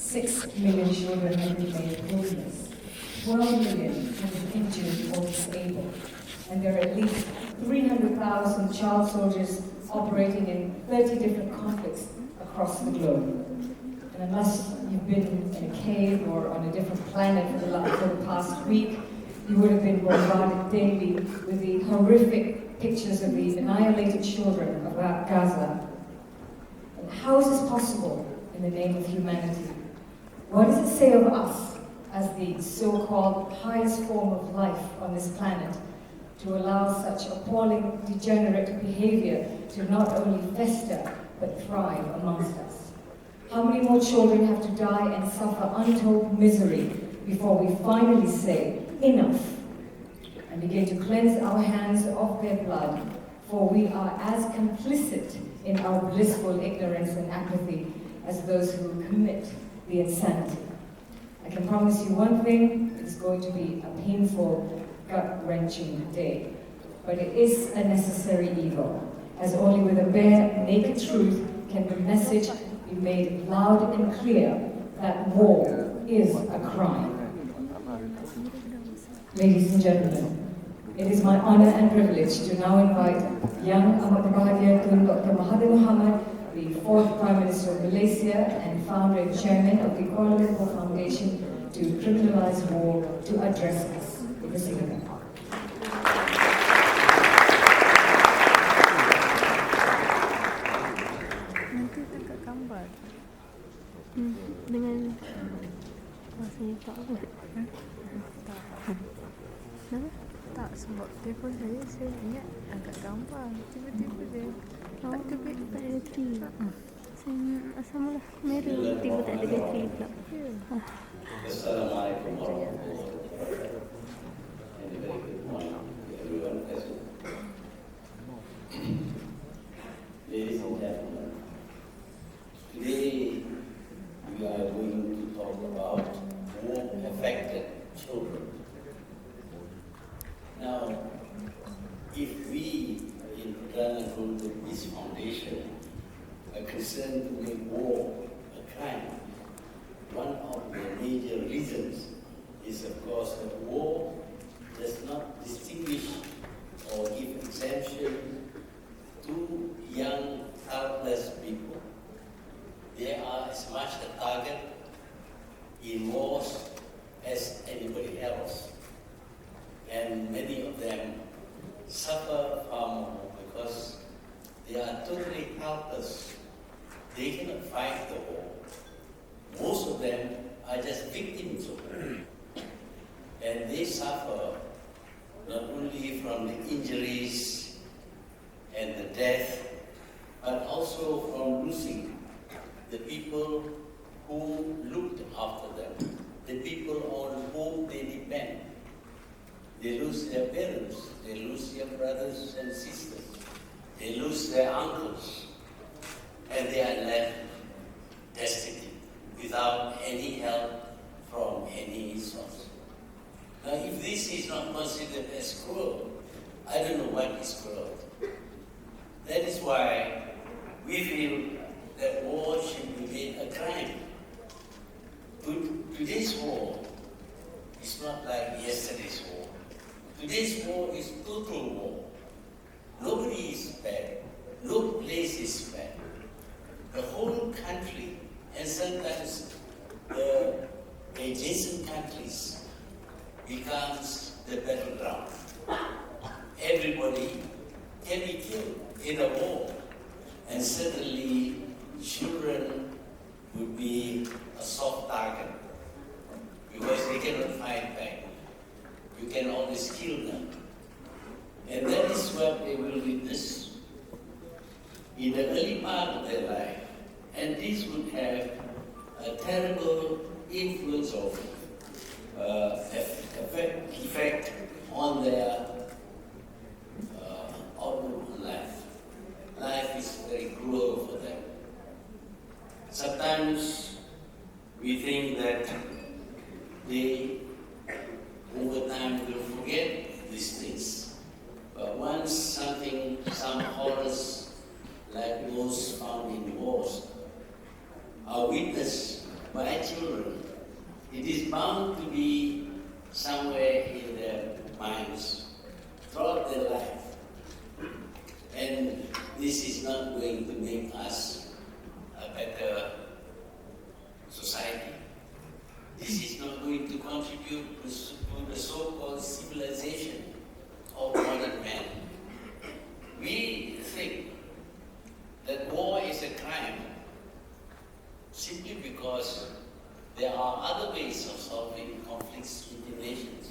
6 million children have been made homeless. 12 million have been injured or disabled. And there are at least 300,000 child soldiers operating in 30 different conflicts across the globe. And unless you've been in a cave or on a different planet for the past week, you would have been bombarded daily with the horrific pictures of the annihilated children of Gaza. And how is this possible in the name of humanity? What does it say of us as the so-called highest form of life on this planet to allow such appalling, degenerate behavior to not only fester, but thrive amongst us? How many more children have to die and suffer untold misery before we finally say, enough, and begin to cleanse our hands of their blood, for we are as complicit in our blissful ignorance and apathy as those who commit the insanity. I can promise you one thing, it's going to be a painful, gut-wrenching day, but it is a necessary evil, as only with a bare, naked truth can the message be made loud and clear that war is a crime. Ladies and gentlemen, it is my honor and privilege to now invite young Amat Berbahagia Tun Dr. Mahathir Mohamed, the 4th Prime Minister of Malaysia and founder and chairman of the Kuala Lumpur Foundation to Criminalize War, to address us. Persilakan. Nanti dekat gambar dengan rasanya tak apa. Tak, sebab telefon saya ingat agak gambar. Tiba-tiba dia tak ada bateri. Tak ada bateri. Saya asal mula merah, tiba tak ada bateri pula. Assalamualaikum warahmatullahi wabarakatuh. And a very good morning to everyone present. Ladies and gentlemen, today we are going to talk about war-affected children. Now, if we in Kuala Lumpur Peace Foundation are concerned to make war a crime, one of the major reasons is, of course, that war does not distinguish or give exemption to young, helpless people. They are as much a target in wars as anybody else. And many of them suffer far more because they are totally helpless. They cannot fight the war. Most of them are just victims of war. And they suffer not only from the injuries and the death, but also from losing the people who looked after them, the people on whom they depend. They lose their parents, they lose their brothers and sisters, they lose their uncles, and they are left destitute without any help from any source. Now, if this is not considered as cruel, I don't know what is cruel. That is why we feel that war should be made a crime. Today's war is not like yesterday's war. Today's war is total war. Nobody is spared. No place is spared. The whole country, and sometimes the adjacent countries, becomes the battleground. Everybody can be killed in a war, and certainly children would be a soft target because they cannot fight back. You can always kill them. And that is what they will witness in the early part of their life. And this would have a terrible influence of effect on their outlook on life. Life is very cruel for them. Sometimes we think that they, over time, will forget these things. But once some horrors like those found in wars are witnessed by children, It is bound to be somewhere in their minds throughout their life. And this is not going to make us a better society. This is not going to contribute to the so-called civilization of modern man. We think that war is a crime simply because there are other ways of solving conflicts between nations.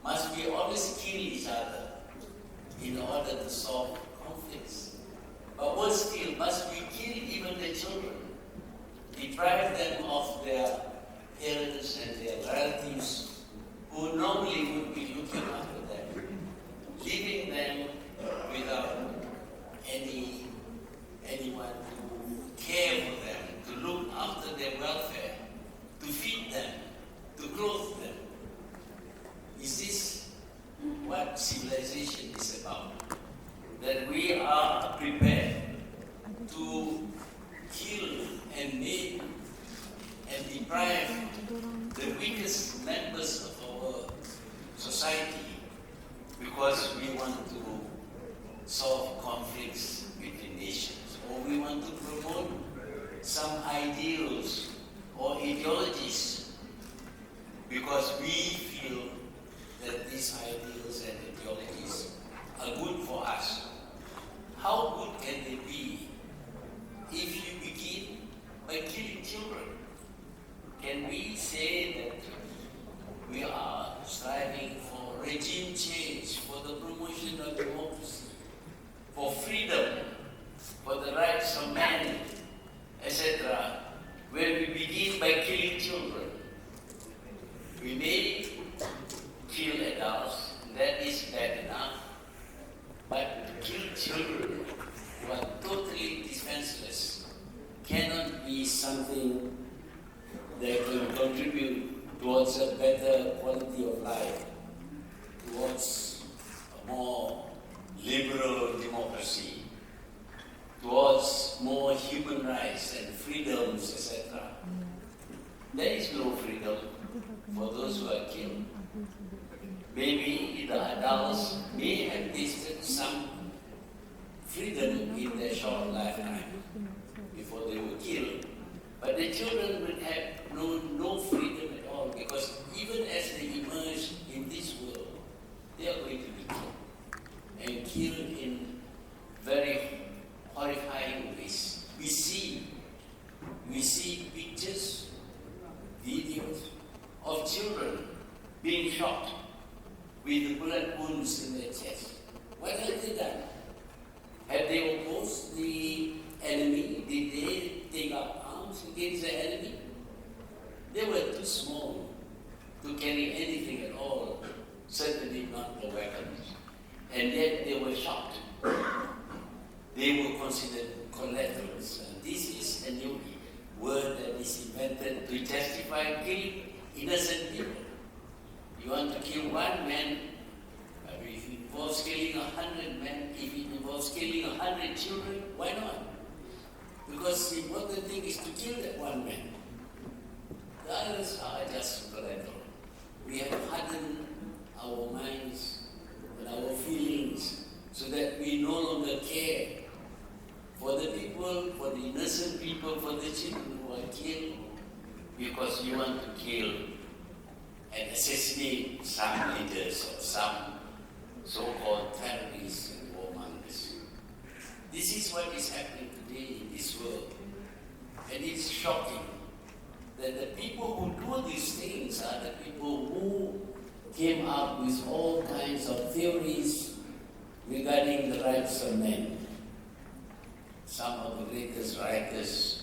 Must we always kill each other in order to solve conflicts? But worse still, must we kill even the children, deprive them of their parents and their relatives who normally would be looking after them, leaving them without anyone to care for them, to look after their welfare, to feed them, to clothe them? Is this what civilization is about? That we are prepared to kill and maim and deprive the weakest members of our society because we want to solve conflicts between nations, or we want to promote some ideals or ideologies because we feel that these ideals and ideologies are good for us. How good can they be if you begin by killing children? Can we say that we are striving for regime change, for the promotion of democracy, for freedom, for the rights of man, etc., where we begin by killing children? We may kill adults, that is bad enough, but to kill children who are totally defenseless cannot be something that can contribute towards a better quality of life, towards a more liberal democracy, towards more human rights and freedoms, etc. There is no freedom for those who are killed. Maybe the adults may have tasted some freedom in their short lifetime before they were killed, but the children would have no freedom at all, because even as they emerge in this world, they are going to be killed, and killed in very horrifying ways. We see pictures, videos of children being shot with bullet wounds in their chest. What have they done? Have they opposed the enemy? Did they take up arms against the enemy? They were too small to carry anything at all, certainly not the weapons. And yet they were shot. They were considered collaterals. And this is a new word that is invented to justify killing innocent people. You want to kill one man, if it involves killing 100 men, if it involves killing 100 children, why not? Because the important thing is to kill that one man. The others are just collateral. We have hardened our minds and our feelings so that we no longer care for the people, for the innocent people, for the children who are killed, because you want to kill and assassinate some leaders or some so-called terrorists and warmongers. This is what is happening today in this world. And it's shocking that the people who do these things are the people who came up with all kinds of theories regarding the rights of men. Some of the greatest writers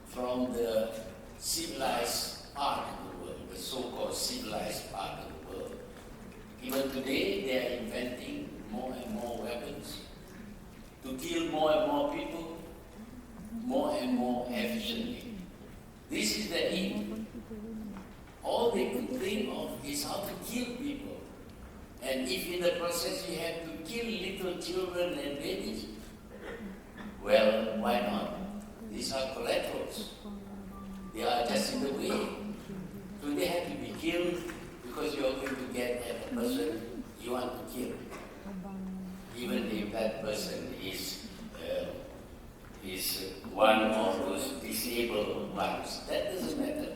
from the civilized part of the world, the so-called civilized part of the world. Even today, they are inventing more and more weapons to kill more and more people, more and more efficiently. This is the aim. All they could think of is how to kill people. And if in the process you have to kill little children and babies, well, why not? This These are collaterals. They are just in the way. So they have to be killed because you are going to get at the person you want to kill. Even if that person is one of those disabled ones. That doesn't matter.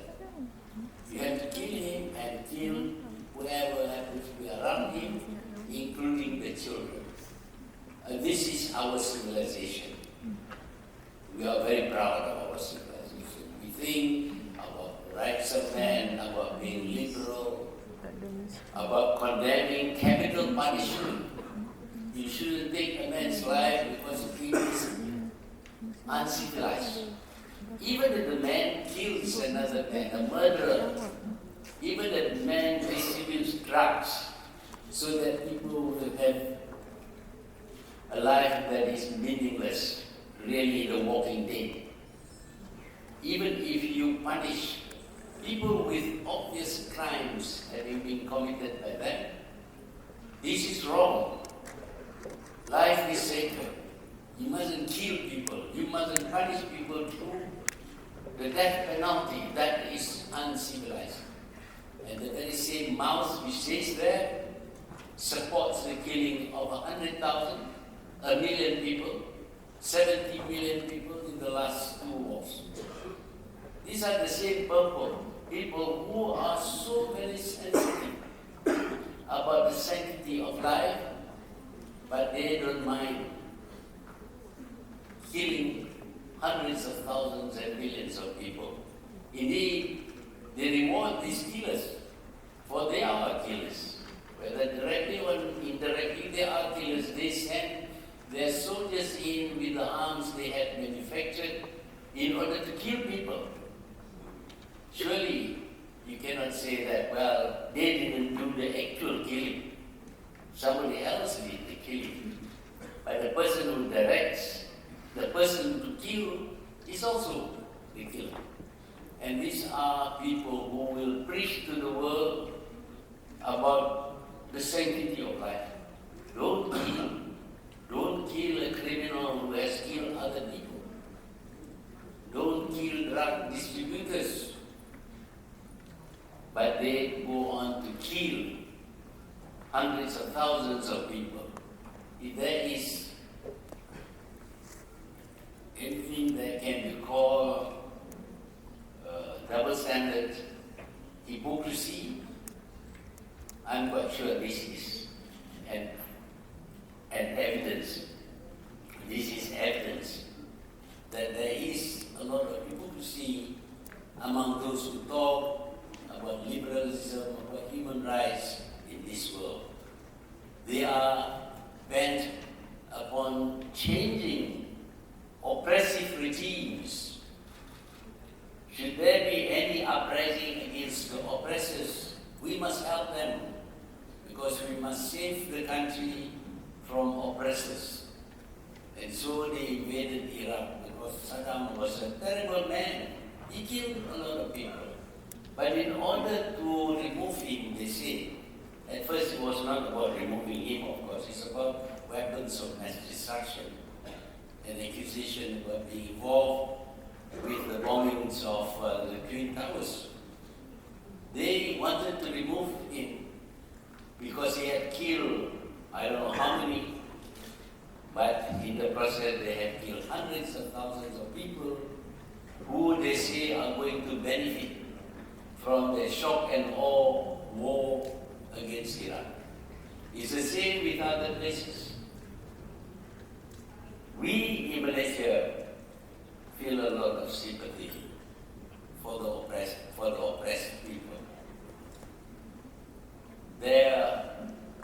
You have to kill him and kill whoever happens to be around him, including the children. This is our civilization. We are very proud of our civilization. We think about the rights of man, about being liberal, about condemning capital punishment. You shouldn't take a man's life because he is uncivilized. Even if the man kills another man, a murderer, even if the man distributes drugs so that people will have a life that is meaningless, really the walking dead. Even if you punish people with obvious crimes having been committed by them, this is wrong. Life is sacred. You mustn't kill people. You mustn't punish people through the death penalty. That is uncivilized. And the very same mouth which says that supports the killing of 100,000, 1 million people, 70 million people in the last 2 wars. These are the same people who are so very sensitive about the sanctity of life, but they don't mind killing hundreds of thousands and millions of people. Indeed, they reward these killers, for they are killers. Whether directly or indirectly, they are killers. They send their soldiers in with the arms they had manufactured in order to kill people. Surely, you cannot say that, well, they didn't do the actual killing. Somebody else did the killing. But the person who directs, the person to kill, is also the killer. And these are people who will preach to the world about the sanctity of life. Don't kill. Don't kill a criminal who has killed other people. Don't kill drug distributors. But they go on to kill hundreds of thousands of people. If there is anything that can be called double standard, hypocrisy, I'm quite sure this is an evidence. This is evidence that there is a lot of hypocrisy among those who talk about liberalism, about human rights in this world. They are bent upon changing oppressive regimes. Should there be any uprising against the oppressors, we must help them, because we must save the country from oppressors. And so they invaded Iraq, because Saddam was a terrible man. He killed a lot of people. But in order to remove him, they say, at first it was not about removing him, of course, it's about weapons of mass destruction. An accusation about being involved with the bombings of the Twin Towers. They wanted to remove him because he had killed, I don't know how many, but in the process they had killed hundreds of thousands of people who they say are going to benefit from the shock and awe war against Iran. It's the same with other places. We in Malaysia feel a lot of sympathy for the oppressed people.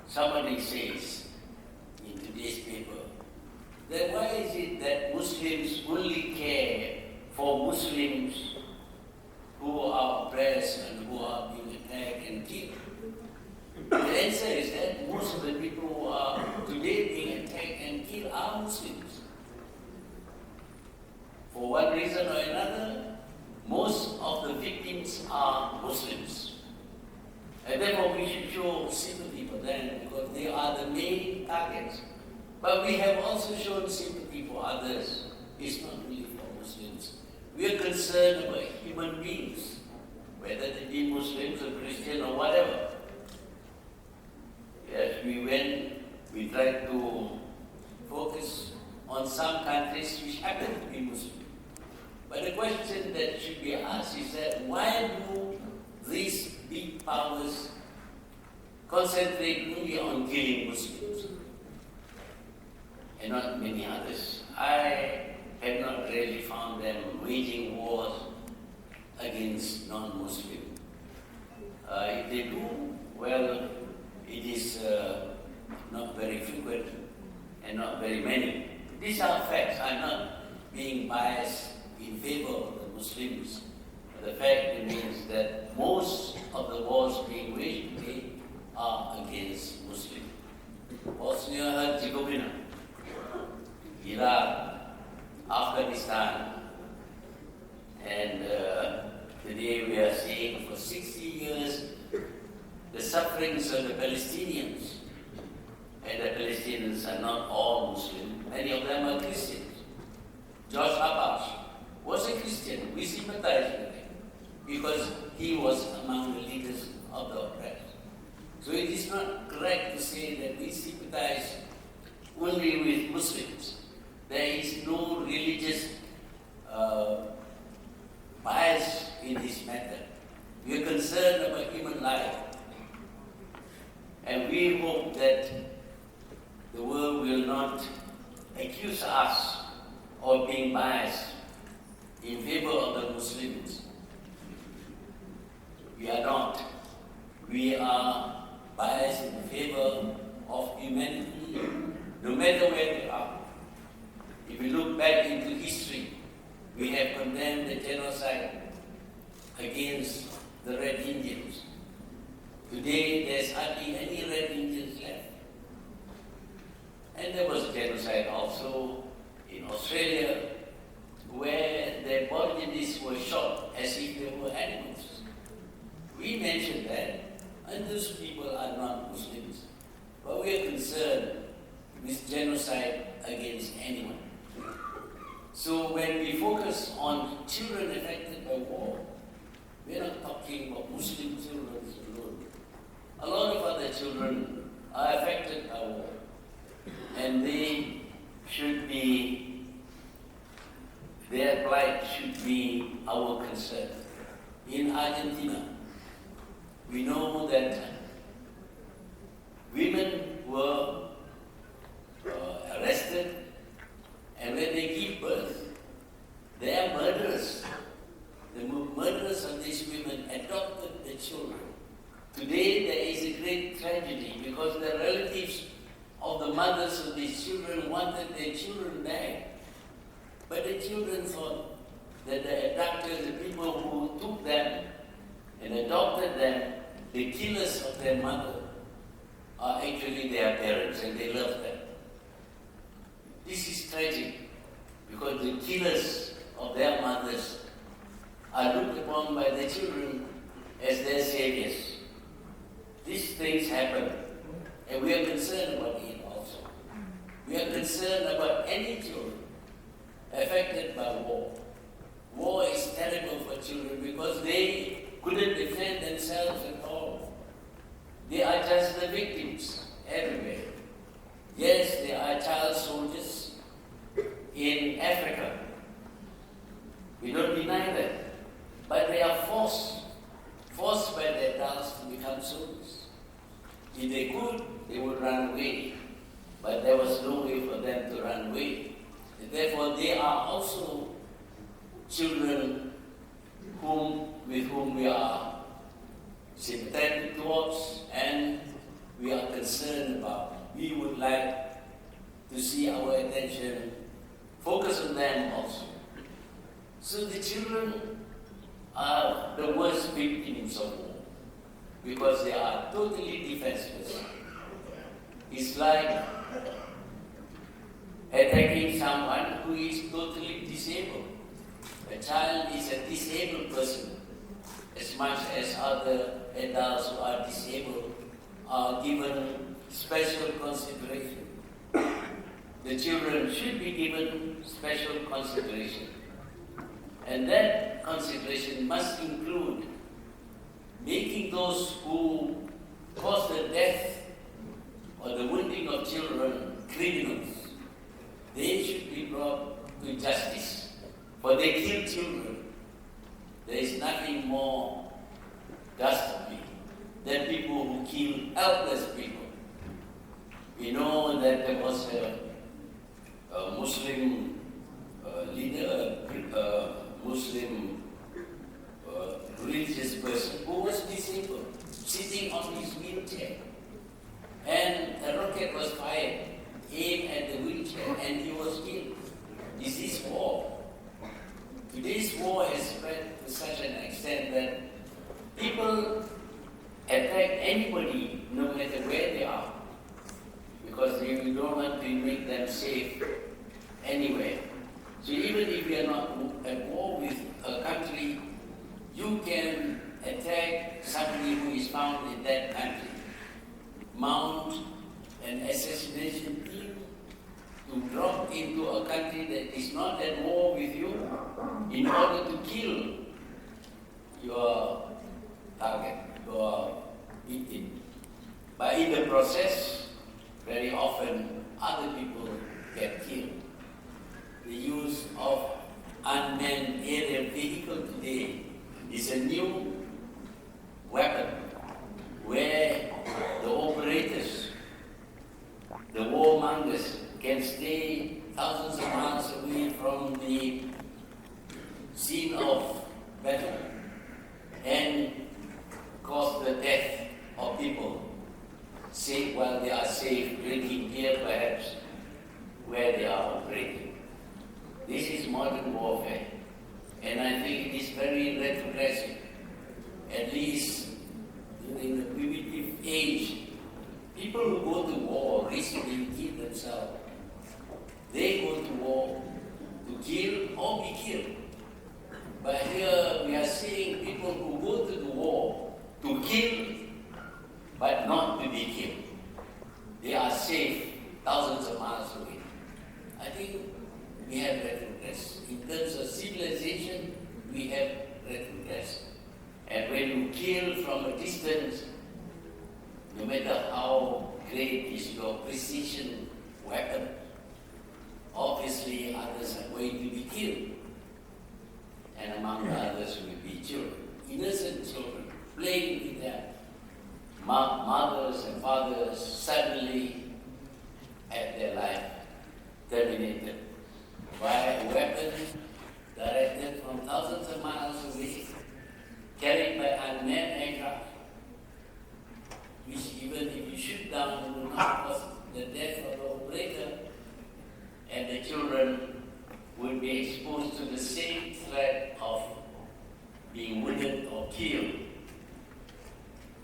Somebody says in today's paper that why is it that Muslims only care for Muslims who are oppressed and who are being attacked and killed? The answer is that most of the people who are today being attacked and killed are Muslims. For one reason or another, most of the victims are Muslims. And therefore we should show sympathy for them because they are the main targets. But we have also shown sympathy for others. It's not really for Muslims. We are concerned about human beings, whether they be Muslims or Christian or whatever. Yes, we tried to focus on some countries which happen to be Muslim. But the question that should be asked is that why do these big powers concentrate only on killing Muslims and not many others? I have not really found them waging wars against non-Muslims. If they do, well, it is not very frequent and not very many. These are facts. I'm not being biased in favor of the Muslims. The fact remains that most of the wars being waged today are against Muslims. Bosnia-Herzegovina, Iraq, Afghanistan, and today we are seeing for 60 years the sufferings of the Palestinians. And the Palestinians are not all Muslim, many of them are Christians. George Abbas was a Christian. We sympathize with him because he was among the leaders of the oppressed. So it is not correct to say that we sympathize only with Muslims. There is no religious bias in this matter. We are concerned about human life. And we hope that the world will not accuse us of being biased in favor of the Muslims. We are not. We are biased in favor of humanity, no matter where we are. If we look back into history, we have condemned the genocide against the Red Indians. Today, there's hardly any Red Indians left. And there was genocide also in Australia, where the Aborigines were shot as if they were animals. We mentioned that, and those people are not Muslims. But we are concerned with genocide against anyone. So when we focus on children affected by war, we're not talking about Muslim children alone. A lot of other children are affected by war, and their plight should be our concern. In Argentina, we know that women were arrested, and when they give birth, they are murderers. The murderers of these women adopted the children. Today there is a great tragedy because the relatives of the mothers of these children wanted their children back. But the children thought that the abductors, the people who took them and adopted them, the killers of their mother, are actually their parents and they love them. This is tragic because the killers of their mothers are looked upon by the children as their saviors. These things happen, and we are concerned about it also. We are concerned about any children affected by war. War is terrible for children because they couldn't defend themselves at all. They are just the victims everywhere. Yes, there are child soldiers in Africa. We don't deny that. But they are forced by the adults to become soldiers. If they could, they would run away. But there was no way for them to run away. And therefore, they are also children with whom we are sympathetic towards and we are concerned about. We would like to see our attention focus on them also. So the children are the worst victims of war because they are totally defenseless. It's like attacking someone who is totally disabled. A child is a disabled person as much as other adults who are disabled are given special consideration. The children should be given special consideration. And that consideration must include making those who cause the death or the wounding of children criminals. They should be brought to justice, for they kill children. There is nothing more dastardly than people who kill helpless people. We know that there was a Muslim leader, Muslim religious person who was disabled, sitting on his wheelchair. And a rocket was fired, aimed at the wheelchair, and he was killed. Is this war? Today's war has spread to such an extent that people attack anybody, no matter where they are, because you don't want to make them safe anywhere. So even if you are not at war with a country, you can attack somebody who is found in that country, mount an assassination team to drop into a country that is not at war with you in order to kill your target, your victim. But in the process, very often other people get killed. The use of unmanned aerial vehicle today is a new weapon where the operators, the warmongers, can stay thousands of miles away from the scene of battle and cause the death of people, safe while they are safe, drinking beer perhaps, where they are operating. This is modern warfare, and I think it is very retrogressive. At least in the primitive age, people who go to war recently kill themselves. They go to war to kill or be killed. But here we are seeing people who go to the war to kill, but not to be killed. They are safe thousands of miles away. I think we have retrogressed. In terms of civilization, we have retrogressed. And when you kill from a distance, no matter how great is your precision weapon, obviously others are going to be killed. And among the others will be children, innocent children, playing with their mothers and fathers, suddenly had their life terminated by a weapon directed from thousands of miles away, carried by unmanned aircraft, which even if you shoot down will not cause the death of the operator, and the children will be exposed to the same threat of being wounded or killed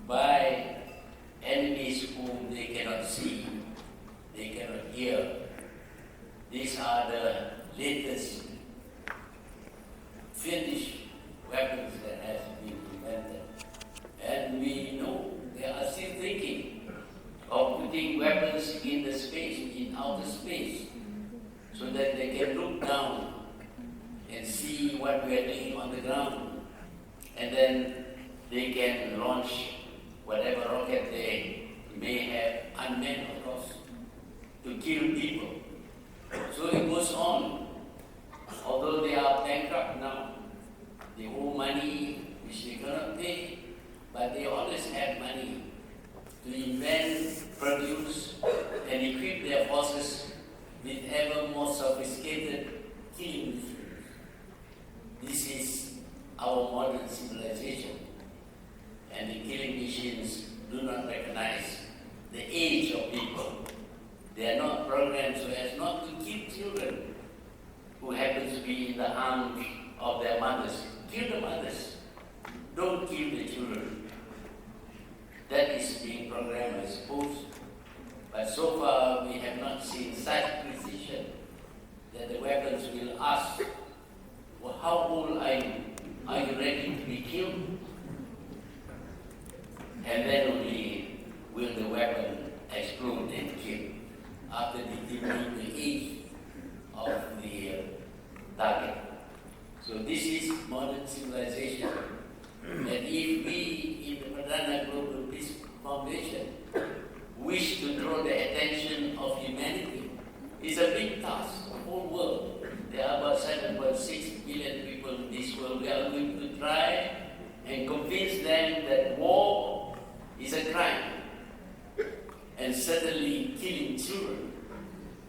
by enemies whom they cannot see, they cannot hear. These are the latest fiendish weapons that has been invented. And we know they are still thinking of putting weapons in the space, in outer space, so that they can look down and see what we are doing on the ground. And then they can launch whatever rocket they may have, unmanned of course, to kill people. So it goes on. Although they are bankrupt now, they owe money which they cannot pay, but they always have money to invent, produce, and equip their forces with ever more sophisticated killing machines. This is our modern civilization, and the killing machines do not recognize the age of people. They are not programmed so as not to kill children who happen to be in the arms of their mothers. Kill the mothers. Don't kill the children. That is being programmed, I suppose. But so far, we have not seen such precision that the weapons will ask, well, how old are you? Are you ready to be killed? And then only will the weapon explode and kill, after determining the age of the target. So this is modern civilization. And if we in the Pradana Global Peace Foundation wish to draw the attention of humanity, it's a big task, the whole world. There are about 7.6 billion people in this world. We are going to try and convince them that war is a crime. And certainly killing children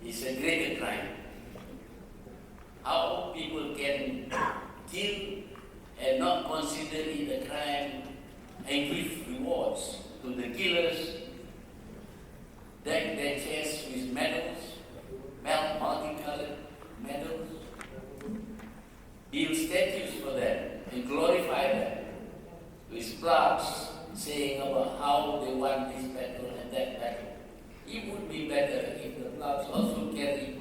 is a greater crime. How people can kill and not consider it a crime and give rewards to the killers, deck their chests with medals, multicolored medals, build statues for them and glorify them with plaques saying about how they won this battle and that battle. It would be better if the plaques also carry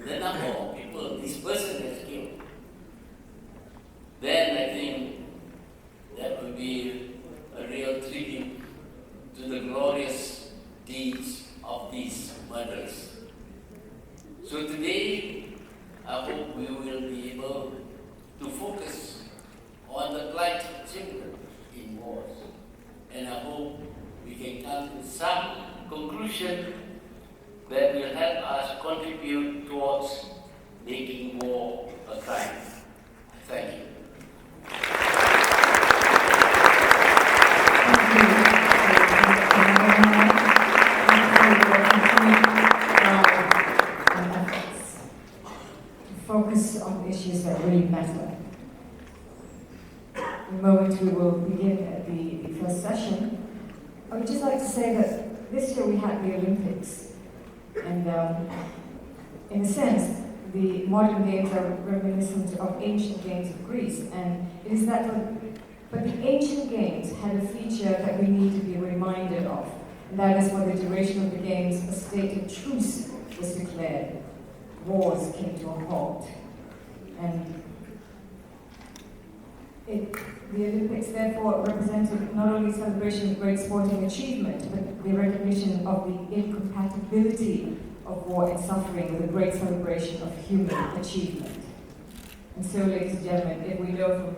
the number of people this person has killed. Then I think that would be a real tribute to the glorious deeds of these murderers. So today, I hope we will be able to focus on the plight of children in wars. And I hope we can come to some conclusion that will help us contribute towards making war a crime. Thank you. Focus on issues that really matter. In a moment we will begin the first session. I would just like to say that this year we had the Olympics, and in a sense, the modern games are reminiscent of ancient games of Greece, and it is that, but the ancient games had a feature that we need to be reminded of, and that is for the duration of the games, a state of truce was declared. Wars came to a halt, and the Olympics therefore represented not only celebration of great sporting achievement, but the recognition of the incompatibility of war and suffering with a great celebration of human achievement. And so, ladies and gentlemen, if we know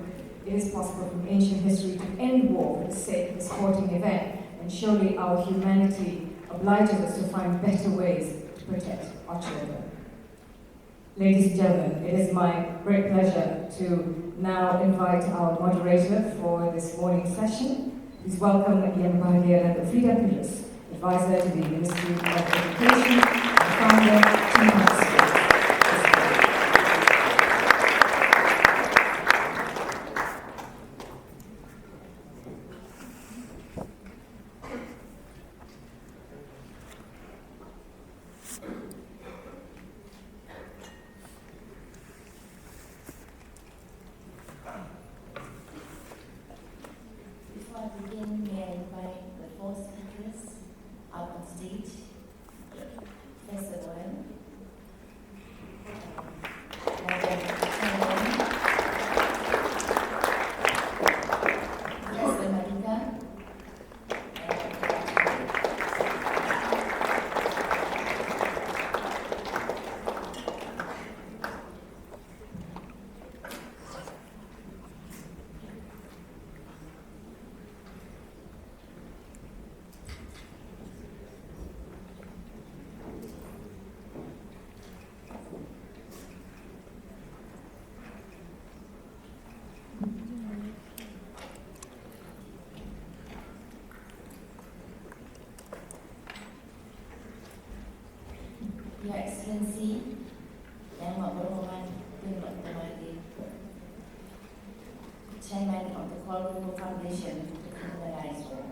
it is possible from ancient history to end war for the sake of a sporting event, and surely our humanity obliges us to find better ways to protect our children. Ladies and gentlemen, it is my great pleasure to now invite our moderator for this morning's session. Please welcome Yang Mahathir Pidapidis, advisor to the Ministry of Education and founder of Mahathir. Your Excellency, Yang Mohamed, Mohamed, Chairman of the Kuala Lumpur Foundation to Criminalize War.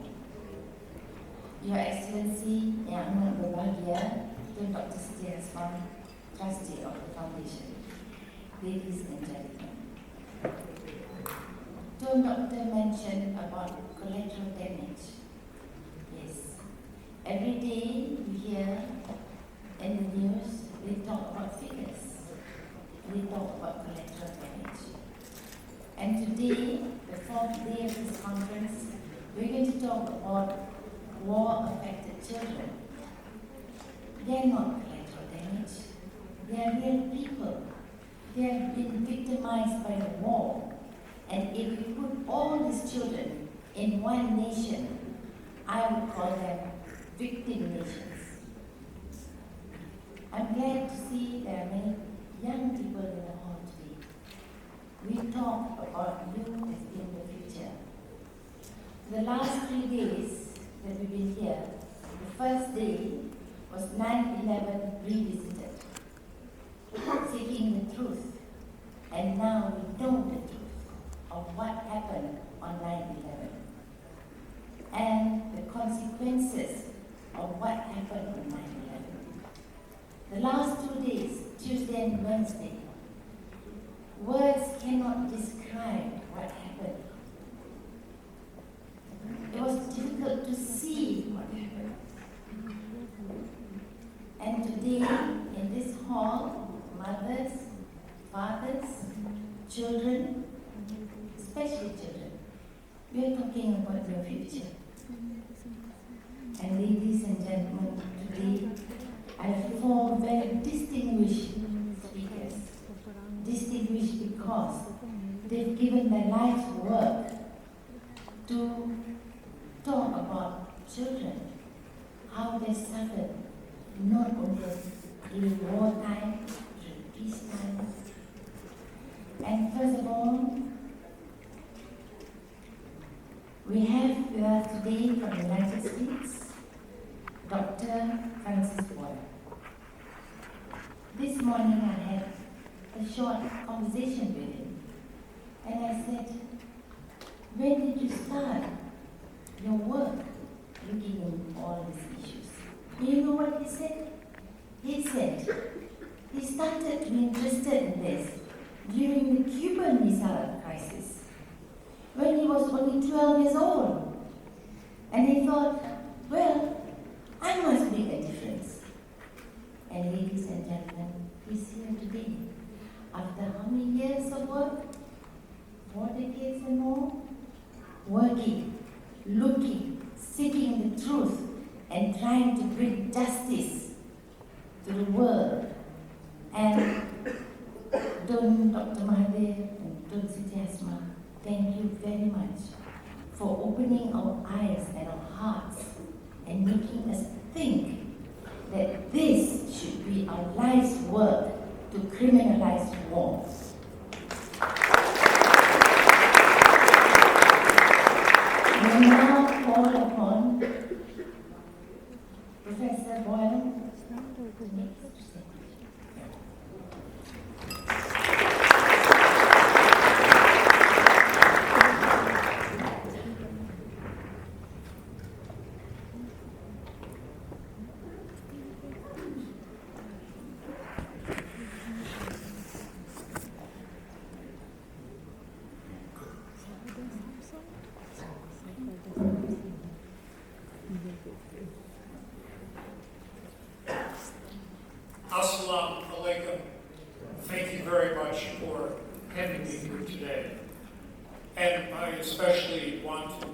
Your Excellency, Yang Amat Berbahagia, Dr. Setia Asman, Trustee of the Foundation. Ladies and gentlemen, Dr. mentioned about collateral damage. Yes, every day we hear in the news, we talk about figures. We talk about collateral damage. And today, the fourth day of this conference, we're going to talk about war-affected children. They are not collateral damage. They are real people. They have been victimized by the war. these children in one nation, I would call them victim nations. I'm glad to see there are many young people in the hall today. We talk about you as being the future. The last 3 days that we've been here, the first day was 9/11 revisited, seeking the truth. And now we know the truth of what happened on 9/11 and the consequences of what happened on 9/11. The last 2 days, Tuesday and Wednesday, words cannot describe what happened. It was difficult to see what happened. And today, in this hall, mothers, fathers, children, especially children, we are talking about your future. And ladies and gentlemen, today I have 4 very distinguished speakers. Distinguished because they've given their life's work to talk about children, how they suffered, not only during wartime, during peacetime. And first of all, we have with us today from the United States, Dr. Francis Boyle. This morning I had a short conversation with him, and I said, when did you start your work looking into all these issues? Do you know what he said? He said he started to be interested in this during the Cuban Missile Crisis, when he was only 12 years old. And he thought, well, I must make a difference. And ladies and gentlemen, he's here today. After how many years of work? 4 decades and more? Working, looking, seeking the truth, and trying to bring justice to the world. And Dr. Mahathir and Dr. Siti Hasma, thank you very much for opening our eyes and our hearts and making us think that this should be our life's work to criminalize war. We now call upon Professor Boyle to make the statement. Assalamu alaikum. Thank you very much for having me here today. And I especially want to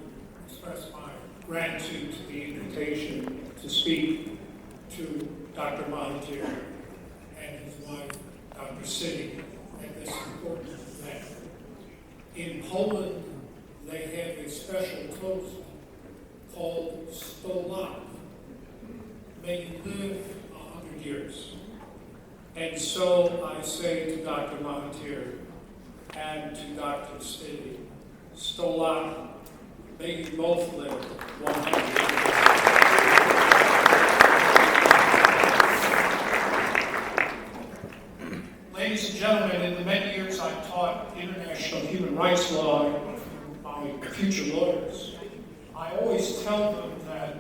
express my gratitude to the invitation to speak to Dr. Mahathir and his wife, Dr. Siti, at this important event. In Poland, they have a special toast called 100 lat. May you live 100 years. And so I say to Dr. Mahathir and to Dr. Siti, 100 lat, may you both live 100 years. Ladies and gentlemen, in the many years I've taught international human rights law to my future lawyers, I always tell them that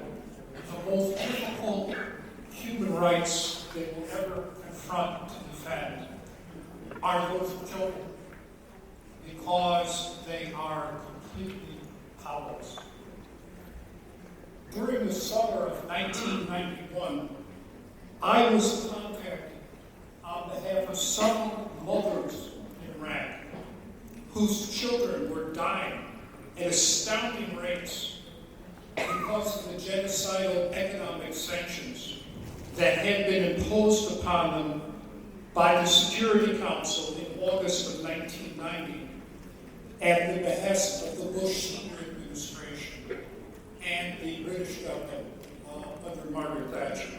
the most difficult human rights they will ever confront to defend are those of children, because they are completely powerless. During the summer of 1991, I was contacted on behalf of some mothers in Iraq whose children were dying at astounding rates because of the genocidal economic sanctions that had been imposed upon them by the Security Council in August of 1990 at the behest of the Bush senior administration and the British government under Margaret Thatcher.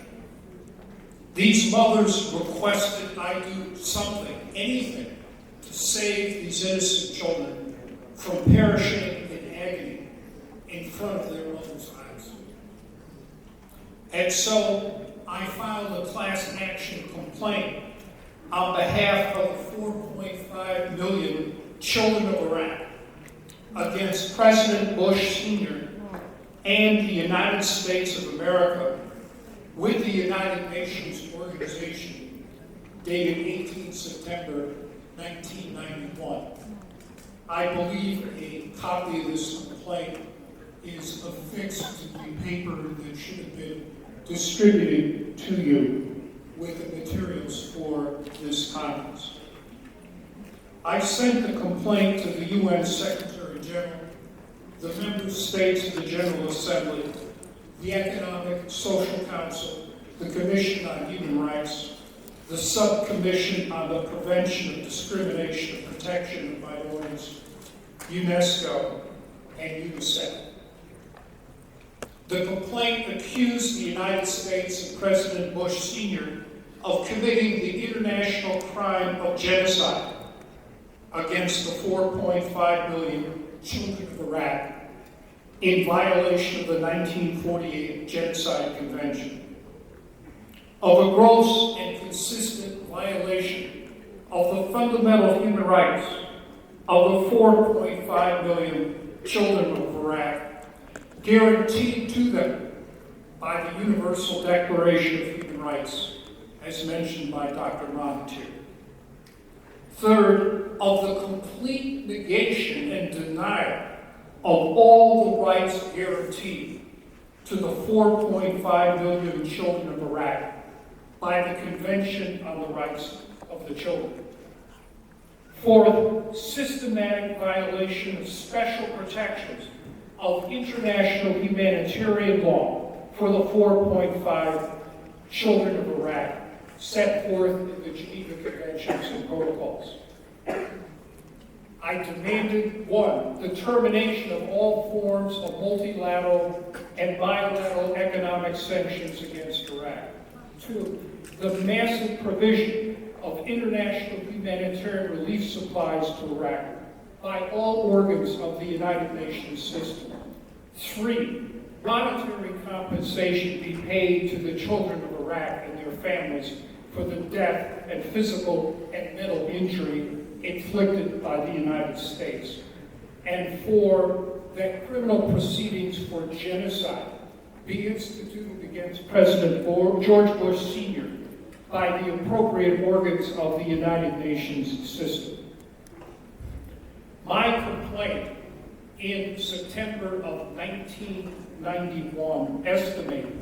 These mothers requested I do something, anything, to save these innocent children from perishing in agony in front of their mothers' eyes. And so I filed a class action complaint on behalf of the 4.5 million children of Iraq against President Bush Sr. and the United States of America with the United Nations Organization dated 18 September 1991. I believe a copy of this complaint is affixed to the paper that should have been distributed to you with the materials for this conference. I sent the complaint to the UN Secretary General, the member states of the General Assembly, the Economic Social Council, the Commission on Human Rights, the Subcommission on the Prevention of Discrimination and Protection of Minorities, UNESCO, and UNICEF. The complaint accused the United States and President Bush Sr. of committing the international crime of genocide against the 4.5 million children of Iraq in violation of the 1948 Genocide Convention, of a gross and consistent violation of the fundamental human rights of the 4.5 million children of Iraq guaranteed to them by the Universal Declaration of Human Rights, as mentioned by Dr. Mahathir. Third, of the complete negation and denial of all the rights guaranteed to the 4.5 million children of Iraq by the Convention on the Rights of the Children. Fourth, systematic violation of special protections of international humanitarian law for the 4.5 children of Iraq set forth in the Geneva Conventions and Protocols. I demanded, one, the termination of all forms of multilateral and bilateral economic sanctions against Iraq. Two, the massive provision of international humanitarian relief supplies to Iraq by all organs of the United Nations system. Three, monetary compensation be paid to the children of Iraq and their families for the death and physical and mental injury inflicted by the United States. And four, that criminal proceedings for genocide be instituted against President George Bush Sr. by the appropriate organs of the United Nations system. My complaint in September of 1991 estimated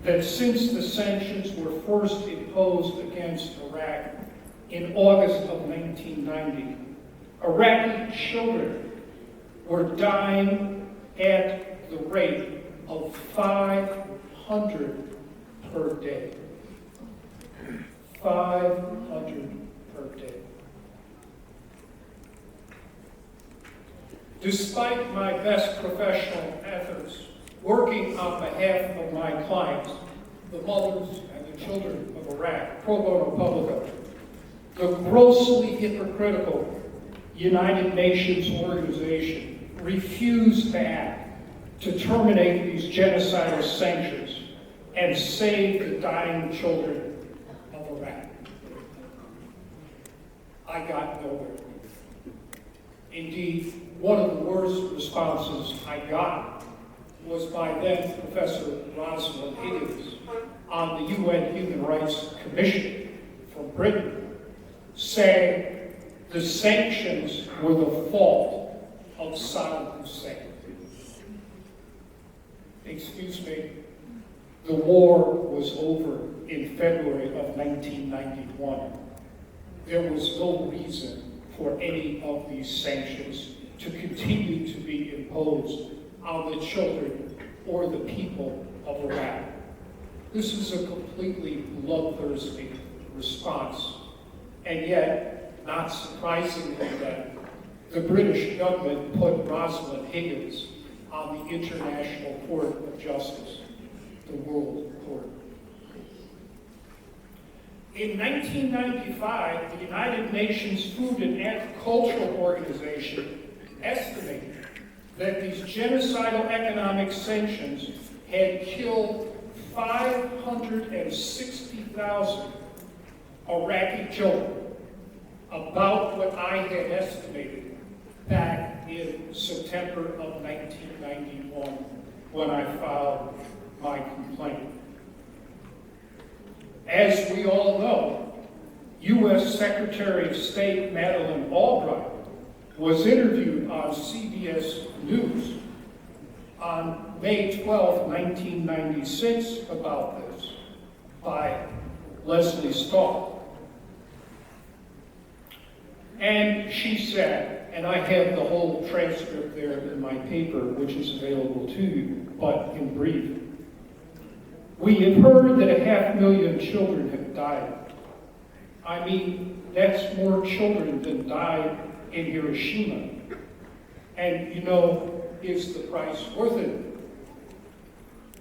that since the sanctions were first imposed against Iraq in August of 1990, Iraqi children were dying at the rate of 500 per day. 500 per day. Despite my best professional efforts, working on behalf of my clients, the mothers and the children of Iraq, pro bono publico, the grossly hypocritical United Nations organization refused to act to terminate these genocidal sanctions and save the dying children of Iraq. I got nowhere. Indeed, one of the worst responses I got was by then Professor Rosalind Higgins on the UN Human Rights Commission from Britain, saying the sanctions were the fault of Saddam Hussein. Excuse me, the war was over in February of 1991. There was no reason for any of these sanctions to continue to be imposed on the children or the people of Iraq. This is a completely bloodthirsty response. And yet, not surprisingly then, the British government put Rosalind Higgins on the International Court of Justice, the World Court. In 1995, the United Nations Food and Agricultural Organization estimated that these genocidal economic sanctions had killed 560,000 Iraqi children, about what I had estimated back in September of 1991 when I filed my complaint. As we all know, U.S. Secretary of State Madeleine Albright was interviewed on CBS News on May 12, 1996 about this by Leslie Stahl. And she said, and I have the whole transcript there in my paper, which is available to you, but in brief. We have heard that 500,000 children have died. I mean, that's more children than died in Hiroshima. And you know, is the price worth it?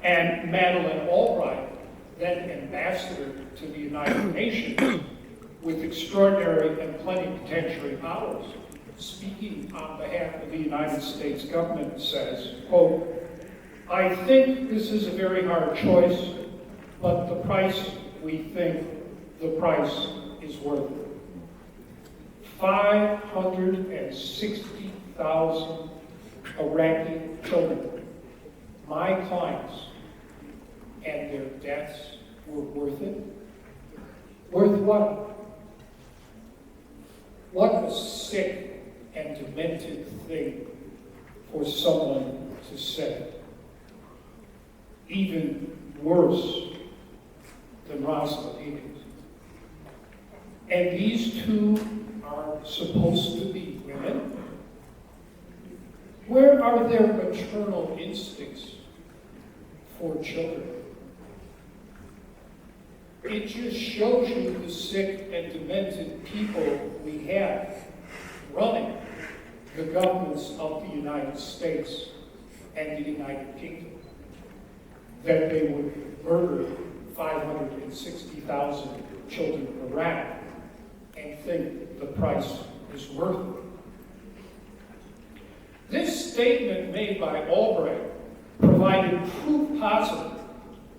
And Madeleine Albright, then ambassador to the United Nations, with extraordinary and plenipotentiary powers, speaking on behalf of the United States government, says, quote, I think this is a very hard choice, but the price, we think the price is worth it. 560,000 Iraqi children, my clients, and their deaths were worth it? Worth what? What a sick and demented thing for someone to say. Even worse than Rosalind Higgins. And these two are supposed to be women. Where are their maternal instincts for children? It just shows you the sick and demented people we have running the governments of the United States and the United Kingdom. That they would murder 560,000 children in Iraq and think the price is worth it. This statement made by Albright provided proof positive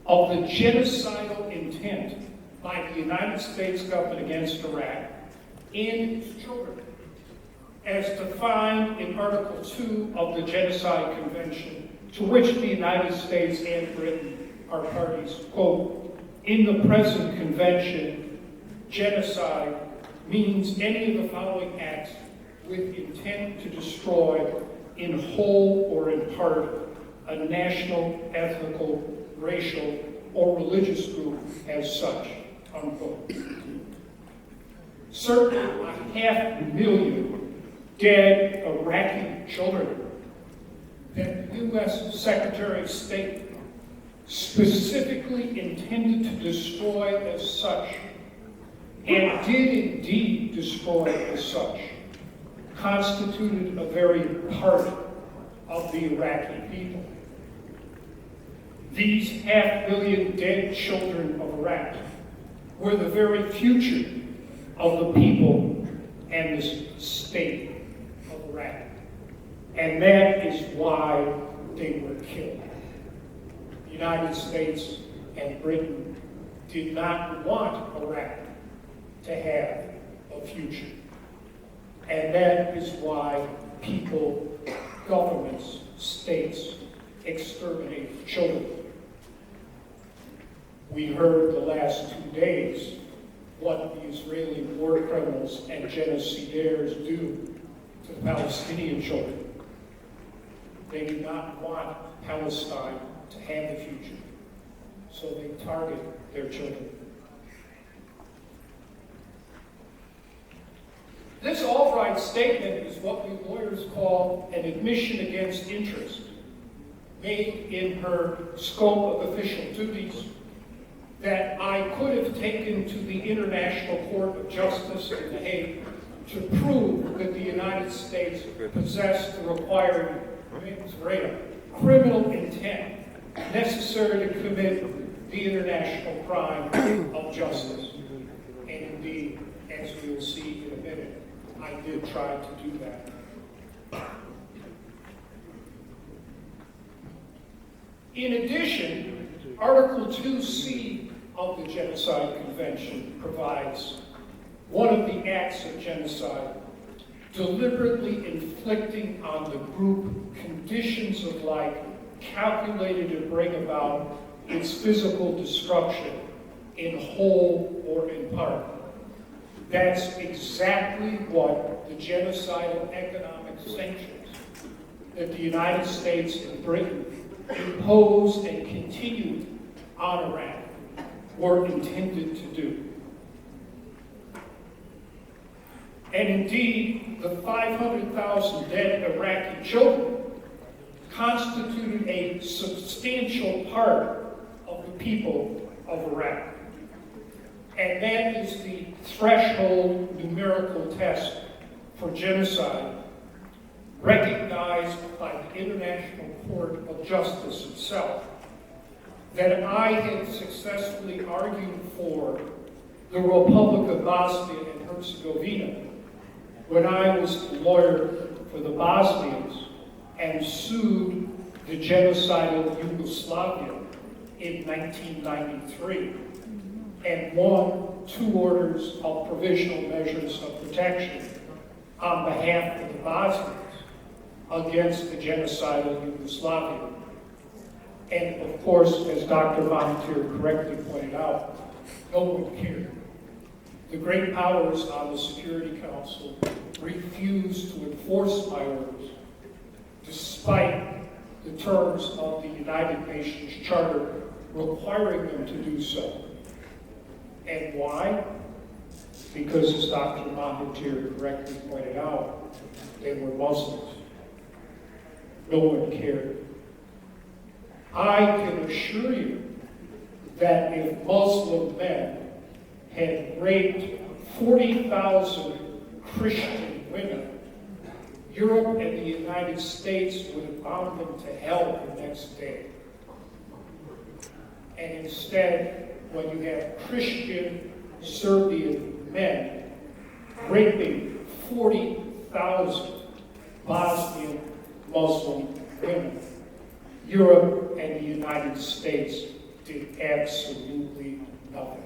of the genocidal intent by the United States government against Iraq and its children, as defined in Article 2 of the Genocide Convention, to which the United States and Britain are parties. Quote, in the present convention, genocide means any of the following acts with intent to destroy in whole or in part a national, ethnical, racial, or religious group as such, unquote. Certainly 500,000 dead Iraqi children that the U.S. Secretary of State specifically intended to destroy as such, and did indeed destroy as such, constituted a very part of the Iraqi people. These 500,000 dead children of Iraq were the very future of the people and the state of Iraq. And that is why they were killed. The United States and Britain did not want Iraq to have a future. And that is why people, governments, states exterminate children. We heard the last 2 days what the Israeli war criminals and genocidaires do to Palestinian children. They do not want Palestine to have a future, so they target their children. This Albright statement is what we lawyers call an admission against interest, made in her scope of official duties, that I could have taken to the International Court of Justice in The Hague to prove that the United States possessed the required criminal intent necessary to commit the international crime of justice. And indeed, as we will see in a minute, I did try to do that. In addition, Article 2C of the Genocide Convention provides one of the acts of genocide deliberately inflicting on the group conditions of life calculated to bring about its physical destruction in whole or in part. That's exactly what the genocidal economic sanctions that the United States and Britain imposed and continued on Iraq were intended to do. And indeed, the 500,000 dead Iraqi children constituted a substantial part of the people of Iraq. And that is the threshold numerical test for genocide recognized by the International Court of Justice itself, that I had successfully argued for the Republic of Bosnia and Herzegovina when I was the lawyer for the Bosnians and sued the genocidal Yugoslavia in 1993 and won 2 orders of provisional measures of protection on behalf of the Bosnians against the genocidal Yugoslavia. And of course, as Dr. Mahathir correctly pointed out, no one cared. The great powers on the Security Council refused to enforce my orders, despite the terms of the United Nations Charter requiring them to do so. And why? Because, as Dr. Mohamed correctly pointed out, they were Muslims. No one cared. I can assure you that if Muslim men had raped 40,000 Christian women, Europe and the United States would have bound them to hell the next day. And instead, when you have Christian Serbian men raping 40,000 Bosnian Muslim women, Europe and the United States did absolutely nothing.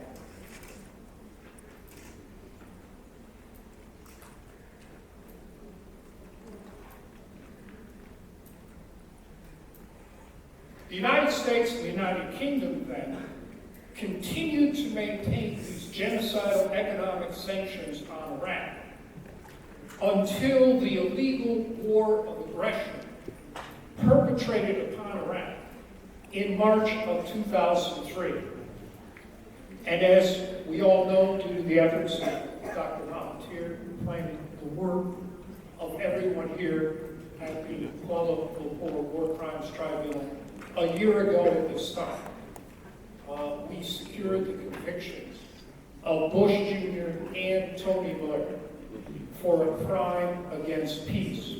The United States and the United Kingdom then continued to maintain these genocidal economic sanctions on Iraq until the illegal war of aggression perpetrated upon Iraq in March of 2003. And as we all know, due to the efforts of Dr. Mahathir, who planted the work of everyone here at the Kuala Lumpur War Crimes Tribunal a year ago at this time, we secured the convictions of Bush Jr. and Tony Blair for a crime against peace,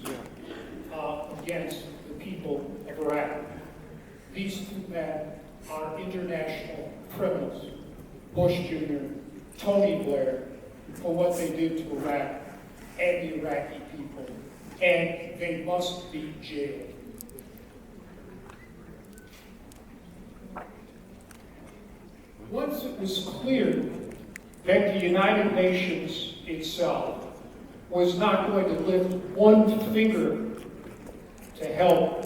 against the people of Iraq. These 2 men are international criminals, Bush Jr., Tony Blair, for what they did to Iraq and the Iraqi people, and they must be jailed. Once it was clear that the United Nations itself was not going to lift one finger to help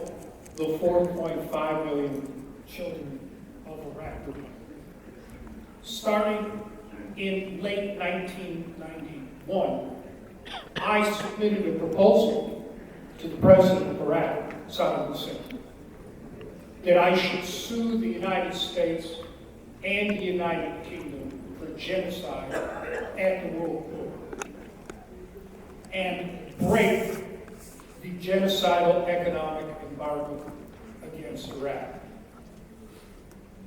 the 4.5 million children of Iraq, starting in late 1991, I submitted a proposal to the President of Iraq, Saddam Hussein, that I should sue the United States and the United Kingdom for genocide at the World War and break the genocidal economic embargo against Iraq.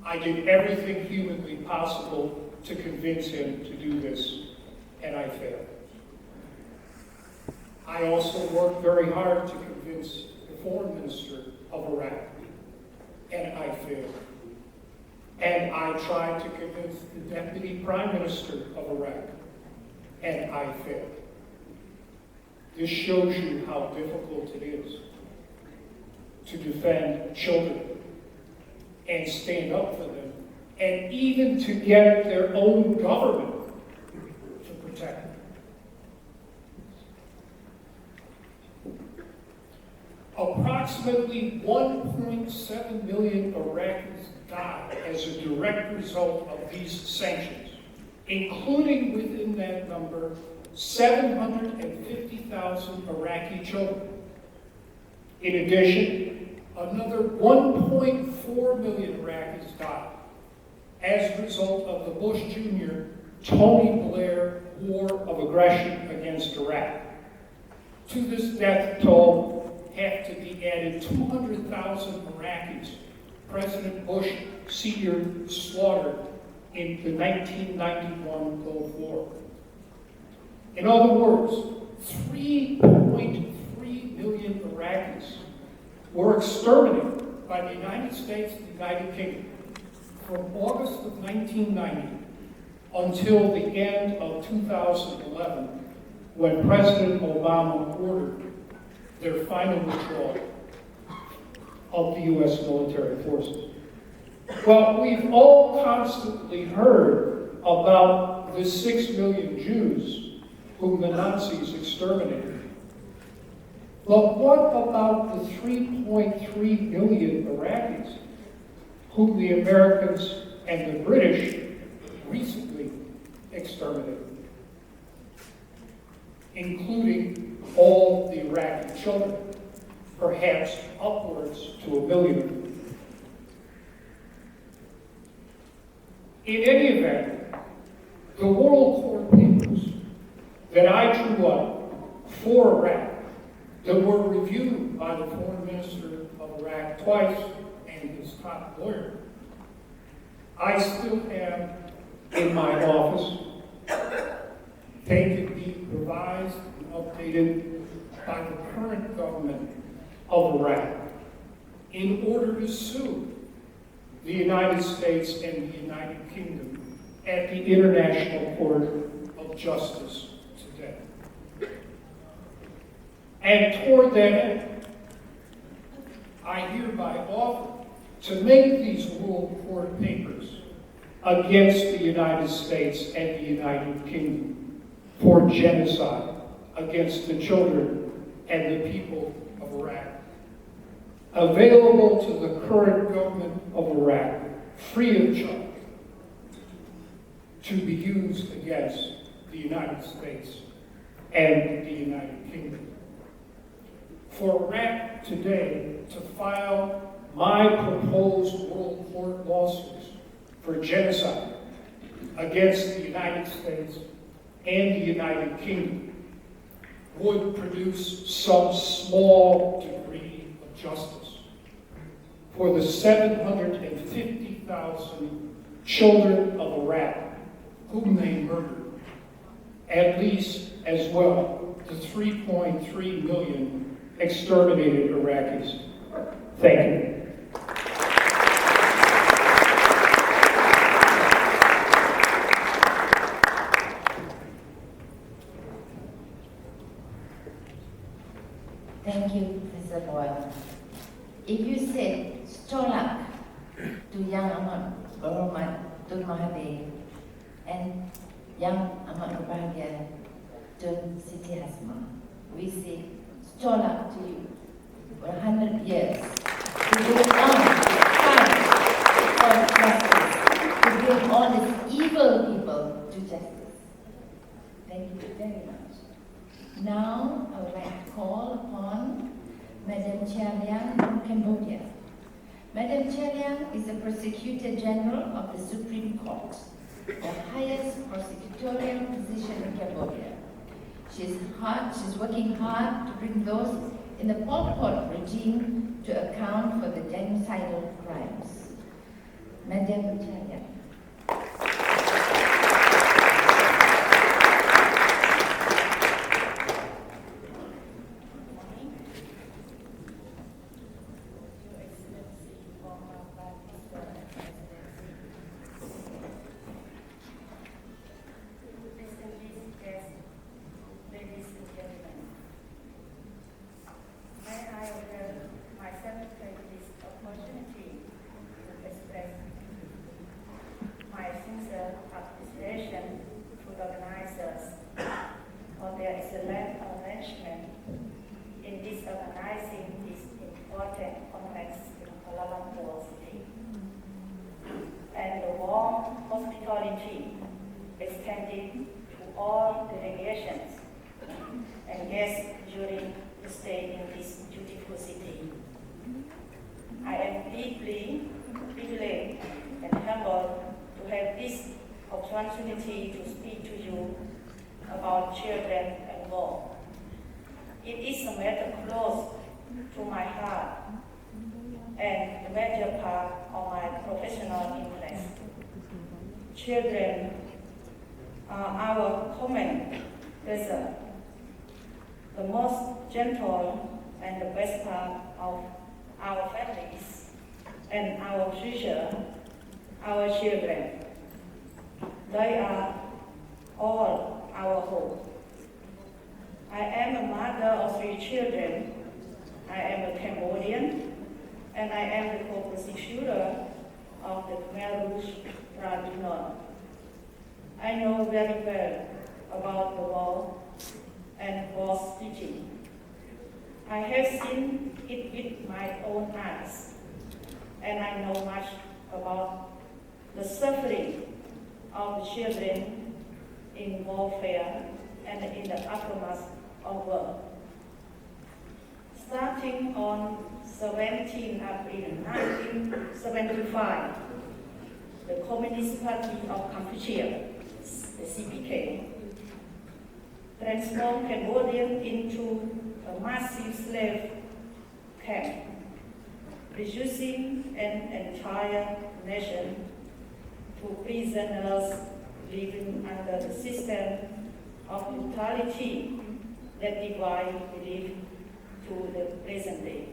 I did everything humanly possible to convince him to do this, and I failed. I also worked very hard to convince the foreign minister of Iraq, and I failed. And I tried to convince the deputy prime minister of Iraq, and I failed. This shows you how difficult it is to defend children and stand up for them, and even to get their own government to protect them. Approximately 1.7 million Iraqis died as a direct result of these sanctions, including within that number 750,000 Iraqi children. In addition, another 1.4 million Iraqis died as a result of the Bush Jr. Tony Blair war of aggression against Iraq. To this death toll have to be added 200,000 Iraqis President Bush Sr. slaughtered in the 1991 Gulf War. In other words, 3.3 million Iraqis were exterminated by the United States and the United Kingdom from August of 1990 until the end of 2011, when President Obama ordered their final withdrawal of the U.S. military forces. Well, we've all constantly heard about the 6 million Jews whom the Nazis exterminated. But what about the 3.3 million Iraqis whom the Americans and the British recently exterminated, including all the Iraqi children, perhaps upwards to 1 million. In any event, the World Court papers that I drew up for Iraq, that were reviewed by the foreign minister of Iraq twice and his top lawyer, I still have in my office. They could be revised and updated by the current government of Iraq in order to sue the United States and the United Kingdom at the International Court of Justice today. And toward that end, I hereby offer to make these World Court papers against the United States and the United Kingdom for genocide against the children and the people of Iraq, available to the current government of Iraq, free of charge, to be used against the United States and the United Kingdom. For Iraq today to file my proposed World Court lawsuits for genocide against the United States and the United Kingdom would produce some small degree of justice for the 750,000 children of Iraq whom they murdered, at least as well the 3.3 million exterminated Iraqis. Thank you. Thank you, Professor Boyle. If you said Stolak to young Mohamed to Mahathir and young Ahmad Bahagia to Siti Hasma, we say Stolak to you for 100 years to go on fight for justice, to bring all these evil people to justice. Thank you very much. Now, I would like to call upon Madam Chia Liang from Cambodia. Madam Chia Liang is the Prosecutor General of the Supreme Court, the highest prosecutorial position in Cambodia. She's working hard to bring those in the Pol Pot regime to account for the genocidal crimes. Madam Chia Liang. children and more. It is a matter close to my heart and a major part of my professional interest. Children are our common treasure, the most gentle and the best part of our families and our future, our children. They are all our hope. I am a mother of 3 children. I am a Cambodian, and I am the co-prosecutor of the Khmer Rouge Tribunal. I know very well about the war and war teaching. I have seen it with my own eyes, and I know much about the suffering of the children in warfare and in the aftermath of war. Starting on 17 April 1975, the Communist Party of Cambodia, the CPK, transformed Cambodia into a massive slave camp, reducing an entire nation to prisoners living under the system of brutality that divide belief to the present day.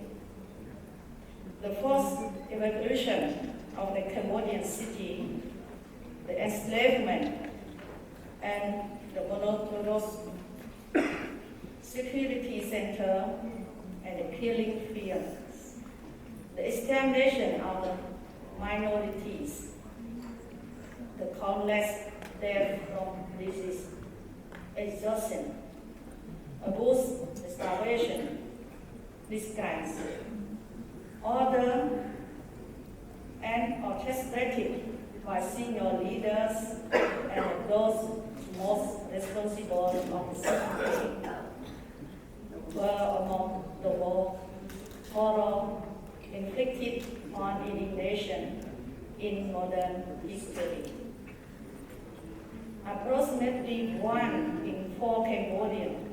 The forced evacuation of the Cambodian city, the enslavement, and the monotonous security center, and the killing fields, the extermination of the minorities, the countless deaths from disease, exhaustion, abuse, starvation, these kinds, ordered and orchestrated by senior leaders and those most responsible of the CPK were among the war horror inflicted on any nation in modern history. Approximately 1 in 4 Cambodians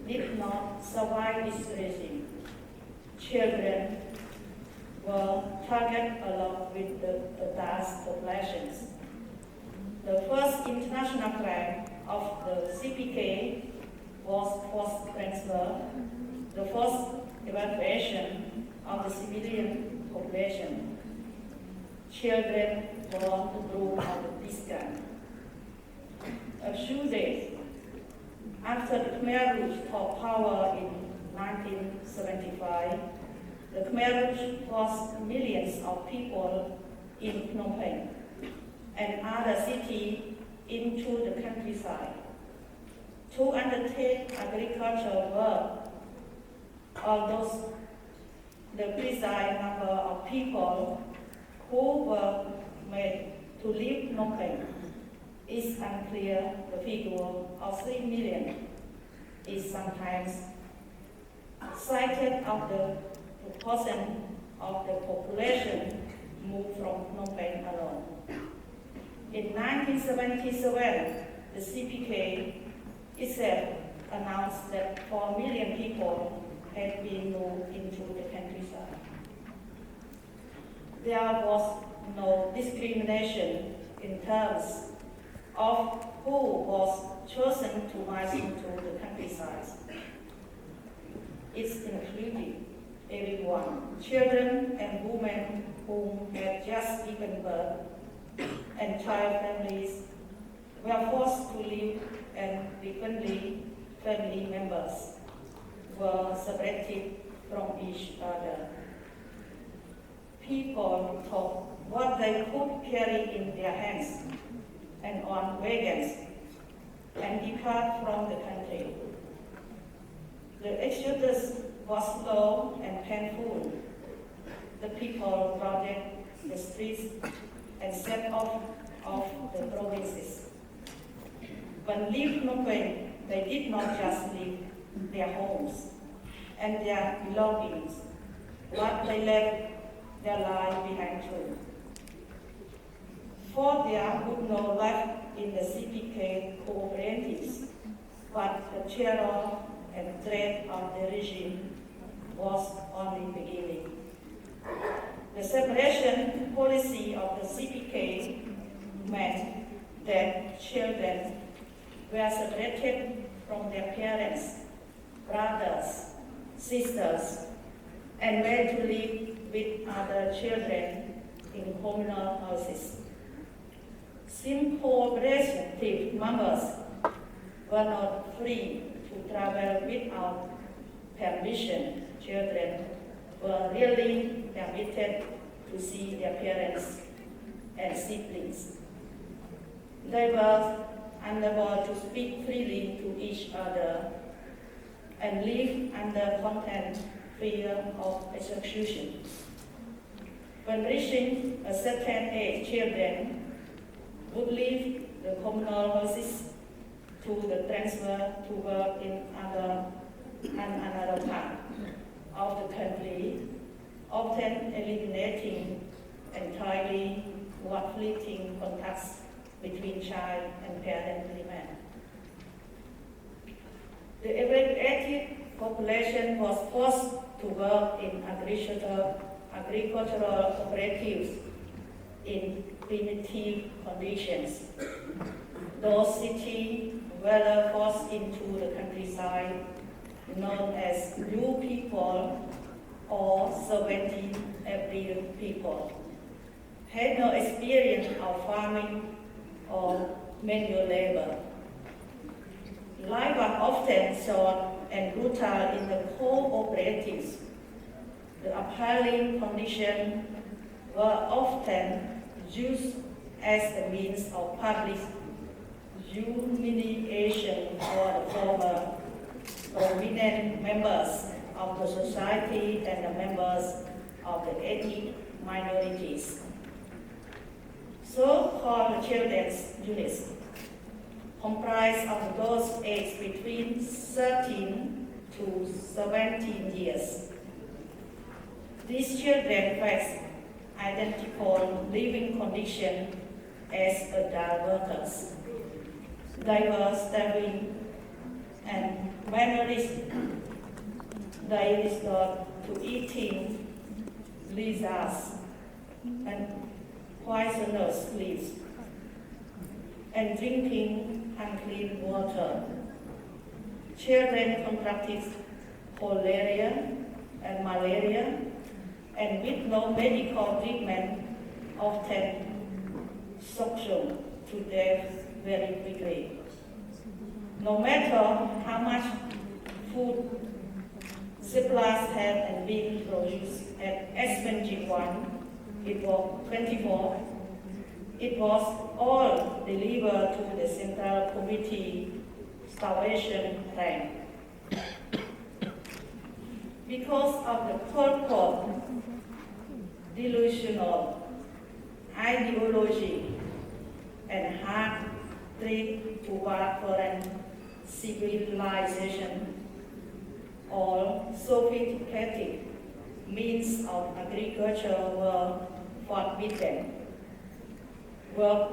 did not survive this regime. Children were targeted along with the adult populations. The first international crime of the CPK was forced transfer, the forced evacuation of the civilian population. Children were the group of this kind. A few days after the Khmer Rouge took power in 1975, the Khmer Rouge forced millions of people in Phnom Penh and other cities into the countryside to undertake agricultural work. Although the precise number of people who were made to leave Phnom Penh is unclear. The figure of 3 million is sometimes cited of the proportion of the population moved from Phnom Penh alone. In 1977, the CPK itself announced that 4 million people had been moved into the countryside. There was no discrimination in terms of who was chosen to march into the countryside. It's including everyone, children and women who had just given birth, entire families were forced to leave, and frequently family members were separated from each other. People took what they could carry in their hands and on wagons and depart from the country. The exodus was slow and painful. The people crowded the streets and set off of the provinces. When leaving Phnom Penh, they did not just leave their homes and their belongings, but they left their life behind too. For there would no life in the CPK cooperatives, but the terror and threat of the regime was only beginning. The separation policy of the CPK meant that children were separated from their parents, brothers, sisters, and made to live with other children in communal houses. Simple relative members were not free to travel without permission. Children were really permitted to see their parents and siblings. They were unable to speak freely to each other and live under constant fear of execution. When reaching a certain age, children would leave the communal houses to the transfer to work in another part of the country, often eliminating entirely what fleeting contacts between child and parent remain. The evacuated population was forced to work in agricultural cooperatives in primitive conditions. Those cities were forced into the countryside, known as Blue people or Serventi April people, had no experience of farming or manual labor. Life was often short and brutal in the cooperatives. The appalling conditions were often used as a means of public humiliation for the former prominent members of the society and the members of the ethnic minorities. So-called children's units comprised of those aged between 13 to 17 years. These children face identical living conditions as adult workers. They were starving and malnourished. They resort to eating lizards and poisonous leaves and drinking unclean water. Children contracted cholera and malaria, and with no medical treatment, often succumbed to death very quickly. No matter how much food supplies had been produced at S21, it was 24, it was all delivered to the Central Committee Starvation Plan. Because of the purport delusional ideology and hard trade toward foreign civilization, all sophisticated means of agriculture were forbidden. Work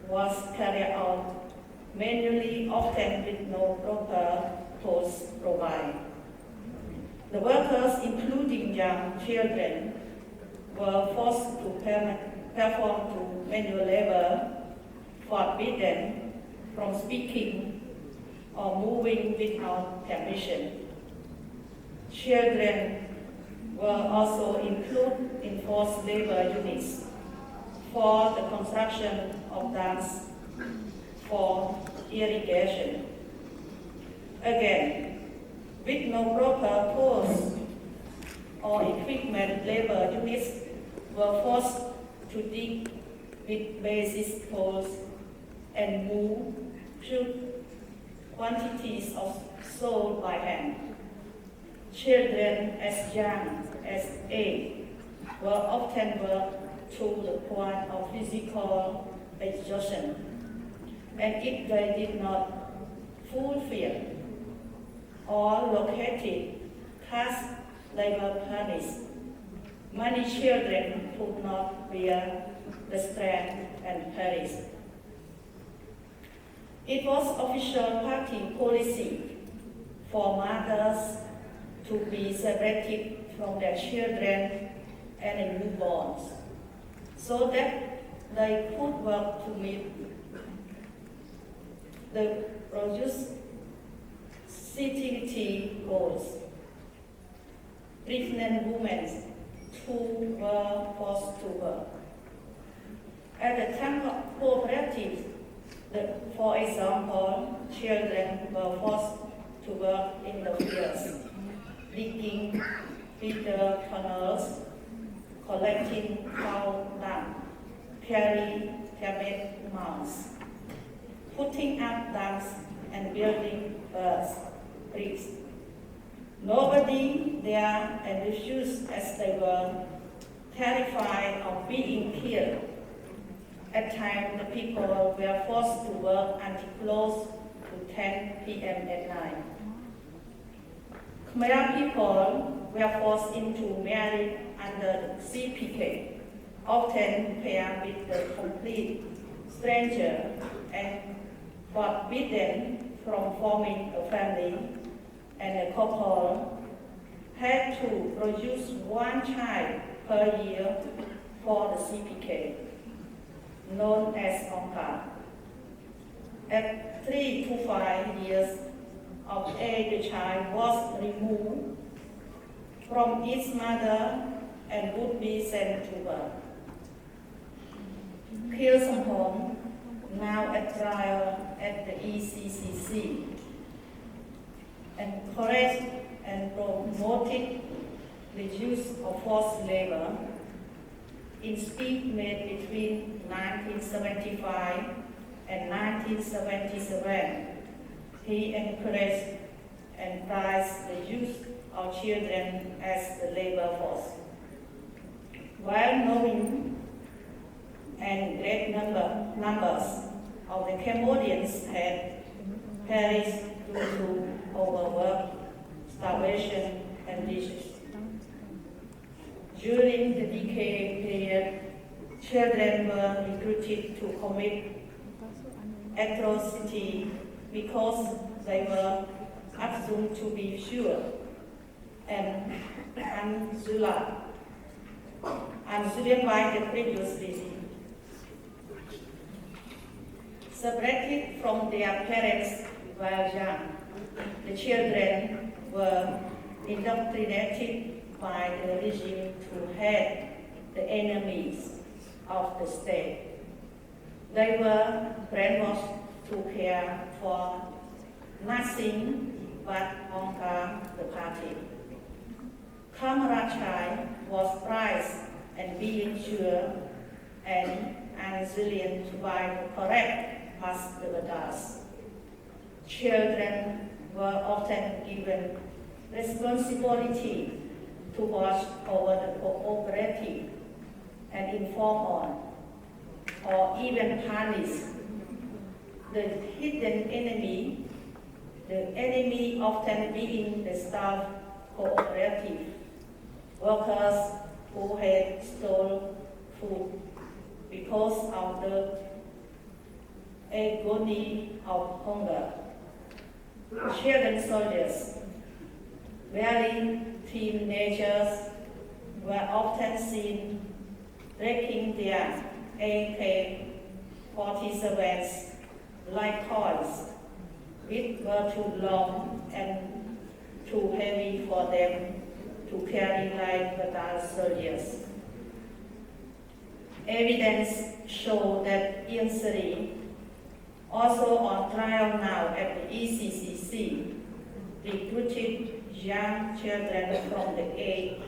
was carried out manually, often with no proper tools provided. The workers, including young children, were forced to perform manual labor, forbidden from speaking or moving without permission. Children were also included in forced labor units for the construction of dams for irrigation. Again, with no proper tools or equipment, labor units were forced to dig with basic tools and move huge quantities of soil by hand. Children as young as 8 were often worked to the point of physical exhaustion, and if they did not fulfill or located tasks, they were punished. Many children could not bear the strain and perished. It was official party policy for mothers to be separated from their children and newborns, so that they could work to meet the productivity goals. Pregnant women who were forced to work. At the time of cooperative, for example, children were forced to work in the fields, digging feeder tunnels, collecting cow dung, carrying termite mounds, putting up dams and building bricks. Nobody there and refused, as they were terrified of being killed. At times, the people were forced to work until close to 10 p.m. at night. Khmer people were forced into marriage under CPK, often paired with a complete stranger and forbidden from forming a family, and a couple had to produce one child per year for the CPK, known as Onka. At 3 to 5 years of age, the child was removed from its mother and would be sent to work. Kyo Song-hong, now at trial at the ECCC, encouraged and promoted the use of forced labor in speech made between 1975 and 1977. He encouraged and prized the use of children as the labor force. While knowing and great numbers of the Cambodians had perished due to overwork, starvation, and disease. During the decade period, children were recruited to commit atrocity because they were assumed to be pure and unsullied by the previous regime. Separated from their parents while young, the children were indoctrinated by the regime to hate the enemies of the state. They were brainwashed to care for nothing but Onka, the party. Camaraderie was prized and being sure and resilient by the correct mass debaters. Children were often given responsibility to watch over the cooperative and inform on, or even punish the hidden enemy, the enemy often being the staff cooperative, workers who had stolen food because of the agony of hunger. Children soldiers, wearing teenagers, were often seen breaking their AK-47s like toys, which were too long and too heavy for them to carry like battalion soldiers. Evidence shows that Ian Sri, also on trial now at the ECCC, recruited young children from the age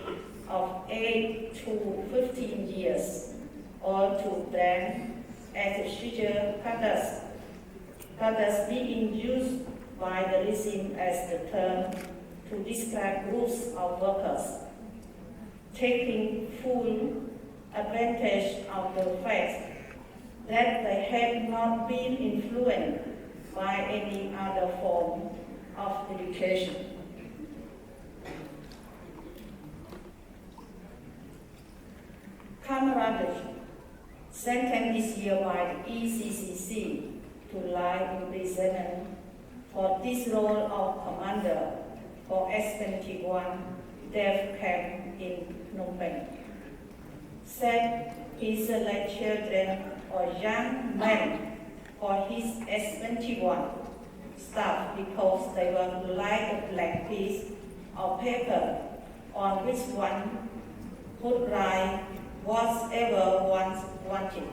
of 8 to 15 years, all to them as sugar cutters being used by the regime as the term to describe groups of workers, taking full advantage of the fact that they had not been influenced by any other form of education. Camaraderie, sentenced this year by the ECCC to lie imprisonment for this role of commander for S-21 death camp in Phnom Penh. Said he selected children or young men for his S-21 staff because they were like a blank piece of paper on which one could write whatever one wanted.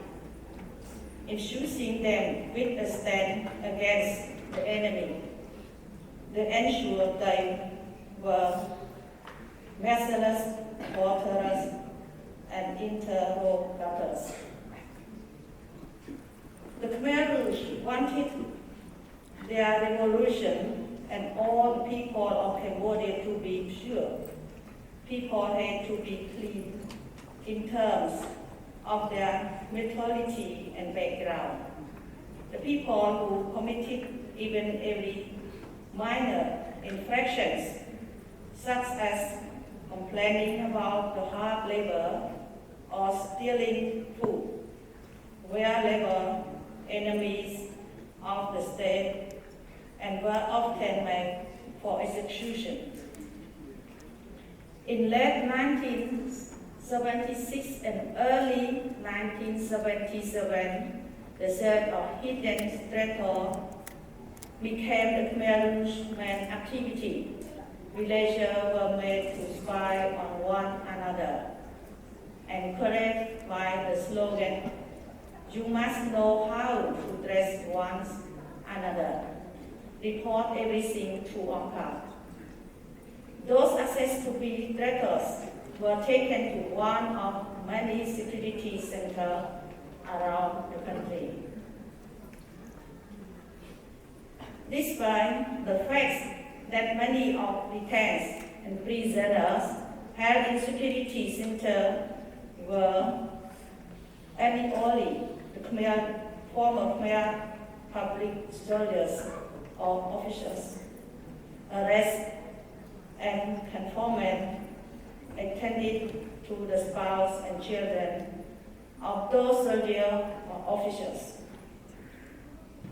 In choosing them with a stand against the enemy, they ensured they were merciless, torturers, and interrogators. The Khmer Rouge wanted their revolution and all the people of Cambodia to be pure. People had to be clean in terms of their mythology and background. The people who committed even every minor infractions, such as complaining about the hard labor or stealing food, were labor enemies of the state and were often made for execution. In late 1976 and early 1977, the set of hidden strata became the Khmer Rouge main activity. Villagers were made to spy on one another, encouraged by the slogan, "You must know how to dress one another. Report everything to ONCAP." Those access to be traitors were taken to one of many security centers around the country. Despite the fact that many of detainees and prisoners held in security centers were only the former Khmer public soldiers or officers, arrested and confinement extended to the spouse and children of those soldiers or officers.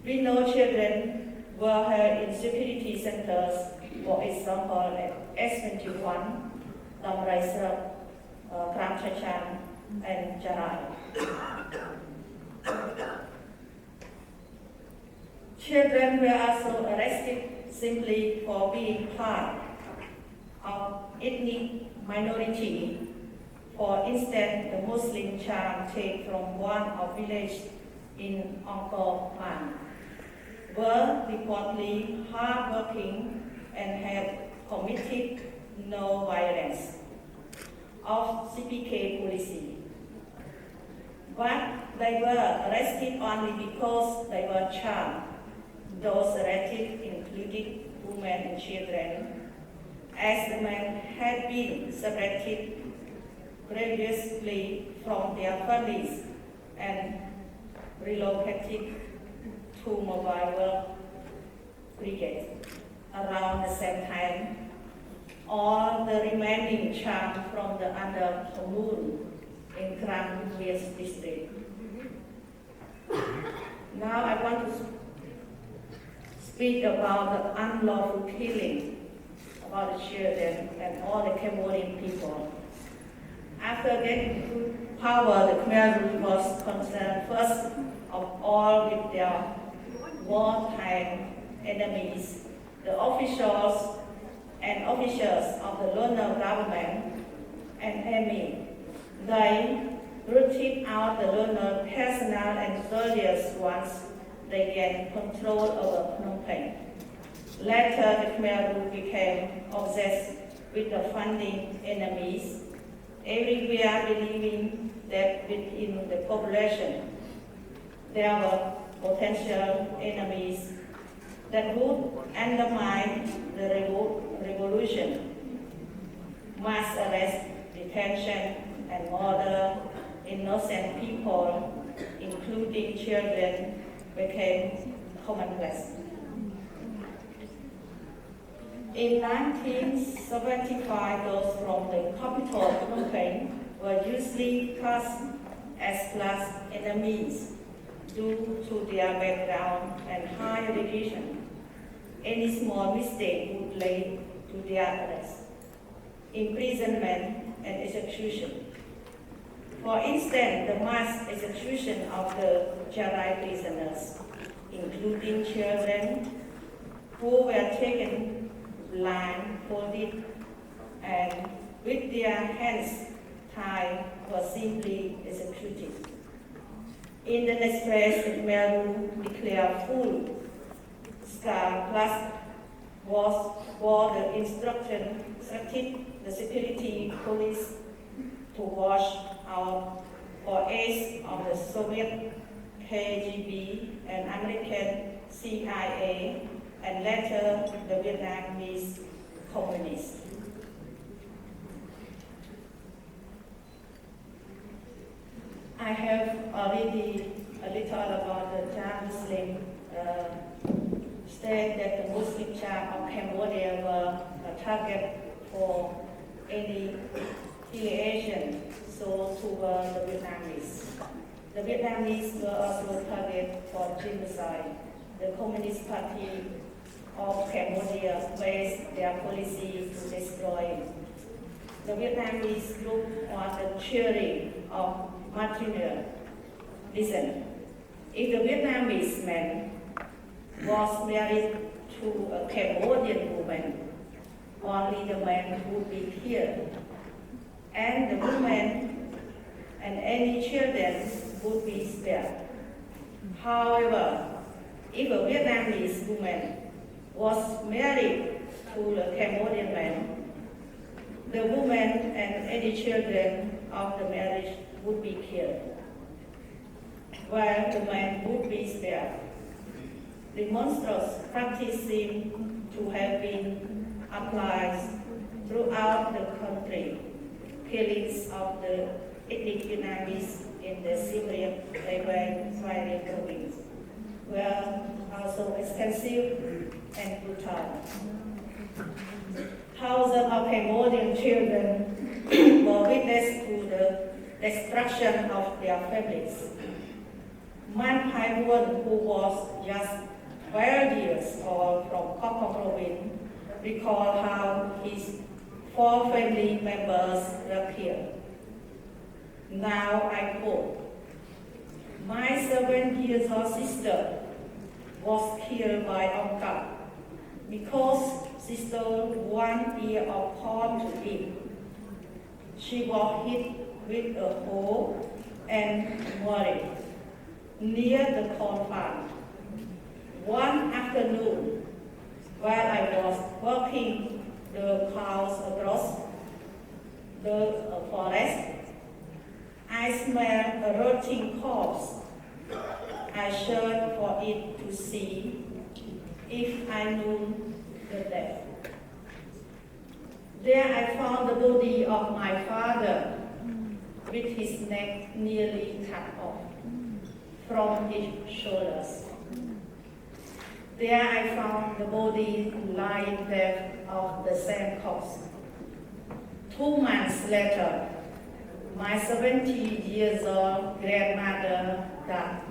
We know children were held in security centers, for example, at S-21, Dam Rai Srap, Kram Chachan, and Charai. Children were also arrested simply for being part of ethnic minority. For instance, the Muslim child taken from one of village in Angkor Plan were reportedly hardworking and had committed no violence of CPK policy. But they were arrested only because they were charmed. Those arrested included women and children, as the men had been separated previously from their families and relocated to mobile work brigade around the same time. All the remaining charged from the under commune in Kram district. Now I want to speak about the unlawful killing about the children and all the Cambodian people. After getting to power, the Khmer Rouge was concerned first of all with their wartime enemies, the officials and officers of the colonial government and army. They rooted out the colonial personnel and soldiers once they gained control over Phnom Penh. Later, the Khmer Rouge became obsessed with the funding enemies, everywhere believing that within the population there were potential enemies that would undermine the revolution. Mass arrest, detention, and murder innocent people, including children, became commonplace. In 1975, those from the capital Phnom Penh were usually cast as class enemies due to their background and high education. Any small mistake would lead to their arrest, imprisonment, and execution. For instance, the mass execution of the Jarai prisoners, including children who were taken blindfolded and with their hands tied, were simply executed. In the next place, the Khmer declared full scar plus was the instructed the security police to watch out for aids of the Soviet KGB and American CIA, and later the Vietnamese communists. I have already a little about the Cham Muslim state that the Muslim Cham of Cambodia were a target for any affiliation so to the Vietnamese. The Vietnamese were also target for genocide. The Communist Party of Cambodia based their policy to destroy it. The Vietnamese looked on the theory of Mahathir. Listen, if the Vietnamese man was married to a Cambodian woman, only the man would be killed, and the woman and any children would be spared. However, if a Vietnamese woman was married to a Cambodian man, the woman and any children of the marriage would be killed, while the man would be spared. The monstrous practice seems to have been applied throughout the country. Killings of the ethnic Vietnamese in the Siem Reap province were also extensive and brutal. Thousands of Cambodian children were witness to the destruction of their families. Man Pai Nguyen, who was just 12 years old from Kok province, recalled how his 4 family members were killed. Now I quote, "My 7-year-old sister was killed by uncle because she stole 1 ear of corn to eat. She was hit with a hoe and married near the corn farm. One afternoon, while I was walking the cows across the forest, I smelled a rotting corpse. I searched for it to see if I knew the death. There I found the body of my father with his neck nearly cut off from his shoulders. There I found the body lying dead of the same corpse. 2 months later, my 70-year-old grandmother died.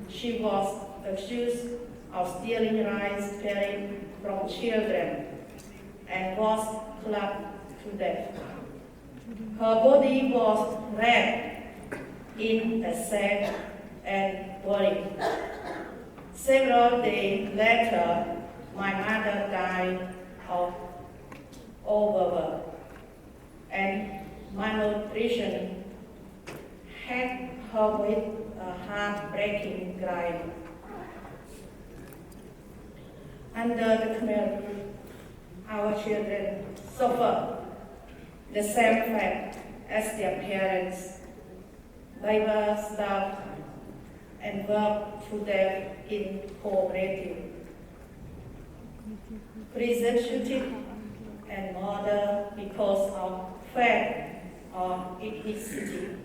She was accused of stealing rice carried from children and was clubbed to death. Her body was wrapped in a sack and buried. Several days later, my mother died of overwork and malnutrition had her with a heartbreaking cry. Under the Khmer, our children suffer the same fate as their parents. They were starved and worked to death in cooperative, persecuted and murdered because of faith or ethnicity.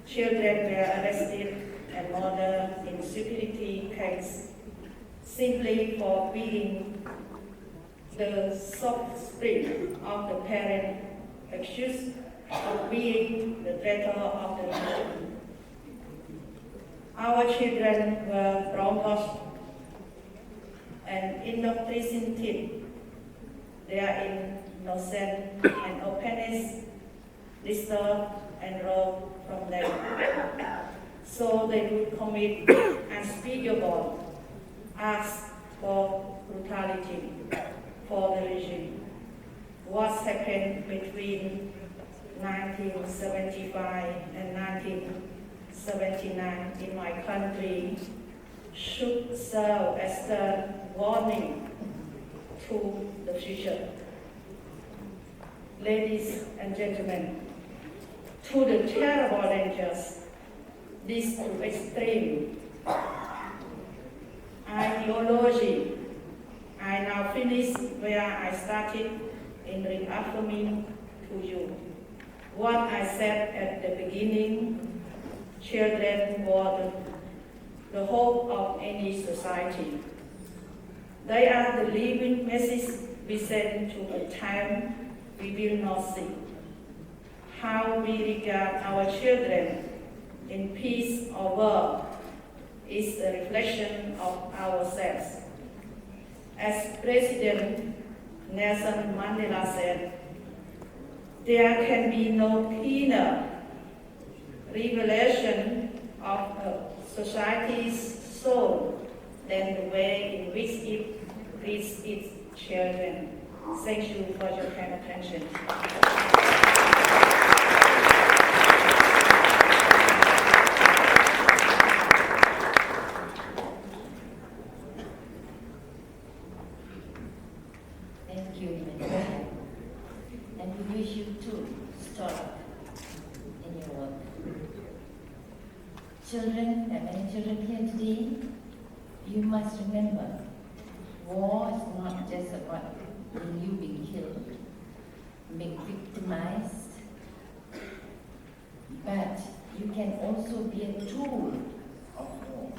Children were arrested and murdered in security camps simply for being the soft spirit of the parent accused of being the traitor of the nation. Our children were brainwashed and indoctrinated. Their innocence and openness disturbed and robbed from them. So they would commit unspeakable acts of brutality for the regime. What happened between 1975 and 1979 in my country should serve as a warning to the future. Ladies and gentlemen, to the terrible dangers, this extreme ideology, I now finish where I started in reaffirming to you what I said at the beginning. Children were the hope of any society. They are the living message we send to a time we will not see. How we regard our children in peace or war is a reflection of ourselves. As President Nelson Mandela said, there can be no cleaner revelation of a society's soul than the way in which it treats its children. Thank you for your kind attention. Thank you, Mahathir. And we wish you to start in your work. Children, and many children here today, you must remember, war is not just about you being killed, being victimized, but you can also be a tool of war.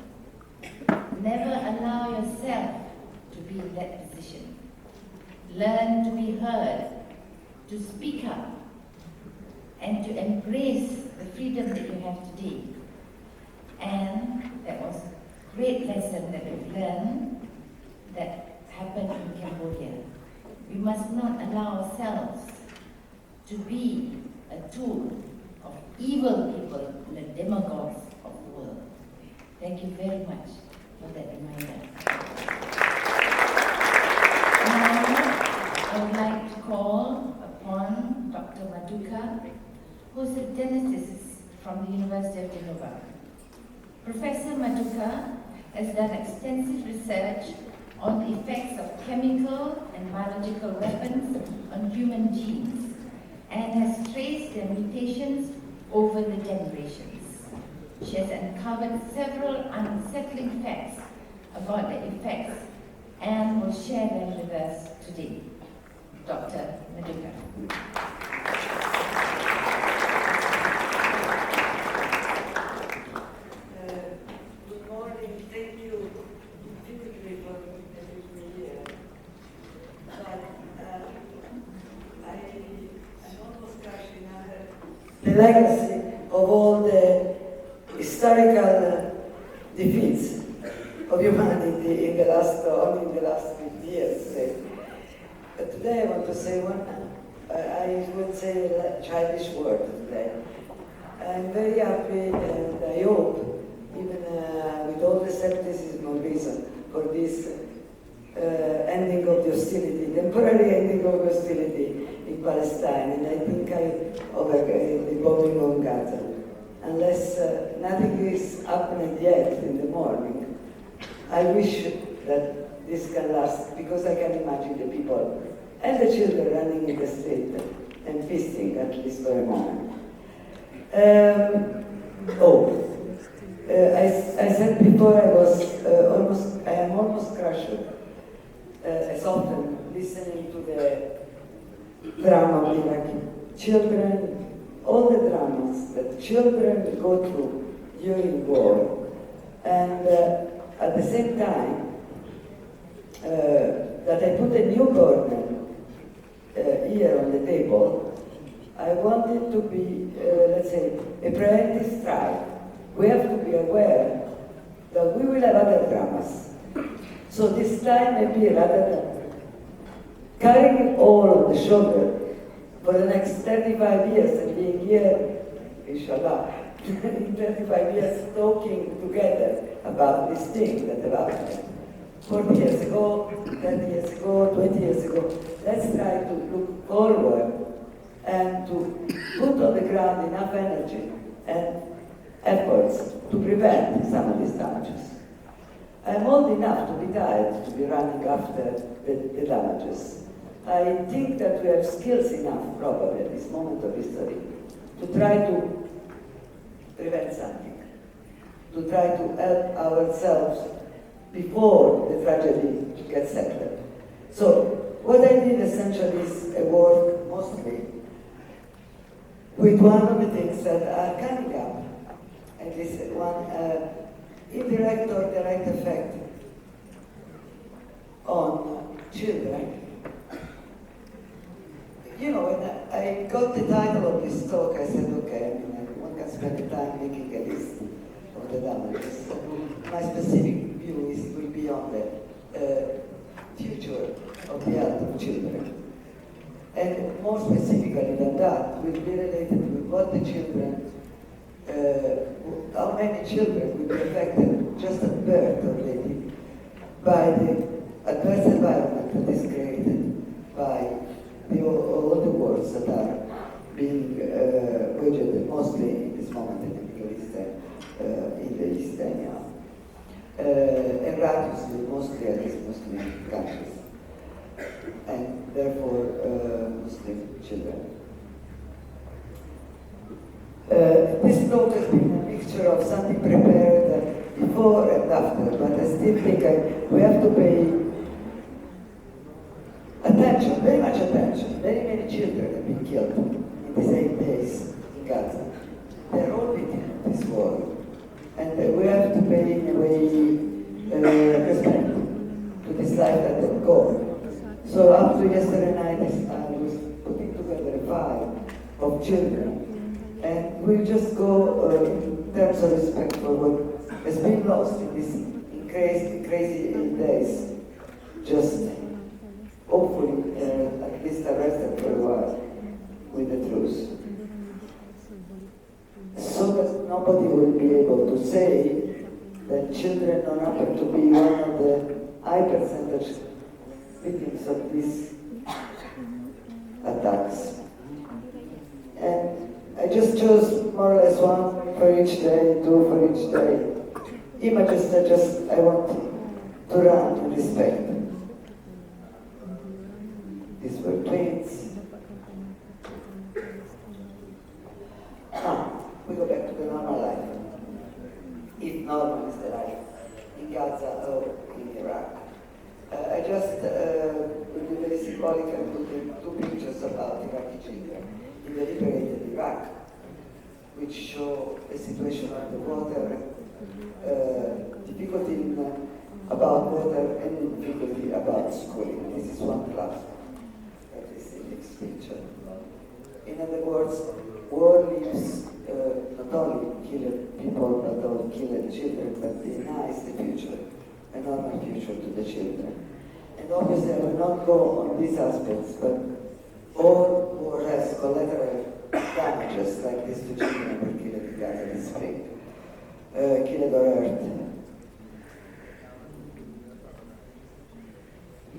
Never allow yourself to be in that position. Learn to be heard, to speak up, and to embrace the freedom that you have today. And that was a great lesson that we've learned that happened in Cambodia. We must not allow ourselves to be a tool of evil people and the demagogues of the world. Thank you very much for that reminder. Now, I would like to call upon Dr. Maduka, who is a geneticist from the University of Geneva. Professor Maduka has done extensive research on the effects of chemical and biological weapons on human genes and has traced their mutations over the generations. She has uncovered several unsettling facts about the effects and will share them with us today. Dr. Maduka. Good morning. Thank you physically for having me here. But I'm almost crushing on the legacy of all the historical defeats of humanity in the last, only in the last 50 years. But today I want to say one, I would say a childish word today. I'm very happy and I hope, even with all the skepticism of reason, for this ending of the hostility, temporary ending of hostility in Palestine, and I think the bombing of Gaza. Unless nothing is happening yet in the morning, I wish that this can last, because I can imagine the people and the children running in the street and feasting, at least for a moment. I said before I am almost crushed as often listening to the drama of Iraqi children, all the dramas that children go through during war, and at the same time that I put a new burden here on the table. I want it to be, let's say, a preemptive strike. We have to be aware that we will have other dramas. So this time maybe rather than carrying it all on the shoulder for the next 35 years and being here, inshallah, in 35 years talking together about this thing that have happened 40 years ago, 10 years ago, 20 years ago. Let's try to look forward and to put on the ground enough energy and efforts to prevent some of these damages. I'm old enough to be tired to be running after the damages. I think that we have skills enough, probably, at this moment of history, to try to prevent something, to try to help ourselves before the tragedy gets settled. So, what I did essentially is a work mostly with one of the things that are coming up, and this one indirect or direct effect on children. You know, when I got the title of this talk, I said, okay, one can spend the time making a list of the damages. My specific view will be on the future of the health of children. And more specifically than that, will be related with what the children, how many children will be affected just at birth already by the adverse environment that is created by all the wars that are being waged mostly in this moment in the Middle East and in the East and radically mostly against Muslim countries and therefore Muslim children. This talk has been a mixture of something prepared before and after, but I still think we have to pay attention, very much attention. Very many children have been killed in these 8 days in Gaza. They're all victims of this war. And we have to pay in a way respect to this life that they've gone. So after yesterday night, I was putting together a file of children. And we'll just go in terms of respect for what has been lost in these crazy 8 days. Just hopefully at least arrested for a while with the truth. So that nobody will be able to say that children don't happen to be one of the high percentage victims of these attacks. And I just chose more or less one for each day, 2 for each day. Images that just I want to run in respect. These were twins. Now, we go back to the normal life. If normal is the life in Gaza or in Iraq. I just will be very symbolic and put in 2 pictures about Iraqi children in the liberated Iraq, which show the situation of the water, difficulty about water and difficulty about schooling. This is one class. That is the next picture. In other words, war leaves not only killing people, but also killing children, but denies the future, a normal future to the children. And obviously I will not go on these aspects, but all war has collateral damages like this to children were killed in Gaza this spring, killed or hurt.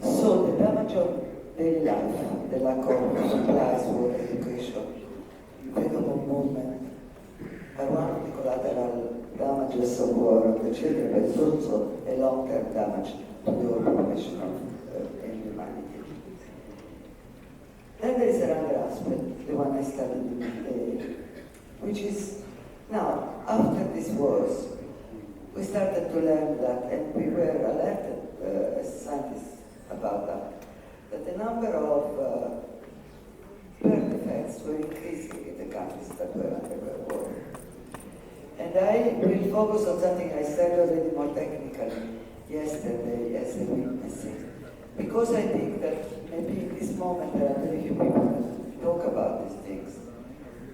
So the damage of daily life, the lack of supplies for education, freedom of movement, are one of the collateral damages of war on the children, but it's also a long-term damage to the whole population of humanity. Then there is another aspect, the one I studied in which is now, after these wars, we started to learn that, and we were alerted as scientists about that the number of birth defects were increasing in the countries that were under war. And I will focus on something I said already more technically yesterday as a witnessing. Because I think that maybe in this moment there are very few people that talk about these things.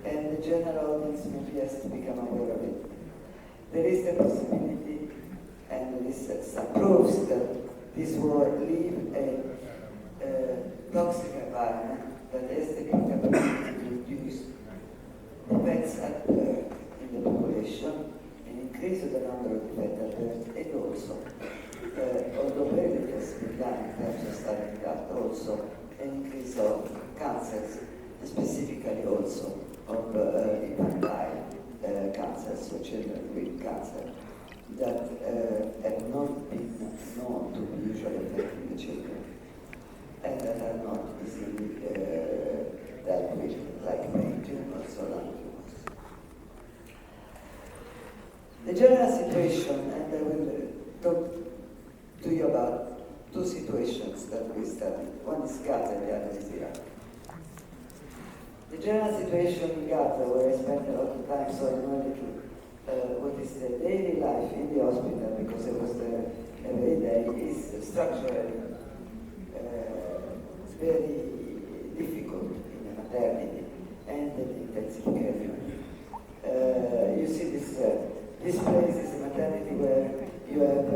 And the general audience maybe has to become aware of it. There is the possibility and this proves that this war leaves a toxic environment that has the capability to reduce defects at birth in the population and increase the number of defects at birth, and also, although very little has been done in terms of studying that, also an increase of cancers, specifically also of infantile cancers, so children with cancer, that have not been known to be usually affecting the children, and that are not easily dealt with, like brain tumors or lung tumors. The general situation, and I will talk to you about two situations that we studied. One is Gaza and the other is Iraq. The general situation in Gaza, where I spent a lot of time, so I know what is the daily life in the hospital, because I was there every day, is structurally very difficult in the maternity and the intensive care unit. You see this place is a maternity where you have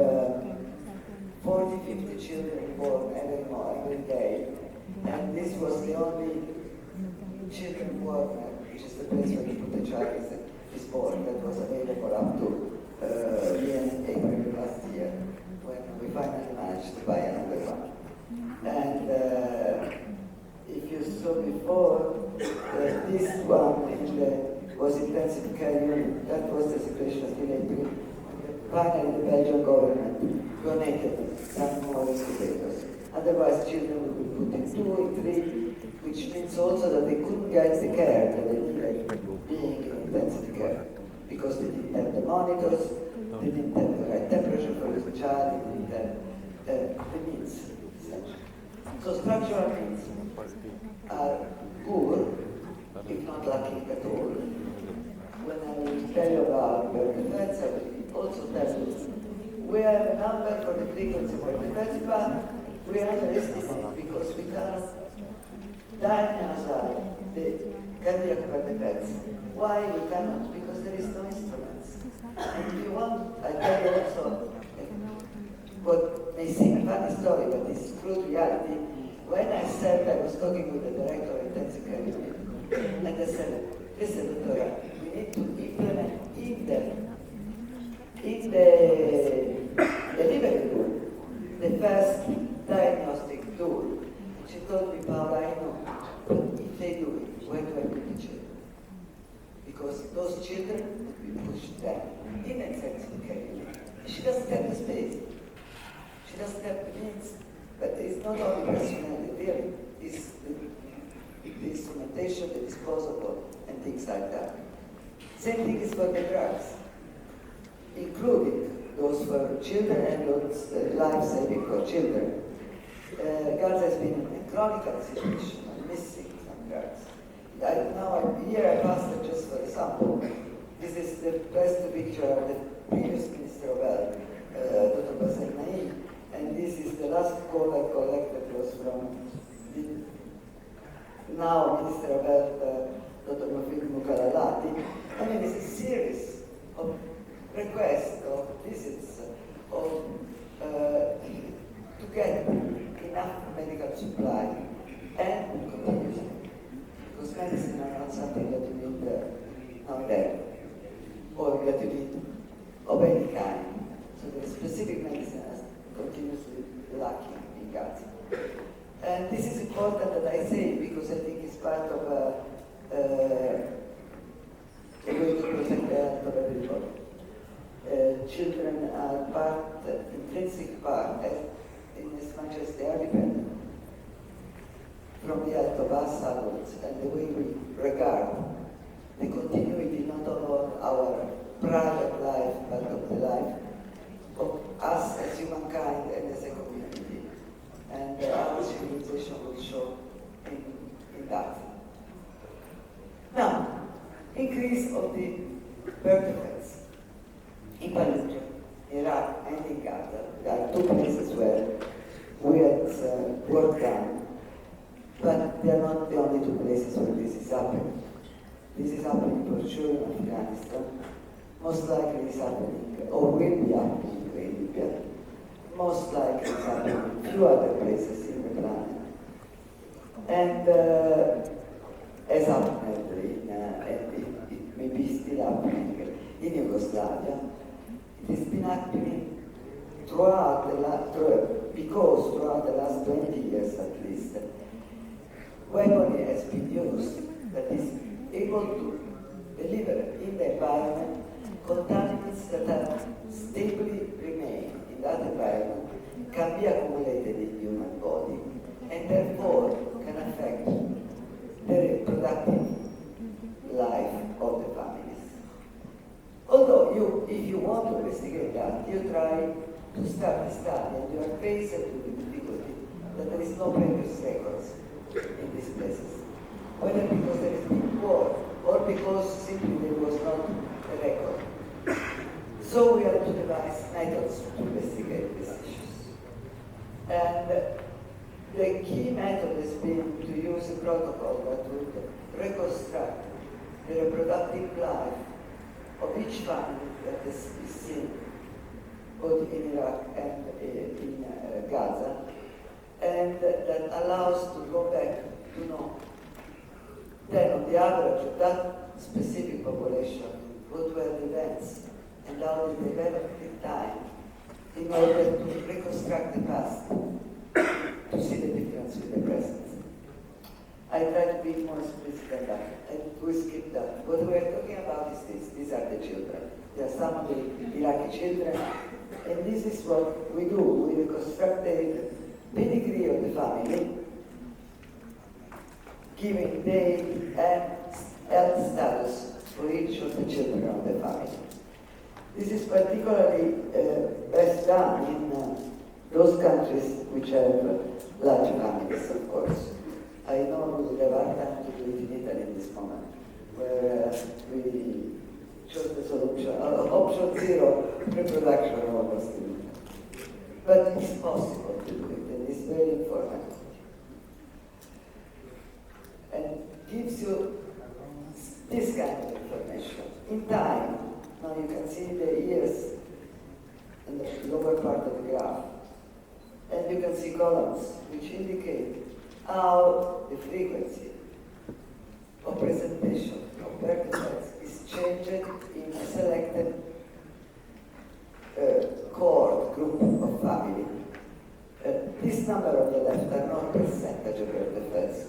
40, 50 children born every day, and this was the only children born, which is the place where you put the child is born, that was available up to April last year, when we finally managed to buy another one. And if you saw before, this one was intensive care unit. That was the situation in April. Finally, the Belgian government donated some more incubators. Otherwise, children would be put in 2 or 3, which means also that they couldn't get the care that they needed being in intensive care, because they didn't have the monitors, they didn't have the right temperature for the child, they didn't have the needs, essentially. So structural needs are poor, if not lacking at all. When I will tell you about birth defects, I will also tell you we have a number for the frequency of birth defects, but we underestimate because we cannot diagnose the cardiac birth defects. Why we cannot? Because there is no instruments. And if you want, I tell you also what may seem a funny story, but it's crude reality. When I said I was talking with the director of intensive care unit, and I said, listen, Doctora, we need to implement in the delivery room the first diagnostic tool. She told me, Paula, I know, but if they do it, where do I put the children? Because those children, we push them in intensive care unit. She doesn't have the space. She doesn't have the means. But it's not only personnel, really, it's the instrumentation, the disposable, and things like that. Same thing is for the drugs, including those for children and those life-saving for children. Gaza has been in a chronic situation of missing some drugs. Here I passed it just for example. This is the best picture of the previous Minister of Health, Dr. Basel Naim, and this is the last call I collected was from the now Minister of Health, Dr. Mohamed Mukalalati. I mean, it's a series of requests, of visits, of to get enough medical supply and continuously. Because medicine are not something that you need now and then, or that you need of any kind. So the specific medicine is continuously lacking in Gaza. And this is important that I say because I think it's part of a way to protect the health of everybody. Children are part, intrinsic part, in as much as they are dependent from the health of us adults and the way we regard the continuity not of our private life but of the life of us as humankind and as a community. And our civilization will show in that. Now, increase of the birth defects in Palestine, Iraq, and in Gaza. There are 2 places where we had work done. But they are not the only 2 places where this is happening. This is happening for sure in Afghanistan. Most likely it's happening, or will be happening unfortunately, in Libya. Most likely in a few other places in the planet. And as happened and it may be still happening in Yugoslavia, it has been happening throughout the last 20 years at least, weaponry has been used that is able to deliver in the environment contaminants that are stably remain in that environment, can be accumulated in human body, and therefore can affect the reproductive life of the families. Although if you want to investigate that, you try to start the study and you are faced with the difficulty that there is no previous records in these places. Whether because there has been war or because simply there was not a record. So we have to devise methods to investigate these issues. And the key method has been to use a protocol that would reconstruct the reproductive life of each family that is seen both in Iraq and in Gaza, and that allows to go back to know then on the average of that specific population what were the events and how they developed in time in order to reconstruct the past to see the difference with the present. I try to be more explicit than that, and we skip that. What we are talking about is this. These are the children. They are some of the Iraqi children, and this is what we do. We reconstruct the pedigree of the family, giving name and health status for each of the children of the family. This is particularly best done in those countries which have large families, of course. I know we would have hard time to do it in Italy in this moment, where we chose the solution, option zero, reproduction almost. But it's possible to do it, and it's very informative. And gives you this kind of information. In time, now you can see the years in the lower part of the graph, and you can see columns which indicate how the frequency of presentation of birth defects is changed in a selected cohort group of family. This number on the left are not percentage of birth defects.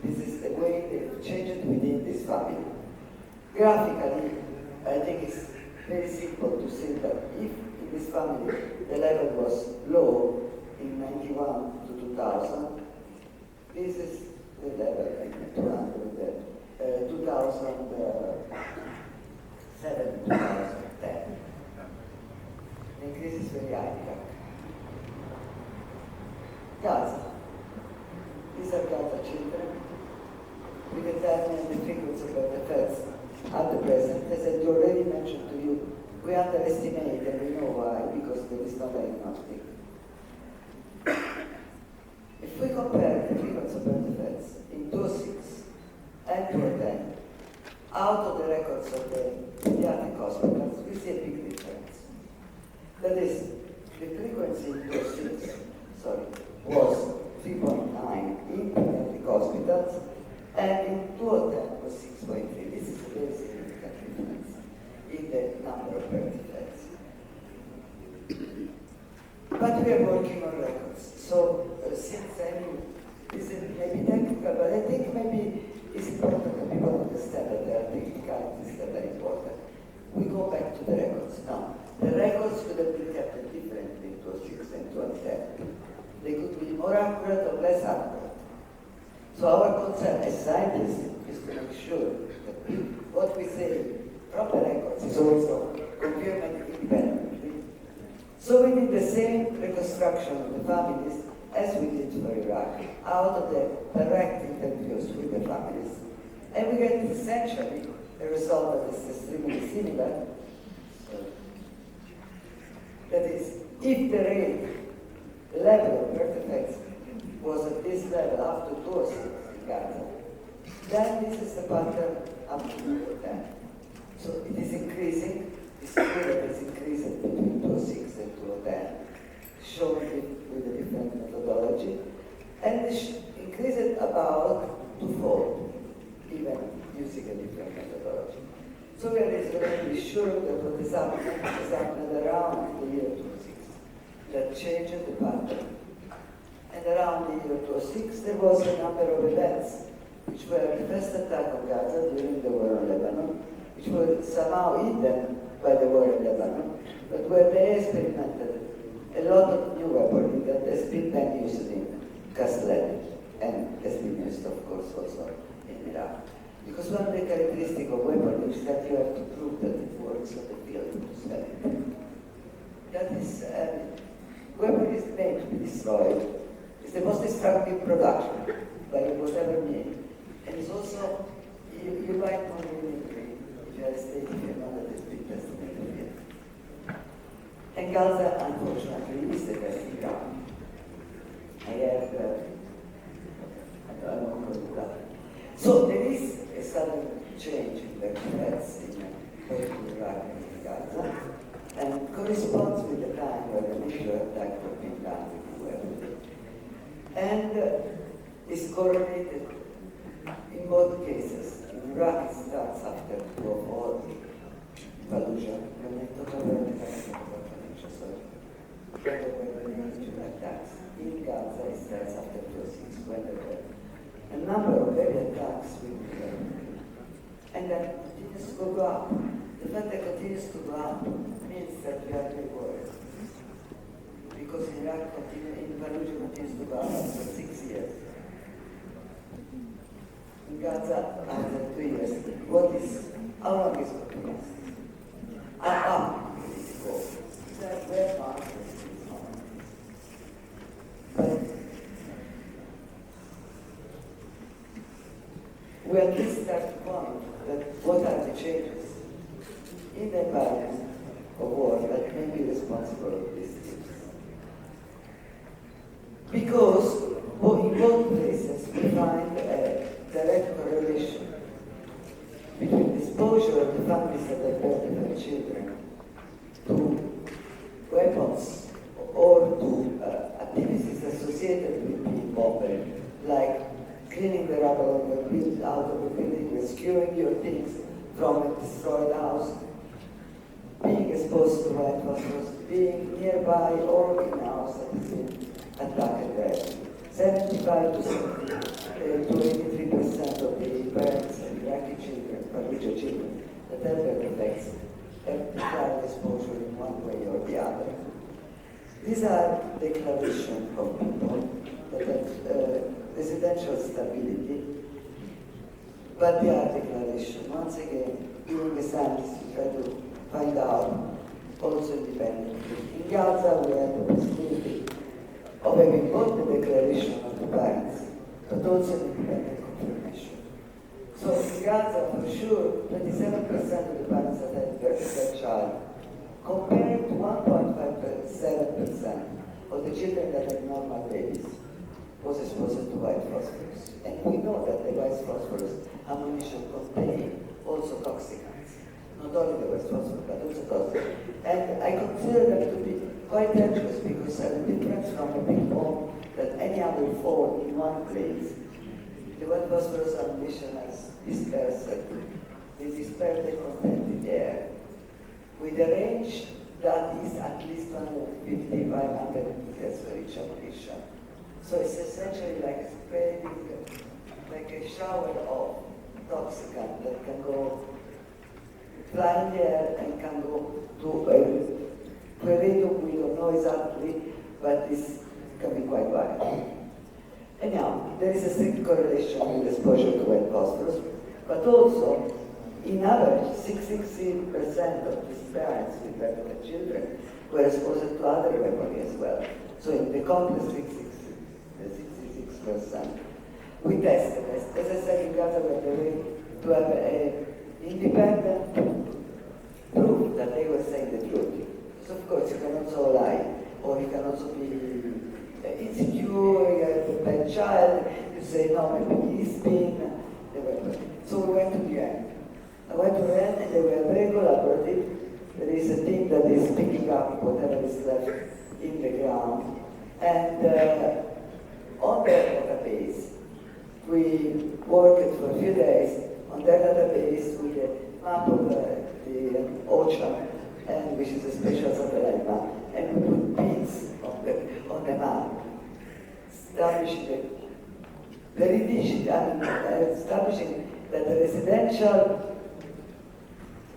This is the way they changed within this family. Graphically, I think it's very simple to see that if in this family the level was low in 91 to 2000, this is the level in 2007 to 2010. The increase is very high. Gaza. These are Gaza children. We determine the frequency of birth defects at the present. As I already mentioned to you, we underestimate, and we know why, because there is no diagnostic. If we compare the frequency of birth defects in 2006 and 2010, out of the records of the pediatric hospitals, we see a big difference. That is, the frequency in 2006, was 3.9 in pediatric hospitals, and in 2010 was 6.3. This is a very significant difference in the number of birth defects. But we are working on records. So since I knew this is maybe technical, but I think maybe it's important that people understand that there are technicalities that are important. We go back to the records now. The records could have been kept differently in 2006 and 2010. They could be more accurate or less accurate. So our concern as scientists is to make sure that what we say from the records is also confirmed independently. So we did the same reconstruction of the families as we did for Iraq, out of the direct interviews with the families. And we get essentially a result that is extremely similar. That is, if the rate, the level of birth defects was at this level up to 2006 in Gaza, then this is the pattern up to 2010. So it is increasing, It's true that it's increased between 2006 and 2010, shown with a different methodology, and it increased about twofold, even using a different methodology. So we are reasonably sure that what is happened around the year 2006 that changed the pattern. And around the year 2006 there was a number of events which were the first attack on Gaza during the war on Lebanon, which were somehow hidden by the war in Lebanon, but where they experimented a lot of new weaponry that has been then used in Kaslet and has been used, of course, also in Iraq. Because one of the characteristics of weaponry is that you have to prove that it works on the field to sell it. That is, weaponry is made to be destroyed. It's the most destructive production by whatever means. And it's also, you buy more military if you are a state, if you know that it's been tested in the field. And Gaza, unfortunately, is the testing ground. I have, I won't go to that. So there is a sudden change in the threats in both Iraq and in Gaza, and corresponds with the time where a major attack was being done with the weapon. And is correlated in both cases. In Iraq, it starts after 2004, Fallujah, when they took over the connection, sorry. When there were major attacks. In Gaza, it starts after 2006, when there were a number of heavy attacks with and then continues to go up. The fact that it continues to go up means that we are very worried. Because Iraq in Fallujah continues to go up for 6 years. In Gaza, after 2 years. How long is it going to last? Up will it go? That's where markers is on. But we at least start to point that what are the changes in the environment of war that may be responsible for these things. Because in both places we find a direct correlation between the exposure of the families that have birthed their children to weapons or to activities associated with being bombed, like cleaning the rubble of the build out of the building, rescuing your things from a destroyed house, being exposed to white phosphorus, being nearby or in a house that has been attacked directly. 75% to 83% of the parents and Iraqi children, Fallujah children, that have their effects have declared exposure in one way or the other. These are declarations of people that have residential stability, but they are declarations. Once again, being a scientist, you try to find out also independently. In Gaza, we have the possibility of having both the declaration of the parents, but also independent confirmation. So in Gaza, for sure, 27% of the parents that had their child, compared to 1.57% of the children that had normal babies, was exposed to white phosphorus. And we know that the white phosphorus ammunition contain also toxicants. Not only the white phosphorus, but also toxicants. And I consider them to be quite dangerous because a difference from a big bomb that anyhow will fall in one place. The white phosphorus ammunition has dispersed. They disperse the content in the air with a range that is at least 150, 500 meters for each ammunition. So it's essentially like spreading, like a shower of toxicant that can go fly in the air and can go to a radium we don't know exactly, but this can be quite violent. Anyhow, there is a strict correlation with exposure to white phosphorus, but also, in average, 66% of these parents with pregnant children were exposed to other weaponry as well. So in the complex 66%. We tested, as I said, in Gaza we had a way to have an independent proof that they were saying the truth. So of course you can also lie, or you can also be insecure, you have a bad child, you say no, maybe he's been the weapon. So we went to the end. I went to the end and they were very collaborative. there is a team that is picking up whatever is left in the ground. And on their database, we worked for a few days on their database with a map of the ocean, and which is a special satellite map, and we put pins on the map, establishing establishing that the residential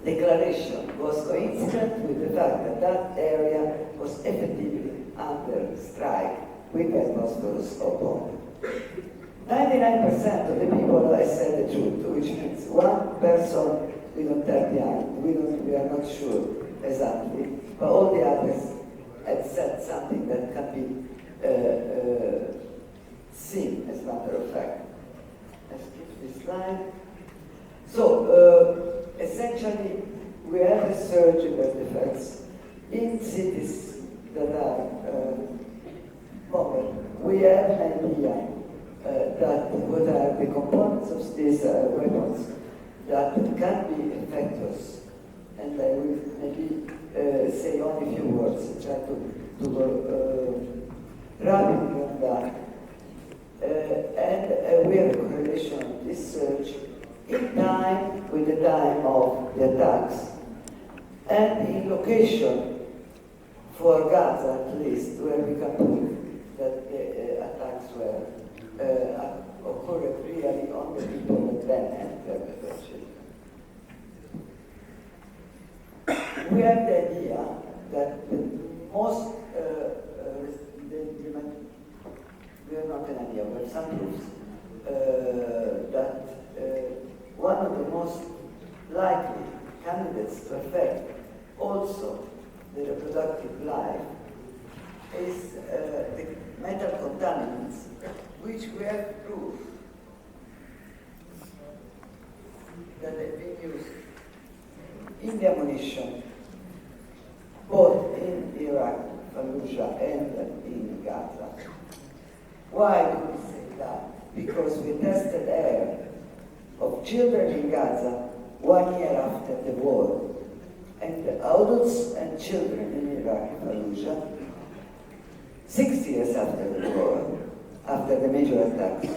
declaration was coincident with the fact that that area was effectively under strike with that phosphorus bomb. 99% of the people have said the truth, which means one person we don't have behind, we are not sure exactly, but all the others had said something that can be seen as a matter of fact. Let's skip this slide. So, essentially, we have a surge in birth defects in cities that are common. We have an idea that what are the components of these weapons that can be infectious. And I will maybe say only a few words and try to go rapidly on that. And we have a correlation of this surge in time with the time of the attacks and in location for Gaza at least, where we can prove that the attacks were occurred really on the people that then entered the children. We have the idea that the most, we have not an idea, but some proofs that one of the most likely candidates to affect also the reproductive life is the metal contaminants, which we have proof that they've been used in the ammunition, both in Iraq, Fallujah, and in Gaza. Why do we say that? Because we tested air of children in Gaza 1 year after the war, and the adults and children in Iraq and Fallujah 6 years after the war, after the major attacks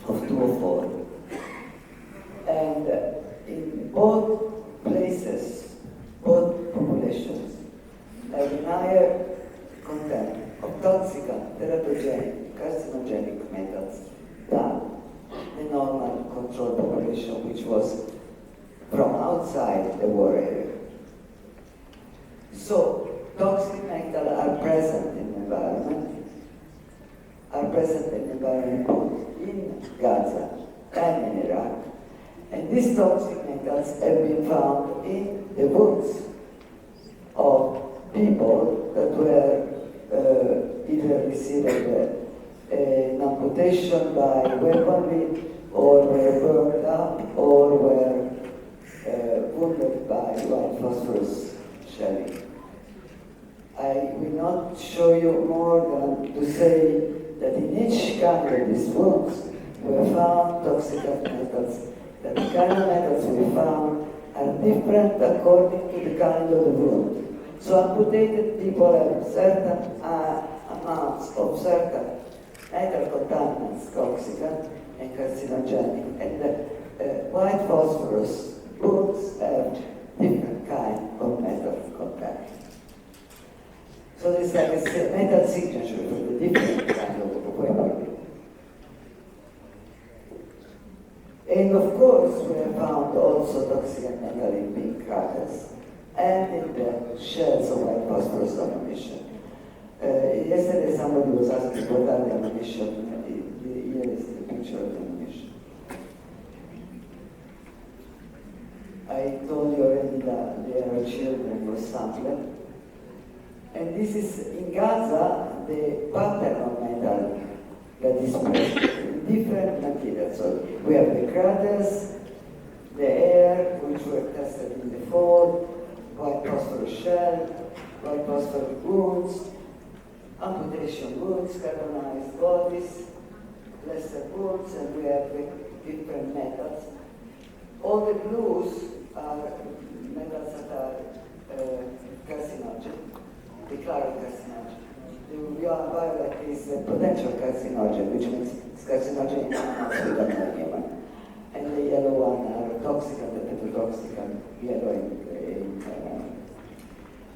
of 2004. And in both places, both populations have a higher content of toxic, teratogenic, carcinogenic metals than the normal control population, which was from outside the war area. So, toxic metals are present in the environment, both in Gaza and in Iraq. And these toxic metals have been found in the wounds of people that were either received an amputation by weaponry, or were burned up, or were wounded by white phosphorus shelling. I will not show you more than to say that in each country these wounds were found toxic metals. The kind of metals we found are different according to the kind of the wound. So amputated people have certain amounts of certain metal contaminants, toxic and carcinogenic, and white phosphorus wounds have different kind of metal contact. So it's like a metal signature for the different kind of weaponry. And of course, we have found also toxic metal in pink crackers and in the shells of white phosphorus ammunition. Yesterday, somebody was asking what are the ammunition. Here is the picture of the ammunition. I told you already that there are children who were sampled. And this is in Gaza, the pattern of metal that is present in different materials. So we have the craters, the air, which were tested in the fall, white phosphorus shell, white phosphorus wounds, amputation wounds, carbonized bodies, plaster wounds, and we have the different metals. All the blues are metals that are carcinogen, declared carcinogen. The violet is a potential carcinogen, which means it's carcinogen in animals, we don't know human. And the yellow one are toxic and the phytotoxic, and yellow in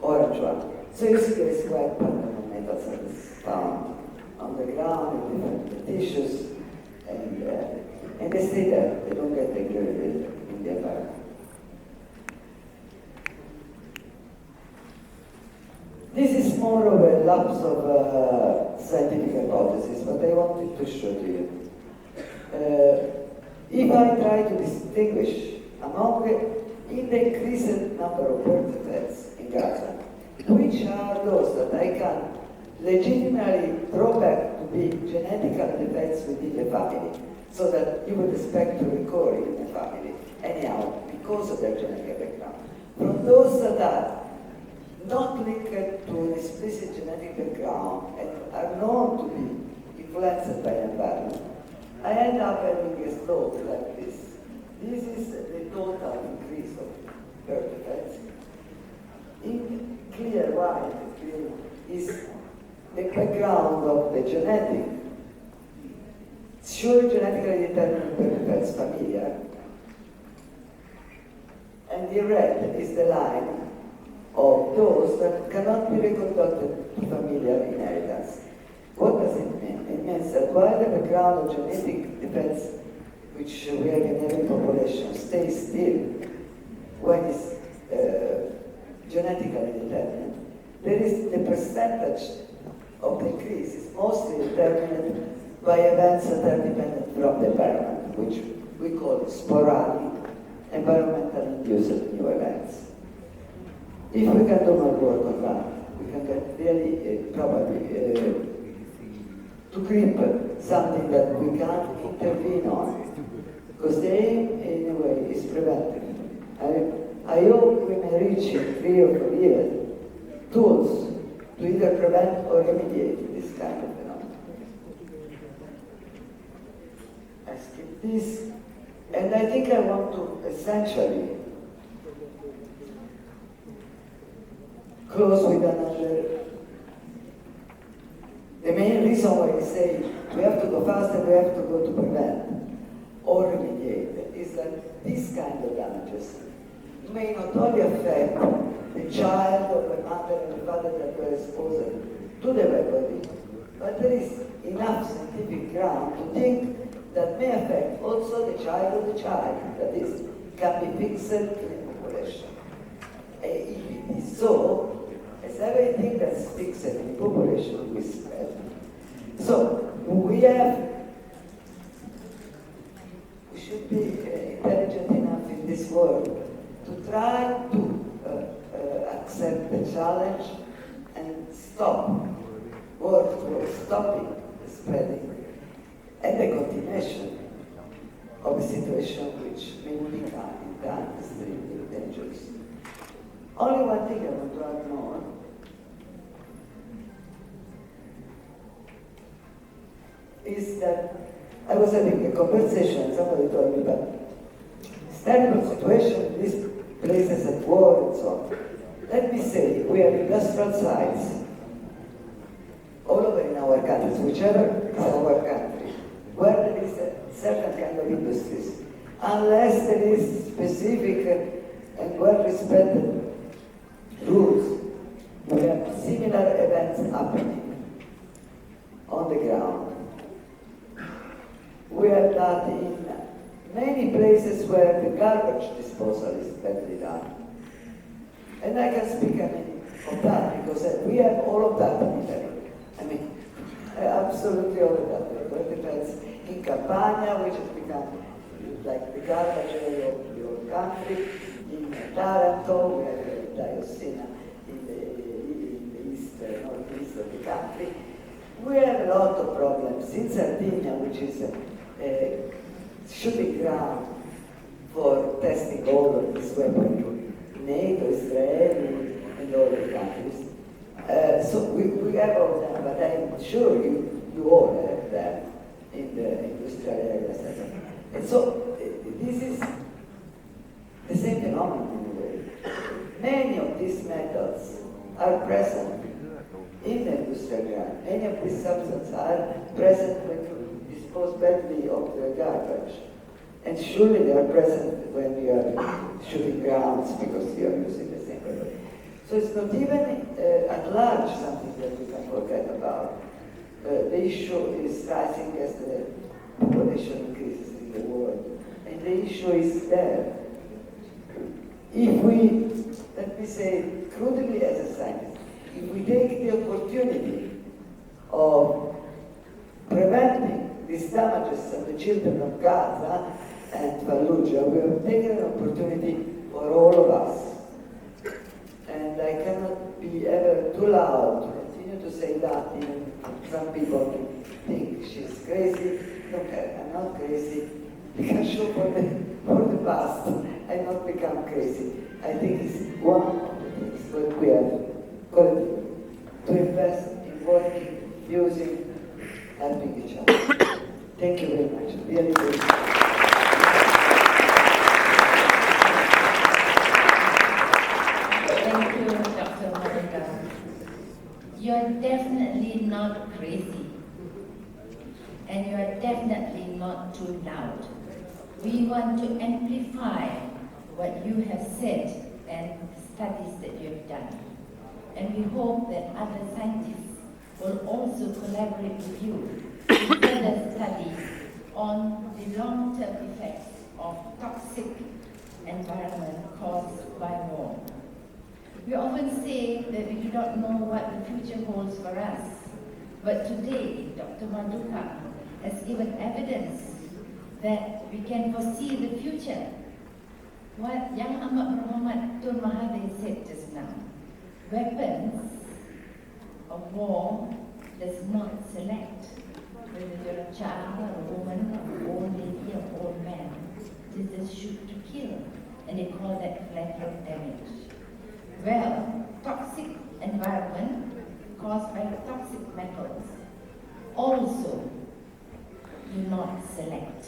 orange one. So you see there is quite pattern of metals that is found on the ground in different tissues, and they stay there. They don't get degraded in the environment. This is more of a lapse of scientific hypothesis, but I wanted to show to you. If I try to distinguish among the increasing number of birth defects in Gaza, which are those that I can legitimately draw back to be genetical defects within the family, so that you would expect to recur in the family, anyhow, because of their genetic background. From those that are not linked to an explicit genetic background and are known to be influenced by the environment, I end up having a slope like this. This is the total increase of birth defects. In clear white is the background of the genetic, surely genetically determined birth defects familiar, and the red is the line of those that cannot be reconducted to familial inheritance. What does it mean? It means that while the background of genetic defects, which we have in every population, stays still when it's genetically determined, there is the percentage of the increase is mostly determined by events that are dependent from the environment, which we call sporadic, environmentally induced new events. If we can do more work on that, we can get really probably to grip something that we can't intervene on, because the aim, in a way, is preventive. I hope we may reach in 3 or 4 years tools to either prevent or remediate this kind of phenomenon. I skip this, and I think I want to essentially close with another. The main reason why I say we have to go fast and we have to go to prevent or remediate is that these kind of damages may not only affect the child or the mother and the father that were exposed to the weaponry, but there is enough scientific ground to think that may affect also the child of the child, that is, can be fixed in the population. If it is so, as everything that's fixed in the population will spread. So, we should be intelligent enough in this world to try to accept the challenge and work towards stopping the spreading and the continuation of a situation which may become in time extremely dangerous. Only one thing I want to add more. Is that I was having a conversation and somebody told me that it's terrible situation in these places at war and so on. Let me say, we have industrial sites all over in our countries, whichever is our country, where there is a certain kind of industries, unless there is specific and well-respected rules, we have similar events happening on the ground. We have that in many places where the garbage disposal is badly done. And I can speak of that because we have all of that in Italy. Absolutely all of that. Where depends in Campania, which has become like the garbage area of the whole country. In Taranto, we have Diocina in the east, northeast of the country. We have a lot of problems in Sardinia, which is a shooting ground for testing all of this weaponry. NATO, Israel, and all the countries. So we have all of them, but I'm sure you all have them in the industrial areas. And so this is the same phenomenon in a way. Many of these metals are present in the industrial ground. Many of these substances are present when you dispose badly of the garbage. And surely they are present when you are shooting grounds because you are using the same way. So it's not even at large something that we can forget about. The issue is rising as the population increases in the world. And the issue is there. If we, let me say crudely as a scientist, if we take the opportunity of preventing these damages of the children of Gaza and Fallujah, we have taken an opportunity for all of us. And I cannot be ever too loud to continue to say that, even some people think she's crazy. Okay, I'm not crazy. We can show for the past and not become crazy. I think it's one of the things that we have got to invest in working, using, helping each other. Thank you very much. Really good. Thank you, Dr. Mohamed. You're definitely not crazy. And you're definitely not too loud. We want to amplify what you have said and studies that you have done. And we hope that other scientists will also collaborate with you to further study on the long-term effects of toxic environment caused by war. We often say that we do not know what the future holds for us, but today Dr. Maduka has given evidence that we can foresee the future. What Yang Amat Mohamed Tun Mahathir said just now, weapons of war does not select whether you're a child or a woman or an old lady or old man. They just shoot to kill, and they call that collateral damage. Well, toxic environment caused by toxic metals also do not select.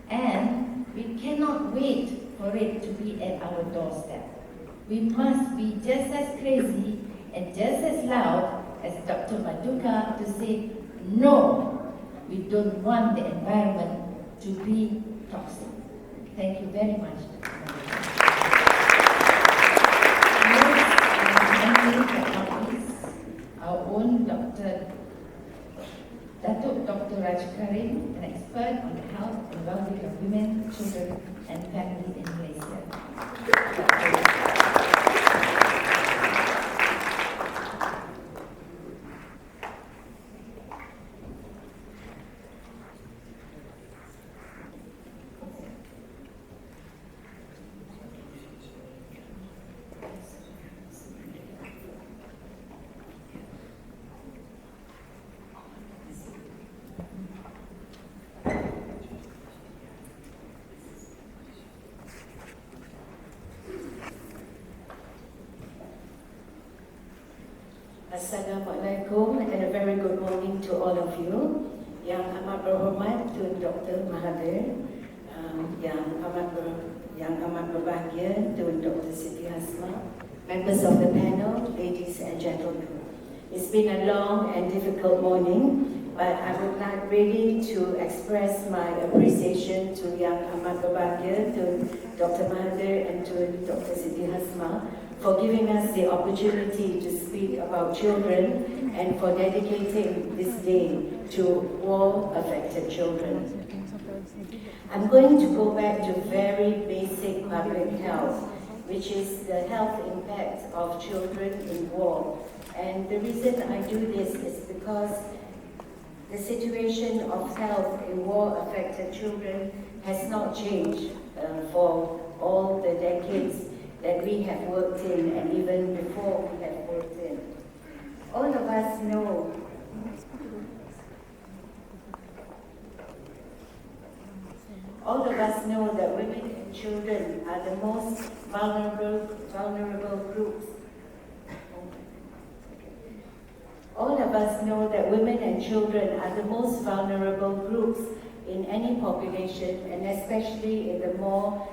And we cannot wait for it to be at our doorstep. We must be just as crazy and just as loud as Dr. Maduka to say, no, we don't want the environment to be toxic. Thank you very much, Dr. Maduka. Our own Dr. Raj Karim, an expert on the health and well-being of women, children, and family in Malaysia. Assalamualaikum and a very good morning to all of you. Yang amat berhormat Tun Dr. Mahathir, yang amat berbahagia Tun Dr. Siti Hasma, members of the panel, ladies and gentlemen. It's been a long and difficult morning, but I would like really to express my appreciation to Yang amat berbahagia Tun Dr. Mahathir and Tun Dr. Siti Hasma for giving us the opportunity to speak about children and for dedicating this day to war-affected children. I'm going to go back to very basic public health, which is the health impact of children in war. And the reason I do this is because the situation of health in war-affected children has not changed for all the decades that we have worked in, and even before we have worked in. All of us know that women and children are the most vulnerable groups. All of us know that women and children are the most vulnerable groups in any population, and especially in the more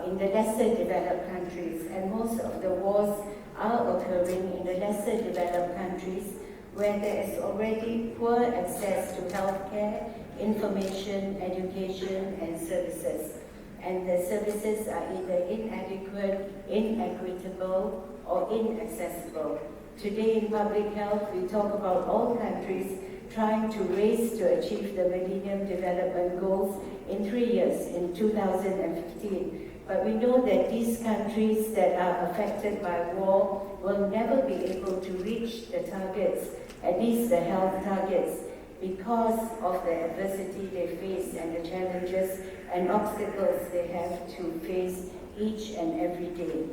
in the lesser developed countries, and most of the wars are occurring in the lesser developed countries where there is already poor access to healthcare, information, education, and services. And the services are either inadequate, inequitable, or inaccessible. Today in public health, we talk about all countries trying to race to achieve the Millennium Development Goals in 3 years, in 2015. But we know that these countries that are affected by war will never be able to reach the targets, at least the health targets, because of the adversity they face and the challenges and obstacles they have to face each and every day.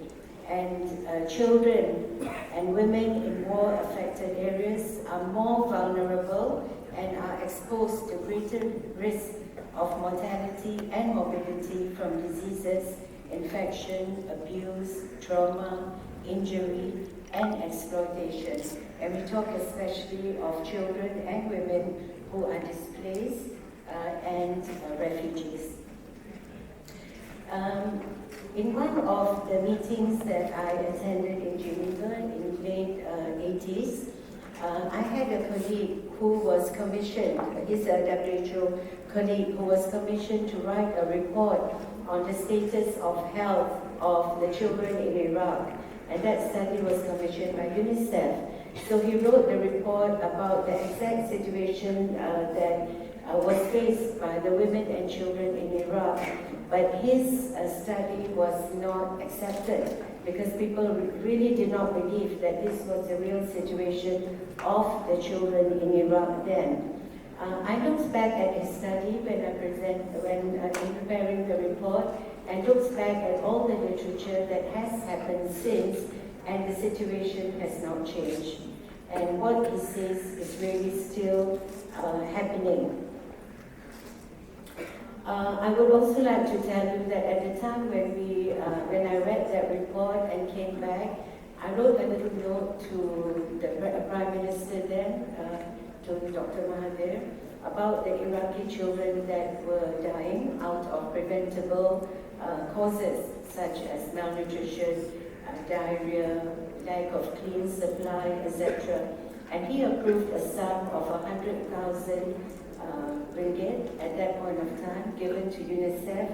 And children and women in war-affected areas are more vulnerable and are exposed to greater risk of mortality and morbidity from diseases, infection, abuse, trauma, injury, and exploitation. And we talk especially of children and women who are displaced and refugees. In one of the meetings that I attended in Geneva in late 80s, I had a colleague who was commissioned, he's a WHO colleague who was commissioned to write a report on the status of health of the children in Iraq. And that study was commissioned by UNICEF. So he wrote the report about the exact situation that was faced by the women and children in Iraq. But his study was not accepted because people really did not believe that this was the real situation of the children in Iraq then. I looked back at his study when in preparing the report, and looked back at all the literature that has happened since, and the situation has not changed. And what he says is really still happening. I would also like to tell you that at the time when I read that report and came back, I wrote a little note to the Prime Minister then, to Dr. Mahathir, about the Iraqi children that were dying out of preventable causes such as malnutrition, diarrhea, lack of clean supply, etc. And he approved a sum of 100,000 ringgit at that point of time given to UNICEF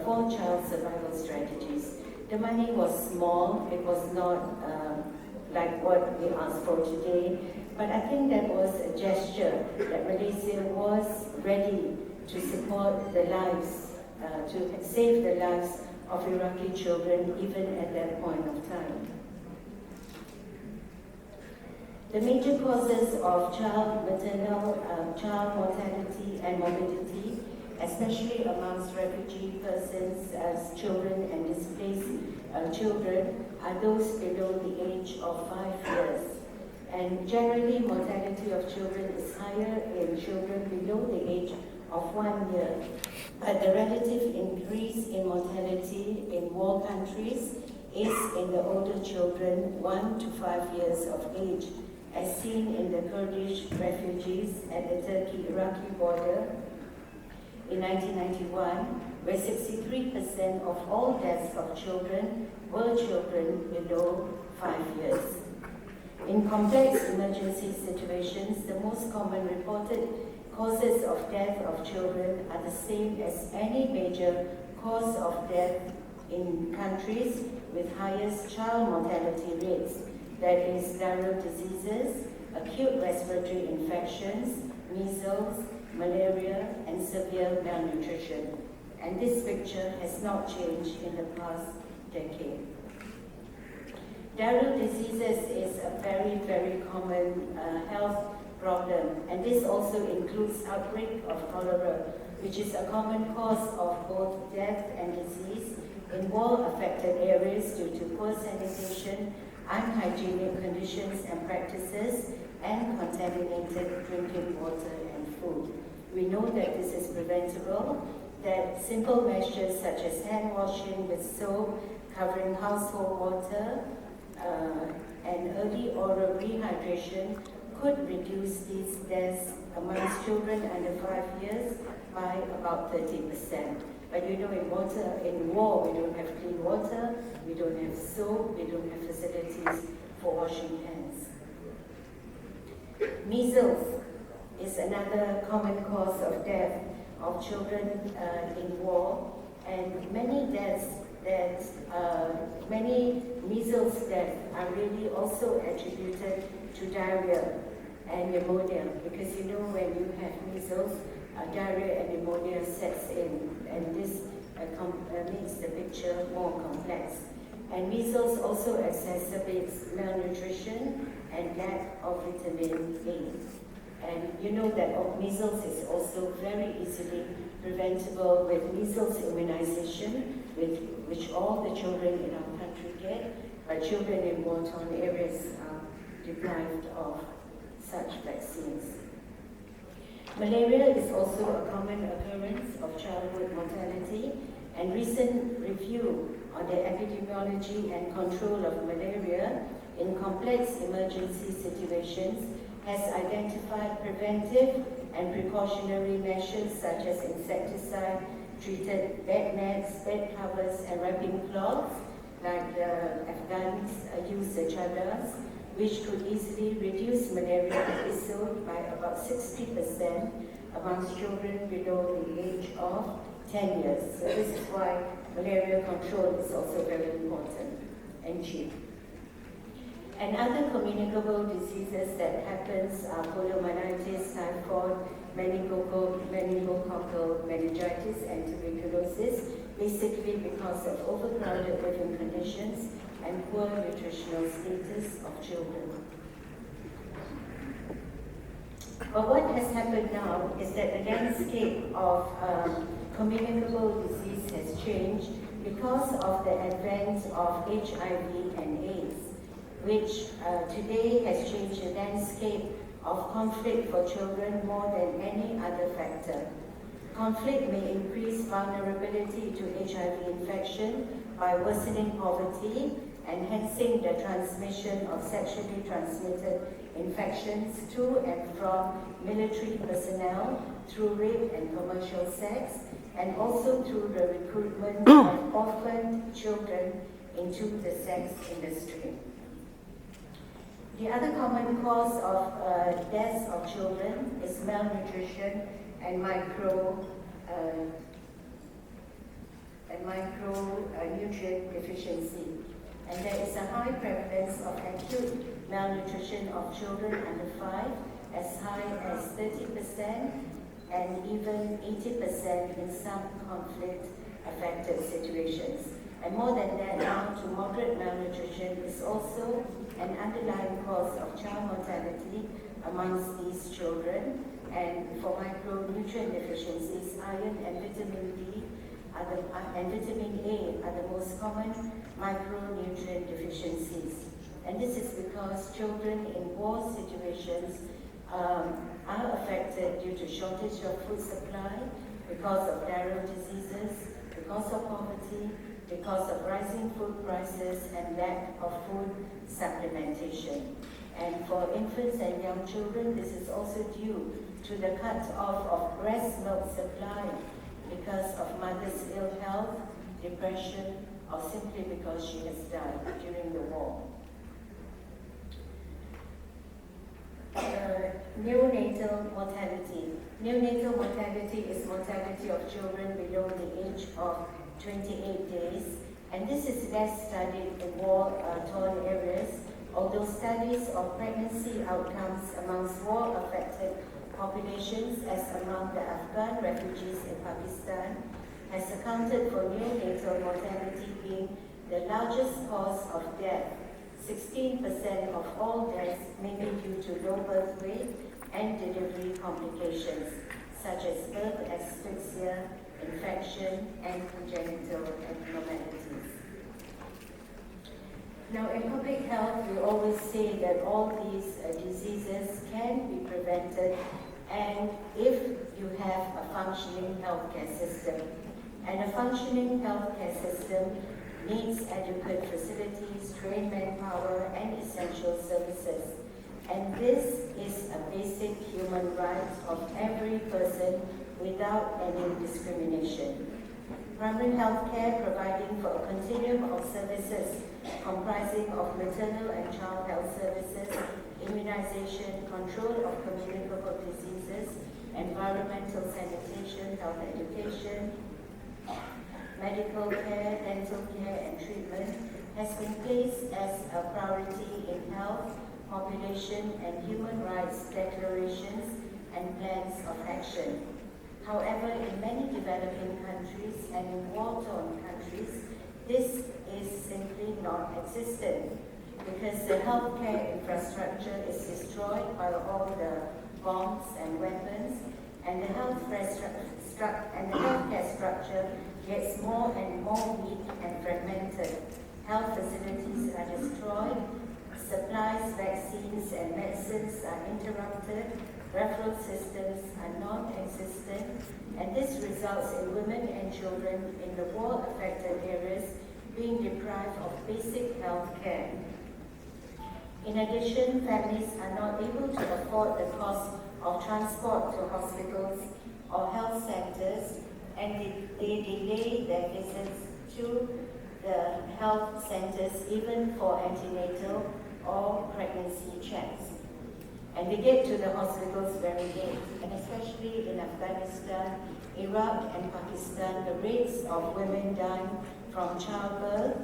for child survival strategies. The money was small, it was not like what we asked for today, but I think that was a gesture that Malaysia was ready to support the lives, to save the lives of Iraqi children even at that point of time. The major causes of child mortality and morbidity, especially amongst refugee persons as children and displaced children, are those below the age of 5 years. And generally, mortality of children is higher in children below the age of 1 year. But the relative increase in mortality in war countries is in the older children 1 to 5 years of age, as seen in the Kurdish refugees at the Turkey-Iraqi border in 1991, where 63% of all deaths of children were children below 5 years. In complex emergency situations, the most common reported causes of death of children are the same as any major cause of death in countries with highest child mortality rates. That is viral diseases, acute respiratory infections, measles, malaria, and severe malnutrition. And this picture has not changed in the past decade. Viral diseases is a very, very common health problem, and this also includes outbreak of cholera, which is a common cause of both death and disease in war-affected areas due to poor sanitation, unhygienic conditions and practices, and contaminated drinking water and food. We know that this is preventable, that simple measures such as hand washing with soap, covering household water, and early oral rehydration could reduce these deaths amongst children under 5 years by about 30%. But you know, in war, we don't have clean water, we don't have soap, we don't have facilities for washing hands. Measles is another common cause of death of children in war, and many measles deaths are really also attributed to diarrhea and pneumonia, because you know when you have measles, diarrhea and pneumonia sets in, and this makes the picture more complex. And measles also exacerbates malnutrition and lack of vitamin A. And you know that measles is also very easily preventable with measles immunization, which all the children in our country get, but children in war-torn areas are deprived of such vaccines. Malaria is also a common occurrence of childhood mortality, and recent review on the epidemiology and control of malaria in complex emergency situations has identified preventive and precautionary measures such as insecticide-treated bed nets, bed covers, and wrapping cloths, like the Afghans use the chadars, which could easily reduce malaria episode by about 60% amongst children below the age of 10 years. So this is why malaria control is also very important and cheap. And other communicable diseases that happens are poliomyelitis, typhoid, meningococcal meningitis, and tuberculosis, basically because of overcrowded living conditions and poor nutritional status of children. But what has happened now is that the landscape of communicable disease has changed because of the advent of HIV and AIDS, which today has changed the landscape of conflict for children more than any other factor. Conflict may increase vulnerability to HIV infection by worsening poverty, enhancing the transmission of sexually transmitted infections to and from military personnel through rape and commercial sex, and also through the recruitment of orphaned children into the sex industry. The other common cause of deaths of children is malnutrition and micronutrient deficiency. And there is a high prevalence of acute malnutrition of children under 5, as high as 30% and even 80% in some conflict-affected situations. And more than that, now to moderate malnutrition is also an underlying cause of child mortality amongst these children. And for micronutrient deficiencies, iron and vitamin D and vitamin A are the most common micronutrient deficiencies. And this is because children in war situations are affected due to shortage of food supply, because of diarrheal diseases, because of poverty, because of rising food prices and lack of food supplementation. And for infants and young children, this is also due to the cut-off of breast milk supply because of mother's ill health, depression, or simply because she has died during the war. Neonatal mortality. Neonatal mortality is mortality of children below the age of 28 days, and this is less studied in war-torn areas, although studies of pregnancy outcomes amongst war-affected populations, as among the Afghan refugees in Pakistan, has accounted for neonatal mortality being the largest cause of death. 16% of all deaths may be due to low birth weight and delivery complications, such as birth asphyxia, infection, and congenital abnormalities. Now, in public health, we always say that all these diseases can be prevented, and if you have a functioning healthcare system. And a functioning healthcare system needs adequate facilities, trained manpower, and essential services. And this is a basic human right of every person without any discrimination. Primary health care providing for a continuum of services comprising of maternal and child health services, immunization, control of communicable diseases, environmental sanitation, health education, medical care, dental care and treatment has been placed as a priority in health, population and human rights declarations and plans of action. However, in many developing countries and in war-torn countries, this is simply not existent because the healthcare infrastructure is destroyed by all the bombs and weapons, and the healthcare structure gets more and more weak and fragmented. Health facilities are destroyed, supplies, vaccines and medicines are interrupted, referral systems are non-existent, and this results in women and children in the war-affected areas being deprived of basic health care. In addition, families are not able to afford the cost of transport to hospitals or health centers, and they delay their visits to the health centers even for antenatal or pregnancy checks. And they get to the hospitals very late, and especially in Afghanistan, Iraq and Pakistan, the rates of women dying from childbirth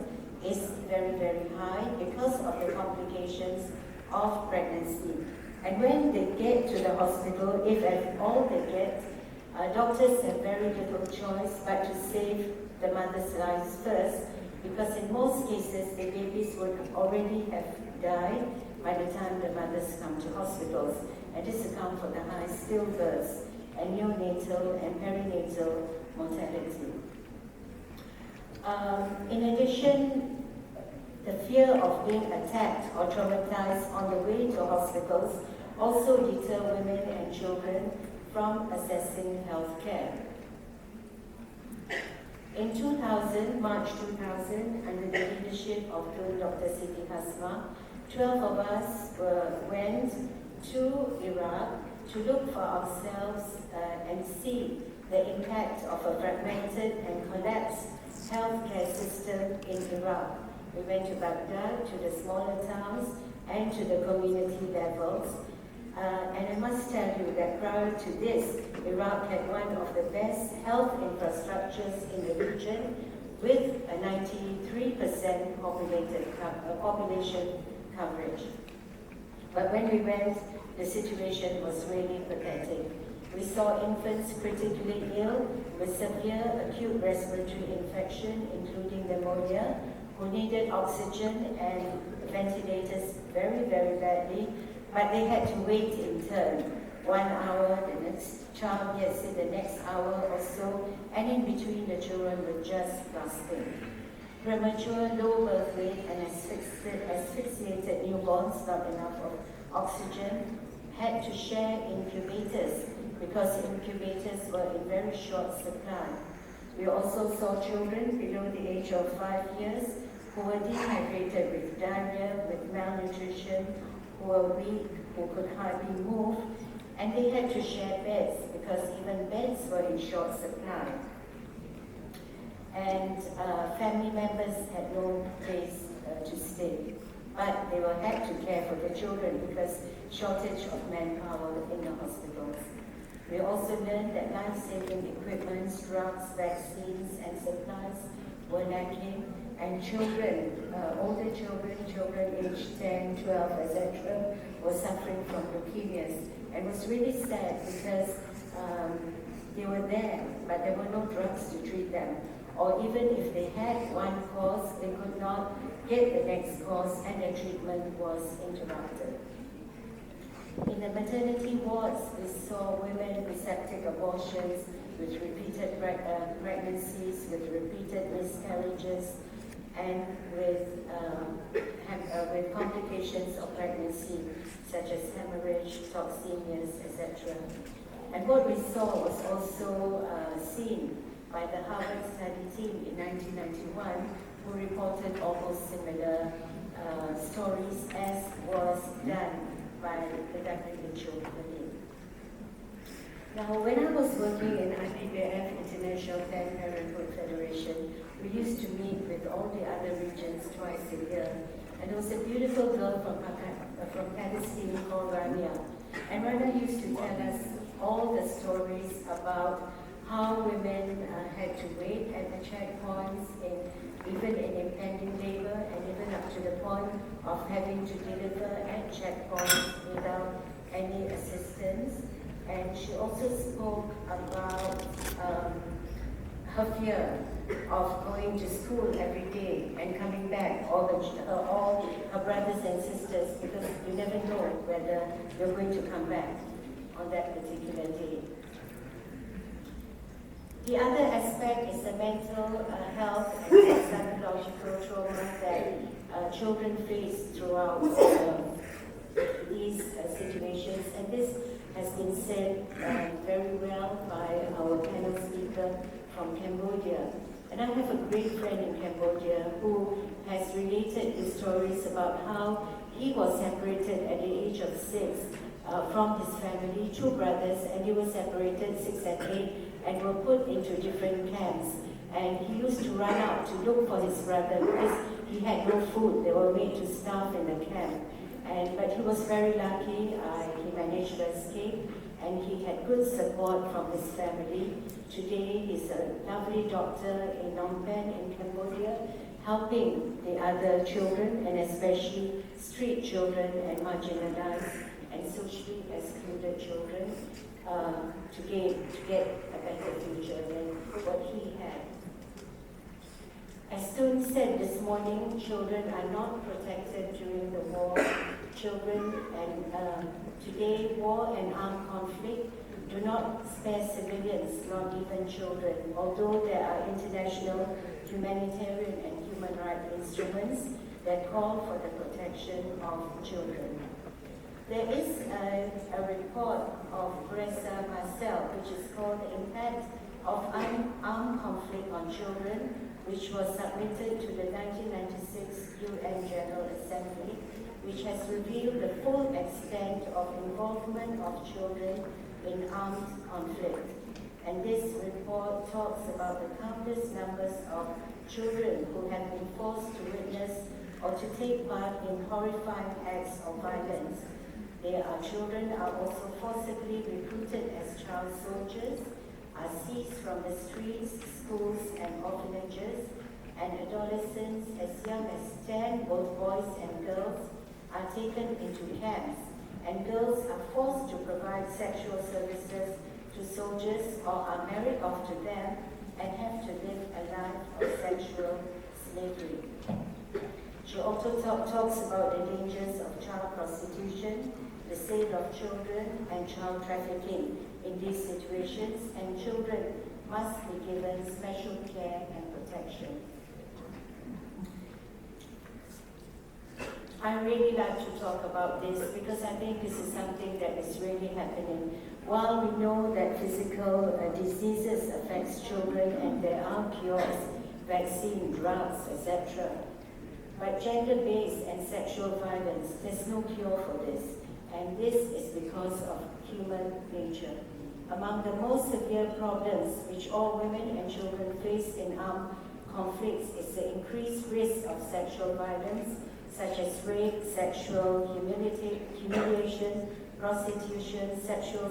is very, very high because of the complications of pregnancy. And when they get to the hospital, if at all they get, doctors have very little choice but to save the mother's lives first, because in most cases the babies would already have died by the time the mothers come to hospitals, and this accounts for the high stillbirths and neonatal and perinatal mortality. In addition, the fear of being attacked or traumatized on the way to hospitals also deter women and children from accessing health care. In 2000, March 2000, under the leadership of Dr. Siti Hasma, 12 of us went to Iraq to look for ourselves and see the impact of a fragmented and collapsed healthcare system in Iraq. We went to Baghdad, to the smaller towns, and to the community levels. And I must tell you that prior to this, Iraq had one of the best health infrastructures in the region, with a 93% population coverage. But when we went, the situation was really pathetic. We saw infants critically ill with severe acute respiratory infection, including pneumonia, who needed oxygen and ventilators very, very badly, but they had to wait in turn. 1 hour, the next child gets it the next hour or so, and in between the children were just gasping. Premature, low birth weight and asphyxiated newborns, not enough of oxygen, had to share incubators because incubators were in very short supply. We also saw children below the age of 5 years who were dehydrated with diarrhea, with malnutrition, who were weak, who could hardly move, and they had to share beds because even beds were in short supply. And family members had no place to stay, but they had to care for the children because shortage of manpower in the hospitals. We also learned that life-saving equipment, drugs, vaccines, and supplies were lacking, and children, older children aged 10, 12, etc., were suffering from leukemias. And it was really sad because they were there, but there were no drugs to treat them. Or even if they had one cause, they could not get the next cause, and the treatment was interrupted. In the maternity wards, we saw women with septic abortions, with repeated pregnancies, with repeated miscarriages, and with complications of pregnancy, such as hemorrhage, toxemias, etc. And what we saw was also seen by the Harvard study team in 1991, who reported almost similar stories as was done by the WHO. Now, when I was working in IPPF, International Planned Parenthood Federation, we used to meet with all the other regions twice a year. And there was a beautiful girl from Palestine called Rania. And Rania used to tell us all the stories about how women had to wait at the checkpoints, even in impending labor, and even up to the point of having to deliver at checkpoints without any assistance. And she also spoke about her fear of going to school every day and coming back, all her brothers and sisters, because you never know whether you're going to come back on that particular day. The other aspect is the mental health and psychological trauma that children face throughout these situations, and this has been said very well by our panel speaker from Cambodia. And I have a great friend in Cambodia who has related his stories about how he was separated at the age of 6 from his family, 2 brothers, and he was separated 6 and 8 and were put into different camps. And he used to run out to look for his brother because he had no food. They were made to starve in the camp. But he was very lucky. He managed to escape, and he had good support from his family. Today, he's a lovely doctor in Phnom Penh in Cambodia, helping the other children, and especially street children and marginalized and socially excluded children, to get a better future than what he had. As Tony said this morning, children are not protected during the war. Children, and today, war and armed conflict do not spare civilians, not even children, although there are international humanitarian and human rights instruments that call for the protection of children. There is a report of Professor Marcel, which is called The Impact of Armed Conflict on Children, which was submitted to the 1996 UN General Assembly, which has revealed the full extent of involvement of children in armed conflict. And this report talks about the countless numbers of children who have been forced to witness or to take part in horrifying acts of violence. Children are also forcibly recruited as child soldiers, are seized from the streets, schools, and orphanages, and adolescents as young as 10, both boys and girls, are taken into camps, and girls are forced to provide sexual services to soldiers or are married off to them and have to live a life of sexual slavery. She also talks about the dangers of child prostitution, the sale of children, and child trafficking in these situations, and children must be given special care and protection. I really like to talk about this because I think this is something that is really happening. While we know that physical diseases affect children and there are cures, vaccine, drugs, etc., but gender-based and sexual violence, there's no cure for this. And this is because of human nature. Among the most severe problems which all women and children face in armed conflicts is the increased risk of sexual violence, such as rape, sexual humiliation, prostitution, sexual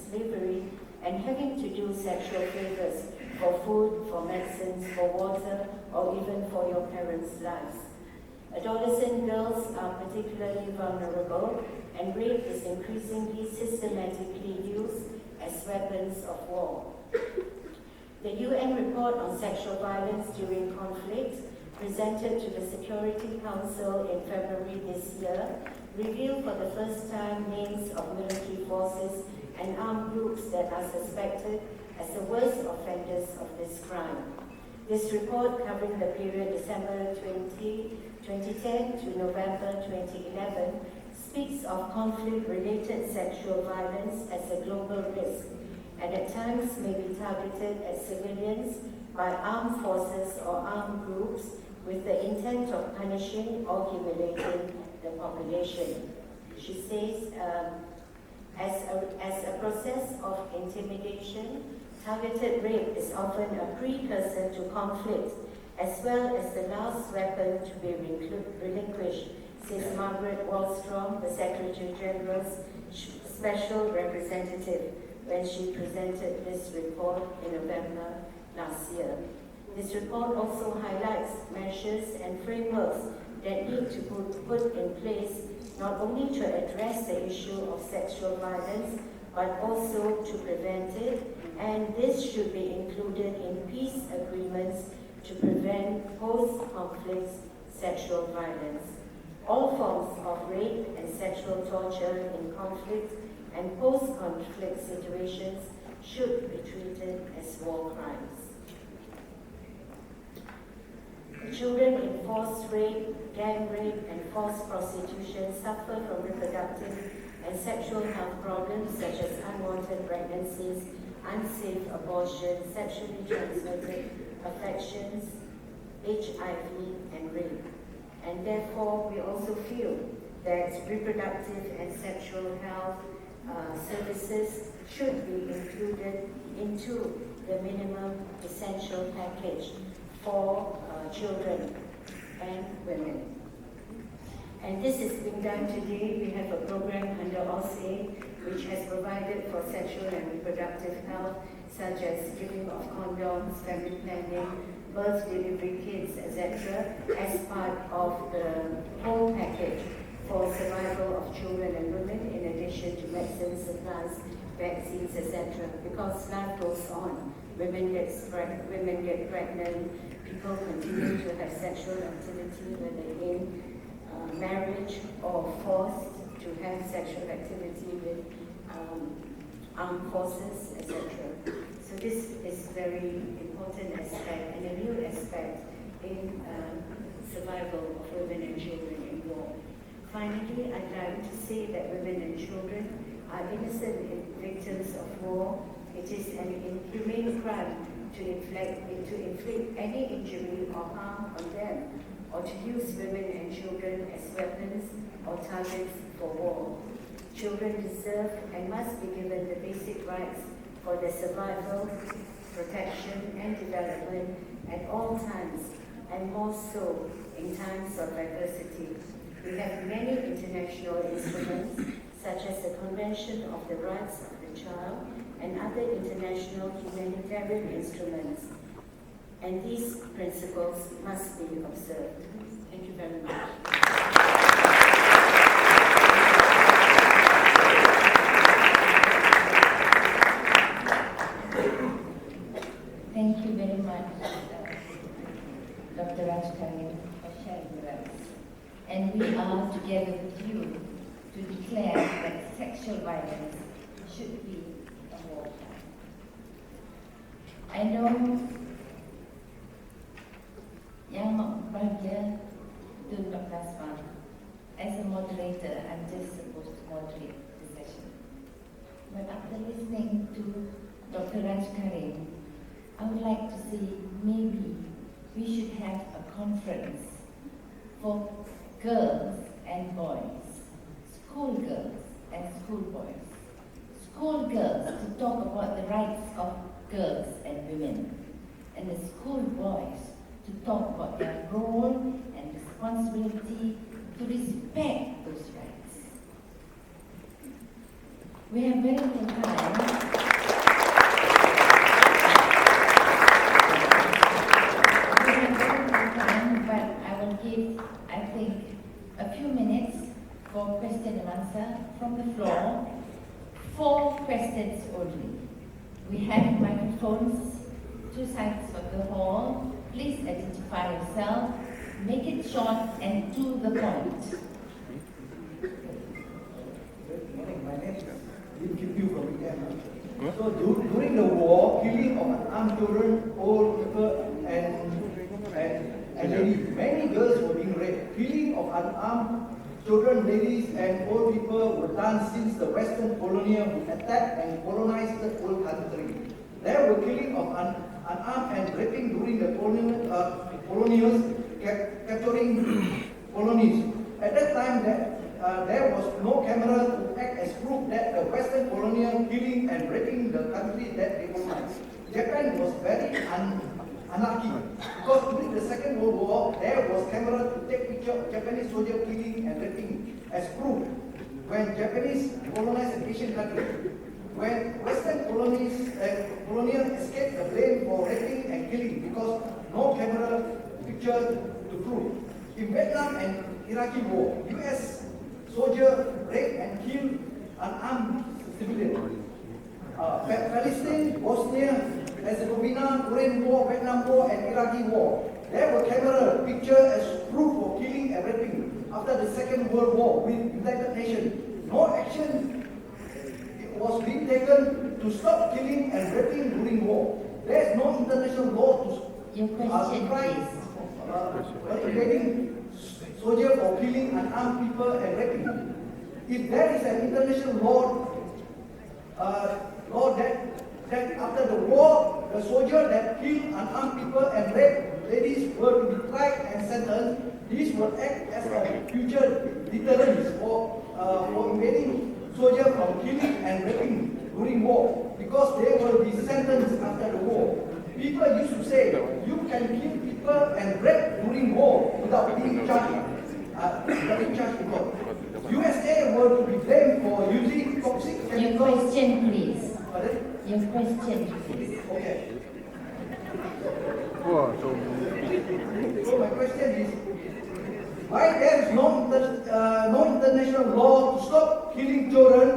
slavery, and having to do sexual favors for food, for medicines, for water, or even for your parents' lives. Adolescent girls are particularly vulnerable, and rape is increasingly systematically used as weapons of war. The UN report on sexual violence during conflict, presented to the Security Council in February this year, revealed for the first time names of military forces and armed groups that are suspected as the worst offenders of this crime. This report, covering the period December 2010 to November 2011, speaks of conflict-related sexual violence as a global risk, and at times may be targeted at civilians by armed forces or armed groups with the intent of punishing or humiliating the population. She says, As a process of intimidation, targeted rape is often a precursor to conflict, as well as the last weapon to be relinquished, says Margaret Wallstrom, the Secretary General's Special Representative, when she presented this report in November last year. This report also highlights measures and frameworks that need to be put in place not only to address the issue of sexual violence, but also to prevent it, and this should be included in peace agreements to prevent post-conflict sexual violence. All forms of rape and sexual torture in conflict and post-conflict situations should be treated as war crimes. Children in forced rape, gang rape, and forced prostitution suffer from reproductive and sexual health problems such as unwanted pregnancies, unsafe abortion, sexually transmitted infections, HIV, and rape. And therefore, we also feel that reproductive and sexual health services should be included into the minimum essential package for children and women. And this is being done today. We have a program under OSA which has provided for sexual and reproductive health, such as giving of condoms, family planning, birth, delivery kits, etc., as part of the whole package for survival of children and women, in addition to medicine supplies, vaccines, etc. Because life goes on. Women get pregnant, people continue to have sexual activity, whether in marriage or forced to have sexual activity with armed forces, etc. So this is very important aspect and a new aspect in survival of women and children in war. Finally, I'd like to say that women and children are innocent victims of war. It is an inhumane crime to inflict any injury or harm on them, or to use women and children as weapons or targets for war. Children deserve and must be given the basic rights for their survival, protection, and development at all times, and more so in times of adversity. We have many international instruments, such as the Convention of the Rights of the Child and other international humanitarian instruments, and these principles must be observed. Thank you very much. Thank you very much, Dr. Rajkani, for sharing with us. And we are together with you to declare that sexual violence should be a war crime. I know Yang Bahagia Tun Dr. Asma, as a moderator, I'm just supposed to moderate the session. But after listening to Dr. Rajkani, I would like to see maybe we should have a conference for girls and boys, schoolgirls and schoolboys, schoolgirls to talk about the rights of girls and women, and the schoolboys to talk about their role and responsibility to respect those rights. We have very little time. I think, a few minutes for question and answer from the floor. 4 questions only. We have microphones, 2 sides of the hall. Please identify yourself, make it short and to the point. Good morning, my name is Kim from India. So during the war, killing of unarmed children, old people, and ladies, many girls were being raped. Killing of unarmed children, ladies, and old people were done since the Western colonial who attacked and colonized the whole country. There were killing of unarmed and raping during the colonials capturing colonies. At that time, there was no camera to act as proof that the Western colonial killing and raping the country that they colonized. Japan was very anarchy because during the Second World War, there was camera to take picture of Japanese soldier killing and raping as proof. When Japanese colonized an Asian country, when Western colonial escaped the blame for raping and killing because no camera picture to prove. In Vietnam and Iraqi war, U.S. soldier raped and killed unarmed civilians. Palestine, Bosnia, Herzegovina, Korean War, Vietnam War, and Iraqi War. There were camera picture as proof for killing and raping after the Second World War with United Nations. No action was being taken to stop killing and raping during war. There is no international law to invading soldiers for killing unarmed people and raping. If there is an international law that after the war, the soldier that killed unarmed people and raped ladies were to be tried and sentenced, this will act as a future deterrent for invading soldiers from killing and raping during war, because they will be sentenced after the war. People used to say, you can kill people and rape during war without being charged. USA were to be blamed for using toxic chemicals. Your question, please. Pardon? Your question, please. Okay. So my question is, why there is no international law to stop killing children,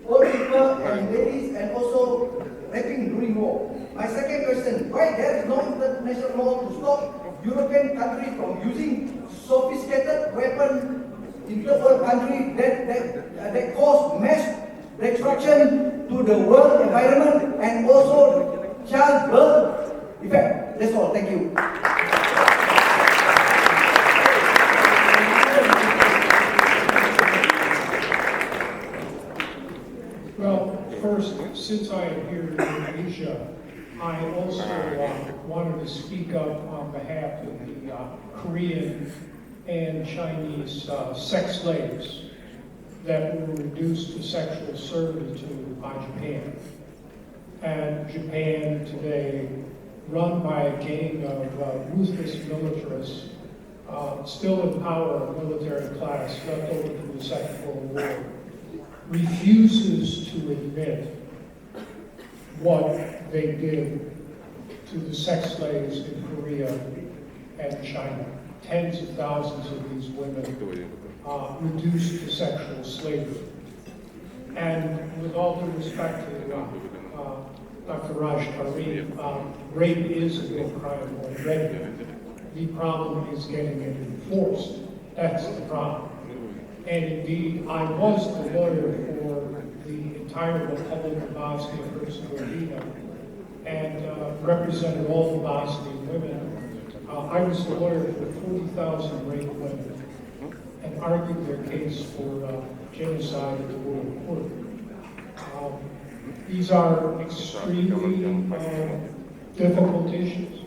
old people, and ladies, and also raping during war? My second question, why there is no international law to stop European countries from using sophisticated weapons in third world countries that cause mass destruction to the world environment and also childbirth effect? That's all. Thank you. Well, first, since I am here in Asia, I also wanted to speak up on behalf of the Korean and Chinese sex slaves that were reduced to sexual servitude by Japan. And Japan today, run by a gang of ruthless militarists, still in power, military class, left over from the Second World War, refuses to admit what they did to the sex slaves in Korea and China. Tens of thousands of these women reduced to sexual slavery. And with all due respect to Dr. Raj Karim, rape is a big crime already. The problem is getting it enforced. That's the problem. And indeed, I was the lawyer for the entire Republic of Bosnia and Herzegovina and represented all the Bosnian women. I was the lawyer for 40,000 raped women and argued their case for genocide at the World Court. These are extremely difficult issues.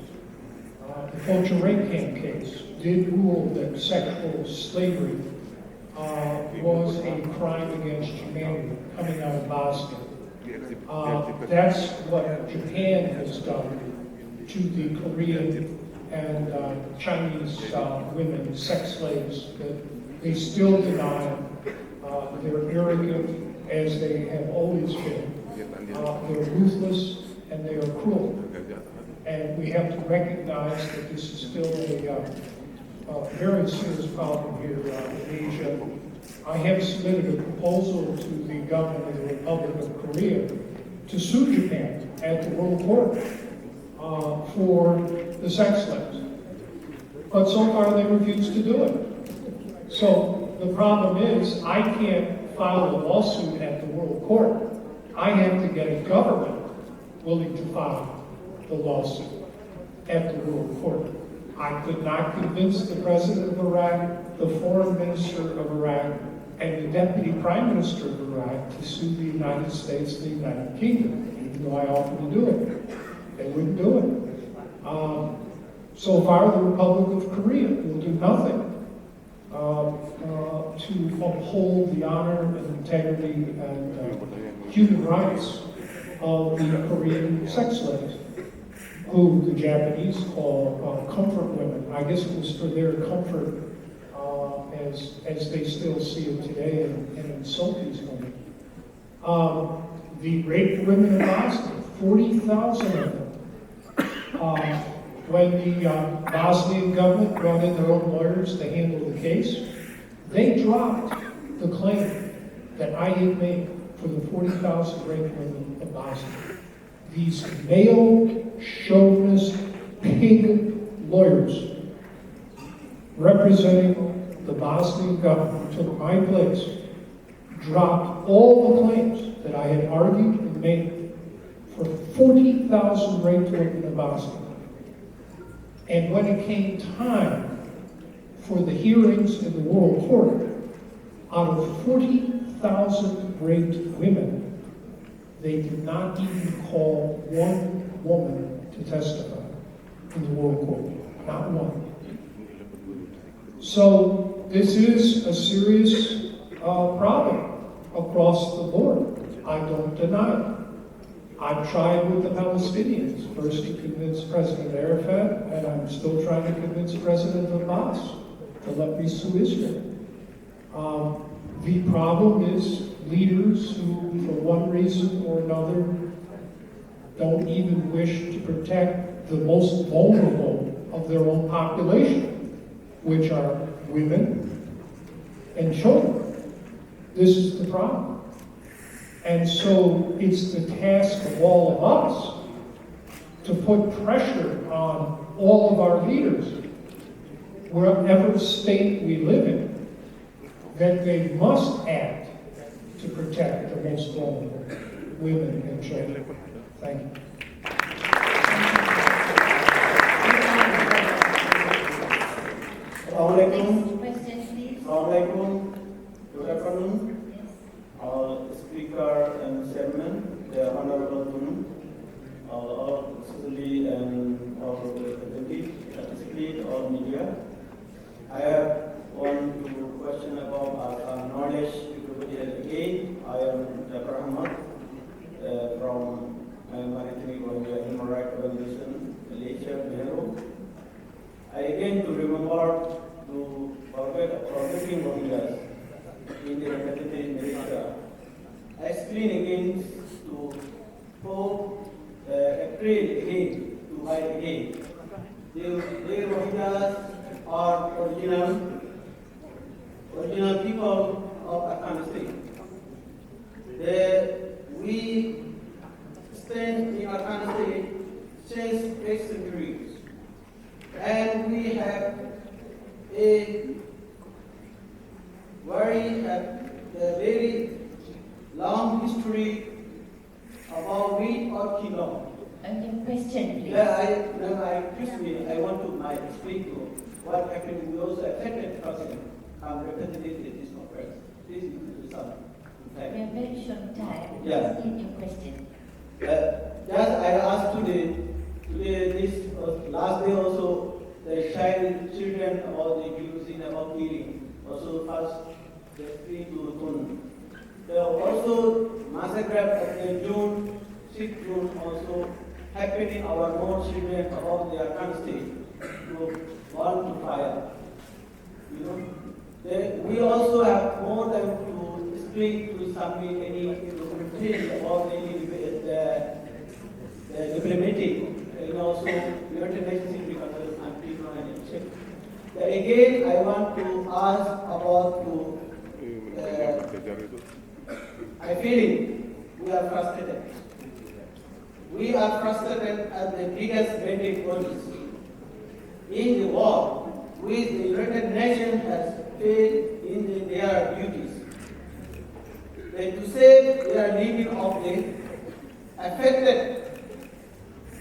The Fulcher rape camp case did rule that sexual slavery was a crime against humanity coming out of Bosnia. That's what Japan has done to the Korean and Chinese women, sex slaves, that they still deny. They're arrogant, as they have always been. They're ruthless, and they are cruel. And we have to recognize that this is still a very serious problem here in Asia. I have submitted a proposal to the government of the Republic of Korea to sue Japan at the World Court for the sex slaves. But so far they refuse to do it. So the problem is, I can't file a lawsuit at the World Court. I have to get a government willing to file the lawsuit at the World Court. I could not convince the President of Iraq, the Foreign Minister of Iraq, and the Deputy Prime Minister of Iraq to sue the United States and the United Kingdom, even though I offered to do it. They wouldn't do it. So far, the Republic of Korea will do nothing to uphold the honor and integrity and human rights of the Korean sex slaves, who the Japanese call comfort women. I guess it was for their comfort as they still see it today and insult these women. The raped women in Bosnia, 40,000 of them. When the Bosnian government brought in their own lawyers to handle the case, they dropped the claim that I had made for the 40,000 raped women in Bosnia. These male chauvinist pig lawyers representing the Bosnian government took my place, dropped all the claims that I had argued and made for 40,000 raped women in Bosnia. And when it came time for the hearings in the World Court, out of 40,000 raped women, they did not even call one woman to testify in the World Court. Not one. So this is a serious problem across the board. I don't deny it. I've tried with the Palestinians, first to convince President Arafat, and I'm still trying to convince President Abbas to let me sue Israel. The problem is leaders who, for one reason or another, don't even wish to protect the most vulnerable of their own population, which are women and children. This is the problem. And so it's the task of all of us to put pressure on all of our leaders, wherever state we live in, that they must act to protect the most vulnerable, women and children. Thank you. Next question, please. Assalamualaikum. Good afternoon. Speaker and Chairman, the Honorable Tun, especially and our representative, especially our media. I have one question about our knowledge. Again, I am Dr. Ahmad from Mahathir Human Rights Organization, Malaysia, Nehru. I again to remember to forgetting Rohingyas in the repetitive Malaysia. I explain again to hope April again to hide again. The Rohingyas are original people of Afghanistan. We stand in Afghanistan since 8 centuries, and we have a very long history about we or kingdom. And your question, please. I want to speak to what happened. We also affected person representative in this conference. This is the result. We are very short time. Yeah. Please your question. Just I asked today this last day also, the children or the Jews in about healing. Also first the speak to Tun. Also massacre at June, 6th June also happening our more children about their country to want to fire. You know, we also have more than to speak to somebody any documentation about the diplomatic and also United Nations because I'm people and check. Again, I want to ask about I feel we are frustrated. We are frustrated at the biggest mandate bodies in the world, which the United Nations has failed in their duties. To save their living of the affected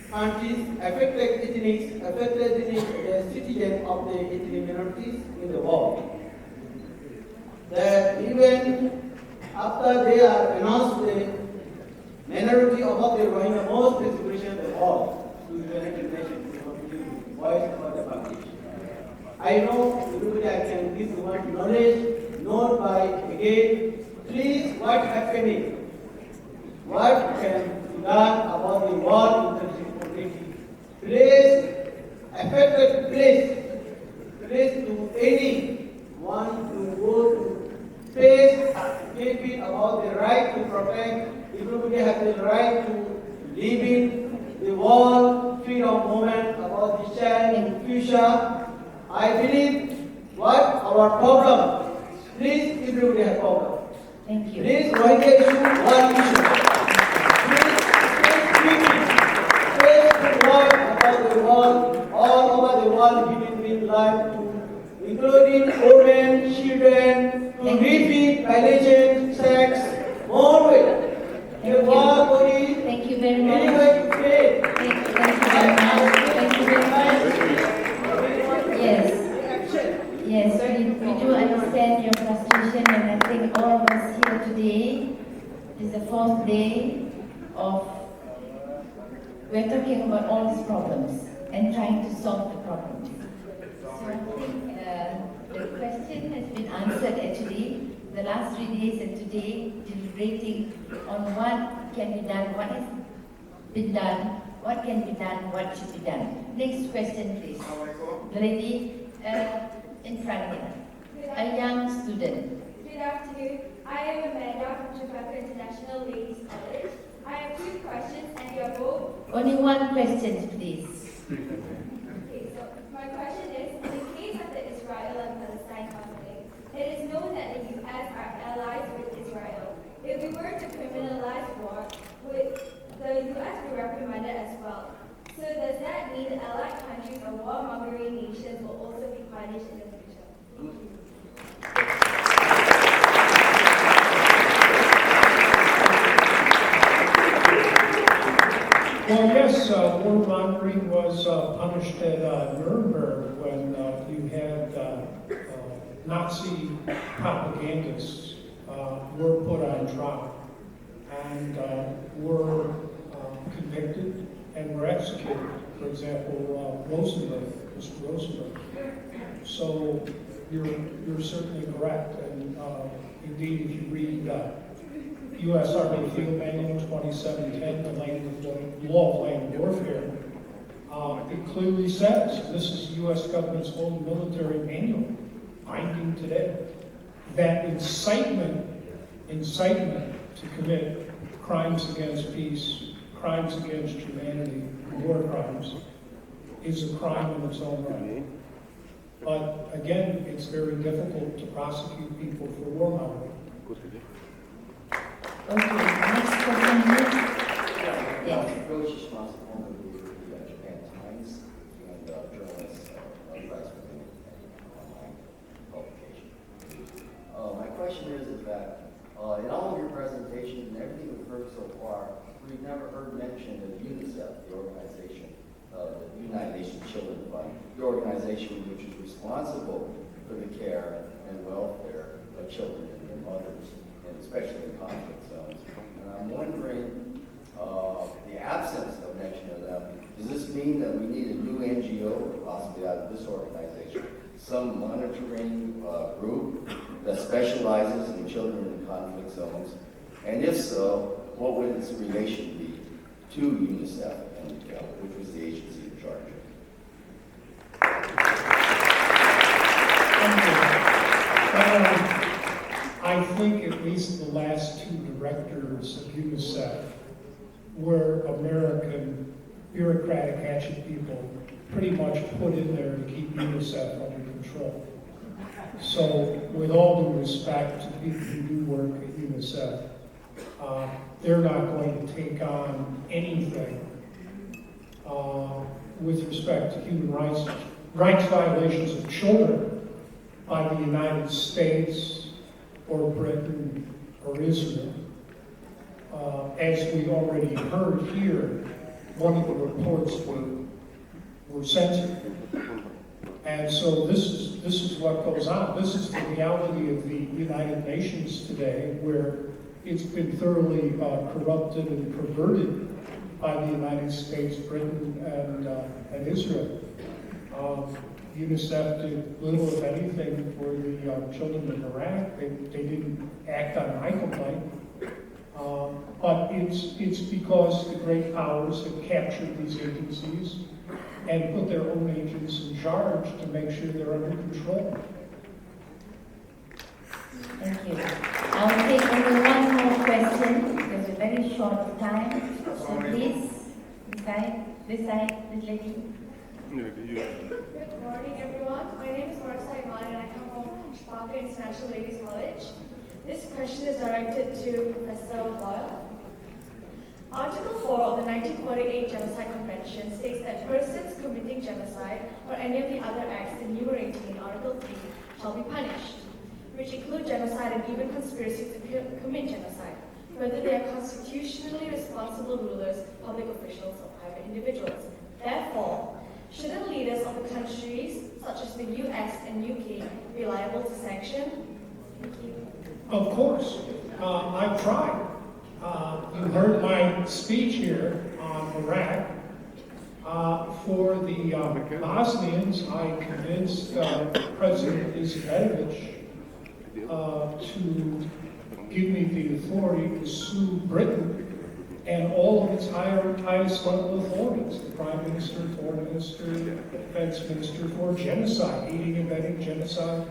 countries, affected ethnics, affected citizens of the ethnic minorities in the world. That even after they are announced the minority about the Rohingya most persecution in the world to the United Nations voice about the public. I know everybody I can give you much knowledge, known by again. Please, what happening? What can be done about the war interconnectivity? Please, affected please to anyone to go to face speaking about the right to protect. Everybody has the right to live in the world, freedom movement about the child in future. I believe what our problem. Please, everybody has problem. Thank you. Please, Rohingya issue, one issue. Please work about the world, all over the world, giving me life to, including women, children, to repeat violation, sex, more way. Thank you very much. Thank you very much. Thank you very much. Yes, we do understand your frustration, and I think all of us here today is the fourth day of we're talking about all these problems and trying to solve the problems. So I think the question has been answered actually. The last 3 days and today, deliberating on what can be done, what has been done, what can be done, what should be done. Next question, please. The lady in front here, a young student. Good afternoon. I am Amanda from Jakarta International Ladies College. I have 2 questions and you are both. Only one question, please. Okay, so my question is, in the case of the Israel and Palestine conflict, it is known that the U.S. are allies with Israel. If we were to criminalize war, would the U.S. be reprimanded as well? So does that mean the allied countries or warmongering nations will also be punished in the future? Thank you. Well, yes, warmongering was punished at Nuremberg when you had Nazi propagandists were put on trial and were convicted and were executed. For example, Mr. Rosenberg. So you're certainly correct, and indeed, if you read U.S. Army Field Manual 2710, the Law of Land Warfare, it clearly says, this is the U.S. government's own military manual, binding today, that incitement to commit crimes against peace, crimes against humanity, war crimes, is a crime in its own right. But again, it's very difficult to prosecute people for warmongering. Okay, next question, please. Yes. Village responsible for the Japan Times and journalists prize for the online publication. My question is that in all of your presentations and everything we've heard so far, we've never heard mention of UNICEF, the organization, the United Nations Children's Fund, the organization which is responsible for the care and welfare of children and their mothers, and especially in conflict zones. And I'm wondering, the absence of mention of them, does this mean that we need a new NGO, possibly out of this organization, some monitoring group that specializes in children in conflict zones? And if so, what would its relation be to UNICEF, and which was the agency in charge of it? I think at least the last 2 directors of UNICEF were American bureaucratic hatchet people pretty much put in there to keep UNICEF under control. So with all due respect to people who do work at UNICEF, they're not going to take on anything with respect to human rights violations of children by the United States or Britain or Israel. As we already heard here, one of the reports were censored. And so this is what goes on. This is the reality of the United Nations today, where it's been thoroughly corrupted and perverted by the United States, Britain, and Israel. UNICEF did little, if anything, for the children in Iraq. They didn't act on my complaint. But it's because the great powers have captured these agencies and put their own agents in charge to make sure they're under control. Thank you. I'll take only one more question because we're very short of time. So please, this side, this lady. Good morning, everyone. My name is Marissa Iman and I come from Shpaka International Ladies College. This question is directed to Professor Boyle. Article 4 of the 1948 Genocide Convention states that persons committing genocide or any of the other acts enumerated in Article 3 shall be punished, which include genocide and even conspiracy to commit genocide, whether they are constitutionally responsible rulers, public officials, or private individuals. Therefore, shouldn't leaders of the countries, such as the US and UK, be liable to sanction? Thank you. Of course. I've tried. You heard my speech here on Iraq. For the Bosnians, I convinced President Izetbegovic to give me the authority to sue Britain and all of its highest level authorities, the Prime Minister, Foreign Minister, Defense Minister, for genocide, aiding and abetting genocide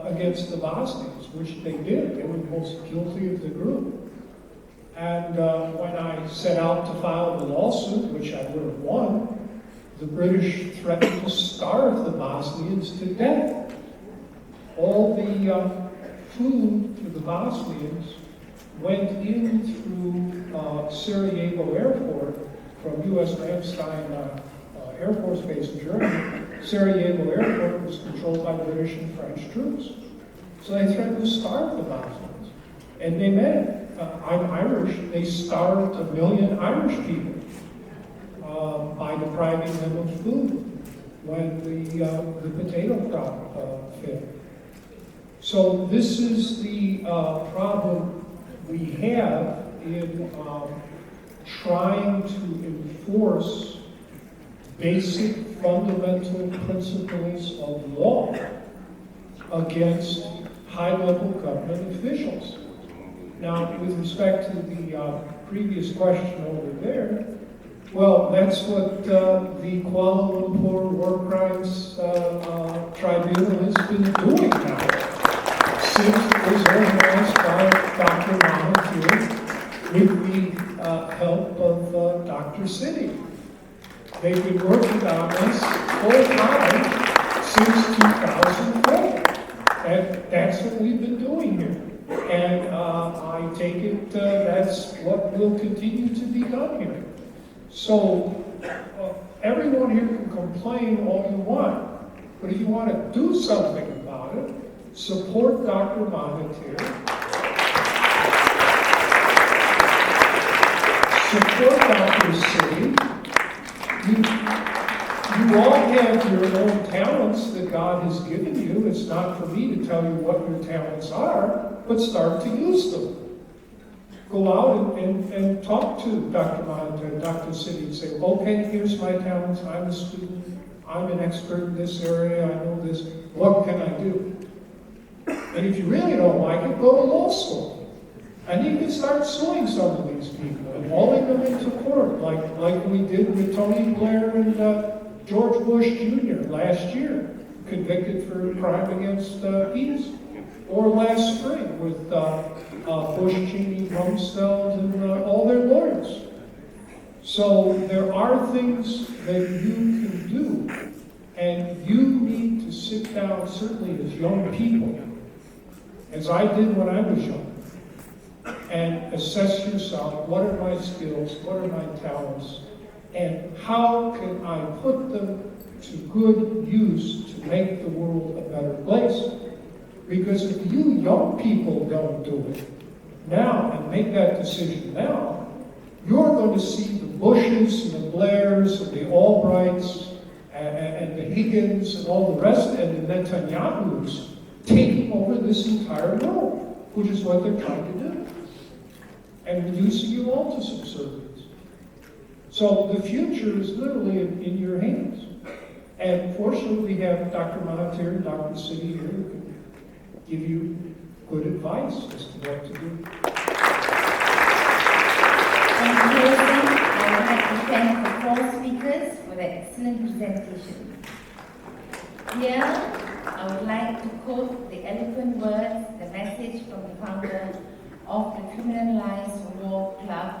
against the Bosnians, which they did. They were the most guilty of the group. And when I set out to file the lawsuit, which I would have won, the British threatened to starve the Bosnians to death. All the food for the Bosnians went in through Sarajevo Airport from U.S. Ramstein Air Force Base in Germany. Sarajevo Airport was controlled by British and French troops. So they threatened to starve the Bosnians. And they meant it. I'm Irish. They starved 1 million Irish people by depriving them of food when the potato crop failed. So this is the problem we have in trying to enforce basic fundamental principles of law against high-level government officials. Now, with respect to the previous question over there, well, that's what the Kuala Lumpur War Crimes Tribunal has been doing now, since it was organized by Dr. Mahathir with the help of Dr. Siddy. They've been working on this full time since 2004. And that's what we've been doing here. And I take it that's what will continue to be done here. So everyone here can complain all you want, but if you want to do something about it, support Dr. Mahathir, support Dr. Siddy. You all have your own talents that God has given you. It's not for me to tell you what your talents are, but start to use them. Go out and talk to Dr. Mohamed, Dr. Siddy, and say, okay, here's my talents. I'm a student. I'm an expert in this area. I know this. What can I do? And if you really don't like it, go to law school. And you can start suing some of these people and hauling them into court, like we did with Tony Blair and George Bush Jr. last year, convicted for crime against peace. Or last spring with Bush, Cheney, Rumsfeld, and all their lawyers. So there are things that you can do, and you need to sit down, certainly as young people, as I did when I was young, and assess yourself. What are my skills? What are my talents? And how can I put them to good use to make the world a better place? Because if you young people don't do it now and make that decision now, you're going to see the Bushes and the Blairs and the Albrights and the Higgins and all the rest and the Netanyahus taking over this entire world, which is what they're trying to do, and reducing you all to subservience. So the future is literally in your hands. And fortunately, we have Dr. Mahathir and Dr. City here who can give you good advice as to what to do. In closing, I would like to thank the four speakers for their excellent presentation. Here, I would like to quote the eloquent words, the message from the founder of the Criminalized War Club,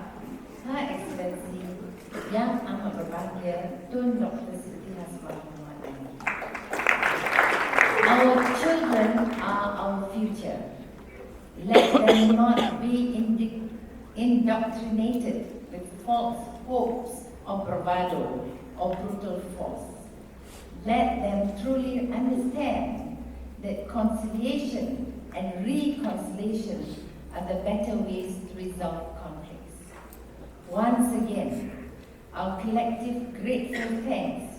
Her Excellency, Yang Amat Berbahagia Tun Dr. Siti Hasmah Mohamed. Our children are our future. Let them not be indoctrinated with false hopes of bravado or brutal force. Let them truly understand that conciliation and reconciliation are the better ways to resolve conflicts. Once again, our collective grateful thanks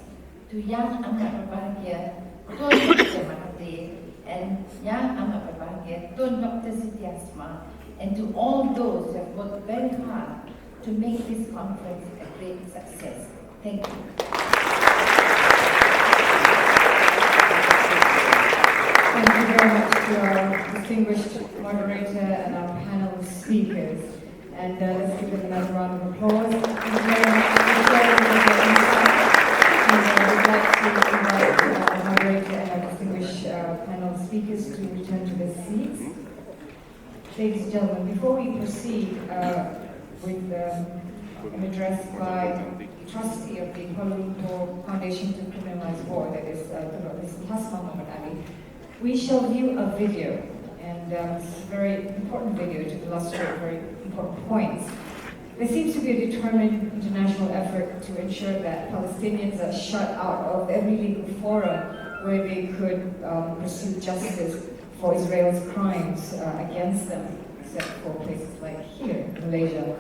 to Yang Amat Berbahagia Tun Dr. Mahathir and Yang Amat Berbahagia Tun Dr. Siti Hasmah, and to all those who have worked very hard to make this conference a great success. Thank you. Thank you very much to our distinguished moderator and our panel of speakers. And let's give them another round of applause. Thank you very much for sharing your insights. And we'd like to invite our moderator and our distinguished panel of speakers to return to their seats. Ladies and gentlemen, before we proceed with an address by the trustee of the Kuala Lumpur Foundation to Criminalize War, that is Dr. Hasmah Mohamed, we shall view a video, and it's a very important video to illustrate very important points. There seems to be a determined international effort to ensure that Palestinians are shut out of every legal forum where they could pursue justice for Israel's crimes against them, except for places like here, Malaysia,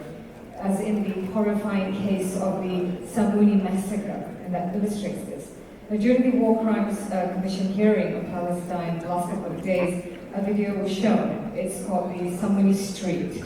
as in the horrifying case of the Samuni massacre, and that illustrates this. Now, during the War Crimes Commission hearing on Palestine the last couple of days, a video was shown. It's called the Samuni Street,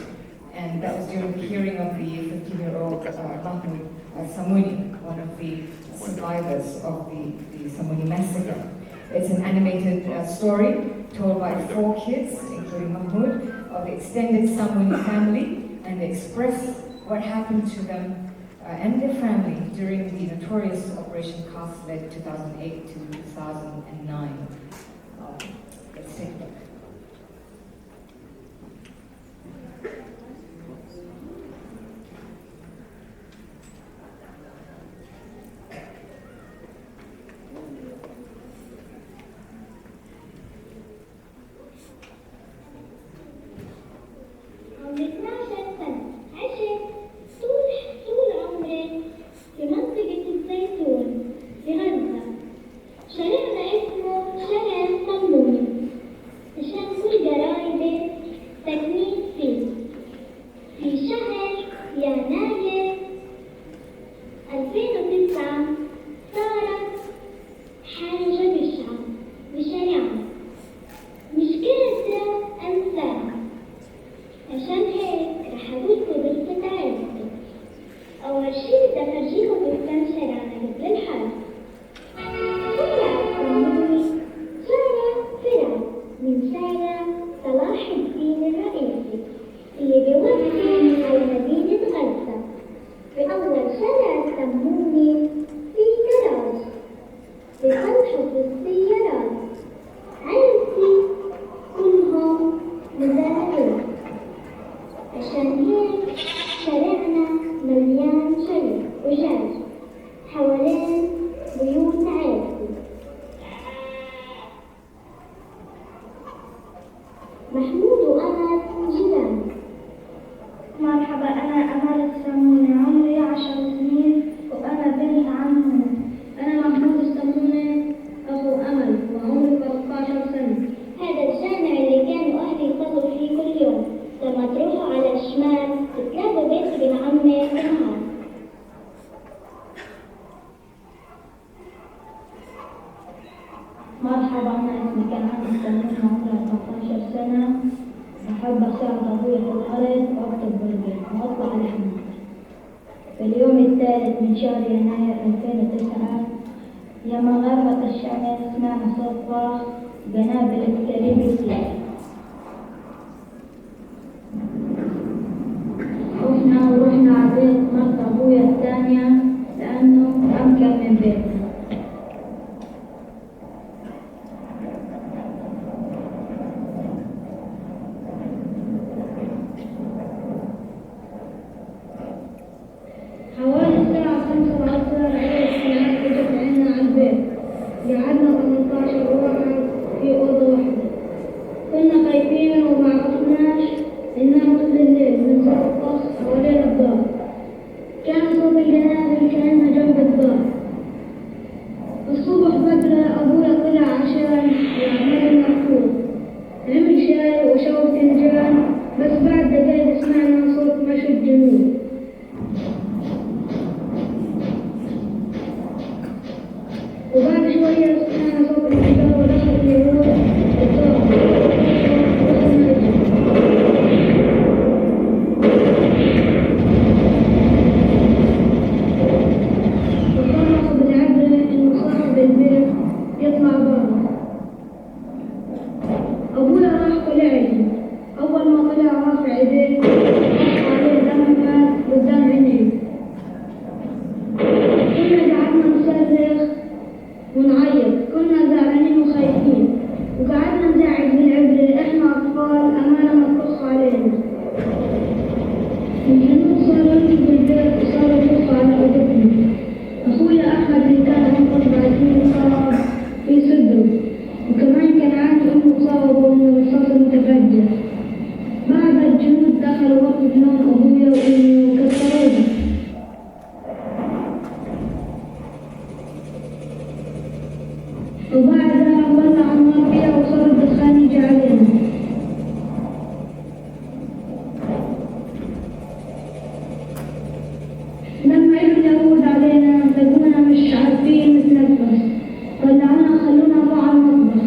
and that was during the hearing of the 15-year-old Mahmoud Samuni, one of the survivors of the Samuni massacre. It's an animated story told by 4 kids, including Mahmoud, of the extended Samuni family, and they express what happened to them and their family during the notorious Operation Cast Lead 2008 to 2009. Let's take a look. مرحبا، أنا اسمي كمان مستمر عمري 14 سنة، بحب أساعد أبوي في الأرض وأكتب بالبيت وأطلع الحمام. في اليوم الثالث من شهر يناير 2009 لما غابت الشمس سمعنا صوت صراخ قنابل PWTC. خفنا ورحنا على بيت مرت أبويا الثانية لأنه أمكن من بيتنا. حوالي الساعة 5 العصر عيلة الساعات اجت عنا على البيت. قعدنا 18 واحد في أوضة واحدة. كنا خايفين وما عرفناش ننام طول الليل من صوت الطخ حوالين الدار. كان صوت القنابل كأنها جنب الدار. الصبح بدري أبويا طلع عشان يعمل لنا فطور. عمل شاي وشرب فنجان، بس بعد دقايق سمعنا صوت مشي الجنود. وبعد شوية سمعنا صوت الانفجار ودخل اليهود الدار. وصرخوا بالعبرة إنه صاحب البيت يطلع برا. أبويا راح طلع لي. أول ما طلع رافع إيديه طاح عليه دم مات قدام عينيه. كنا قعدنا نصرخ ونعيط، كنا زعلانين وخايفين، وقعدنا نزعج بالعبرة إحنا أطفال أمانة ما تطخ علينا. الجنود صاروا يجوا بالبيت وصاروا يطخوا على أوضتنا. أخويا أحمد اللي كان عمره 4 سنين صاب في صدره، وكمان كان عنده أمه مصابة من الرصاص المتفجر. بعد الجنود دخلوا وقفوا بلون أبويا وأمي وكسروه. وبعدها ولع النار فيها وصار الدخان يجي علينا. لما اجوا اليهود علينا لقونا مش عارفين نتنفس، طلعونا خلونا نروح على المطبخ.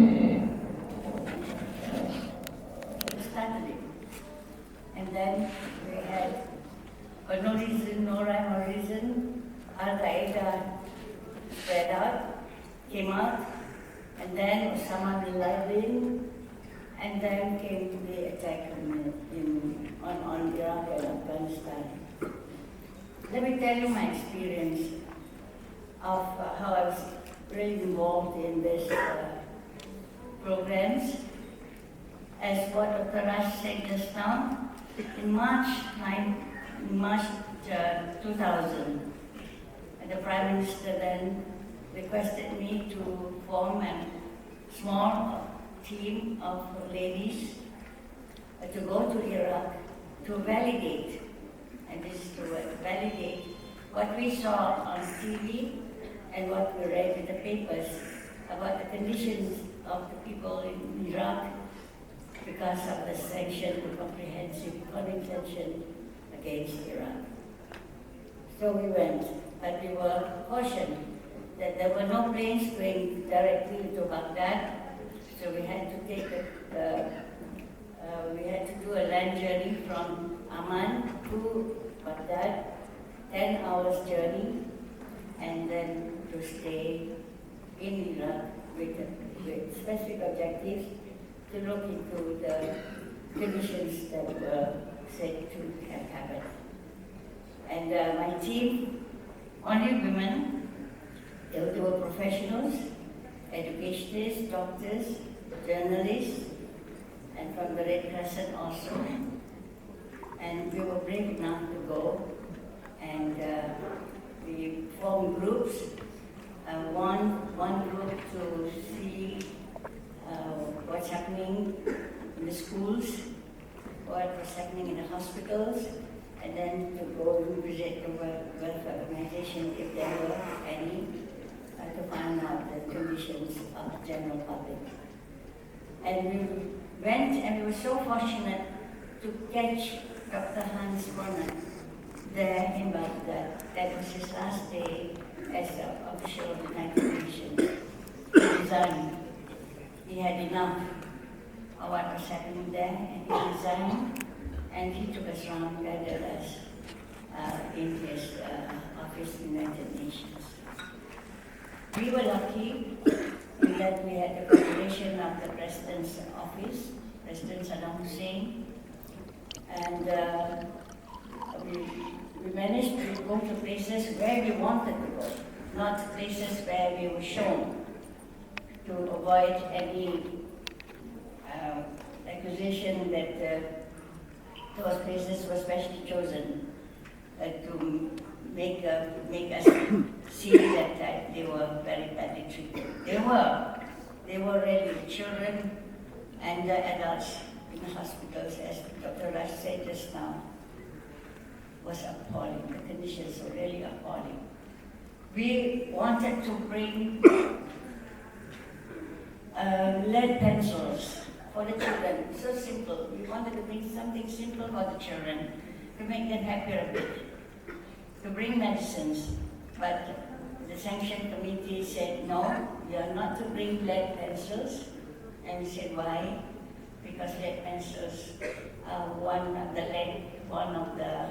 Saturday. And then we had, for no reason, no rhyme or reason, Al-Qaeda spread out, came out, and then Osama bin Laden, and then came the attack on Iraq and Afghanistan. Let me tell you my experience of how I was really involved in these programs. As what Dr. Raj said just now, in March 2000, the Prime Minister then requested me to form a small team of ladies to go to Iraq to validate, and this is to validate what we saw on TV and what we read in the papers about the conditions of the people in Iraq because of the sanction, the comprehensive economic sanction against Iraq. So we went, but we were cautioned that there were no planes going directly to Baghdad, so we had to take we had to do a land journey from Amman to Baghdad, 10 hours journey, and then to stay in Iraq with specific objectives to look into the conditions that were said to have happened. And my team, only women, they were professionals, educationists, doctors, journalists, and from the Red Crescent also. And we were brave enough to go, and we formed groups. One group to see what's happening in the schools, what was happening in the hospitals, and then to go and visit the welfare organization if there were any, to find out the conditions of the general public. And we went, and we were so fortunate to catch Dr. Hans Bonner there in Baghdad. That was his last day as an official of the United Nations. He resigned. He had enough of what was happening there, and he resigned, and he took us around, guided us in his office in the United Nations. We were lucky in that we had the cooperation of the President's office, President Saddam Hussein, and we managed to go to places where we wanted to go, not places where we were shown, to avoid any accusation that those places were specially chosen to make us see that they were very badly treated. They were really children and adults in the hospitals, as Dr. Raj said just now, was appalling. The conditions were really appalling. We wanted to bring lead pencils for the children. So simple. We wanted to bring something simple for the children to make them happier a bit, to bring medicines. But the sanction committee said, no, we are not to bring lead pencils. And we said, why? Because lead pencils are one of the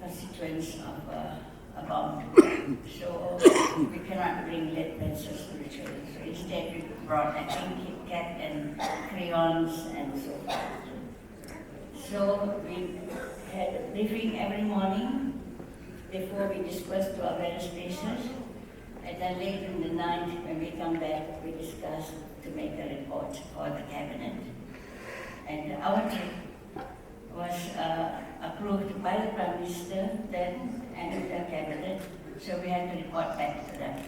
constituents of a bomb. So we cannot bring lead pencils to the children. So instead we brought, I think, Kit Kat and crayons and so forth. So we had a briefing every morning before we dispersed to our various places. And then late in the night, when we come back, we discuss to make a report for the cabinet. And our trip was approved by the Prime Minister then and the cabinet, so we had to report back to them.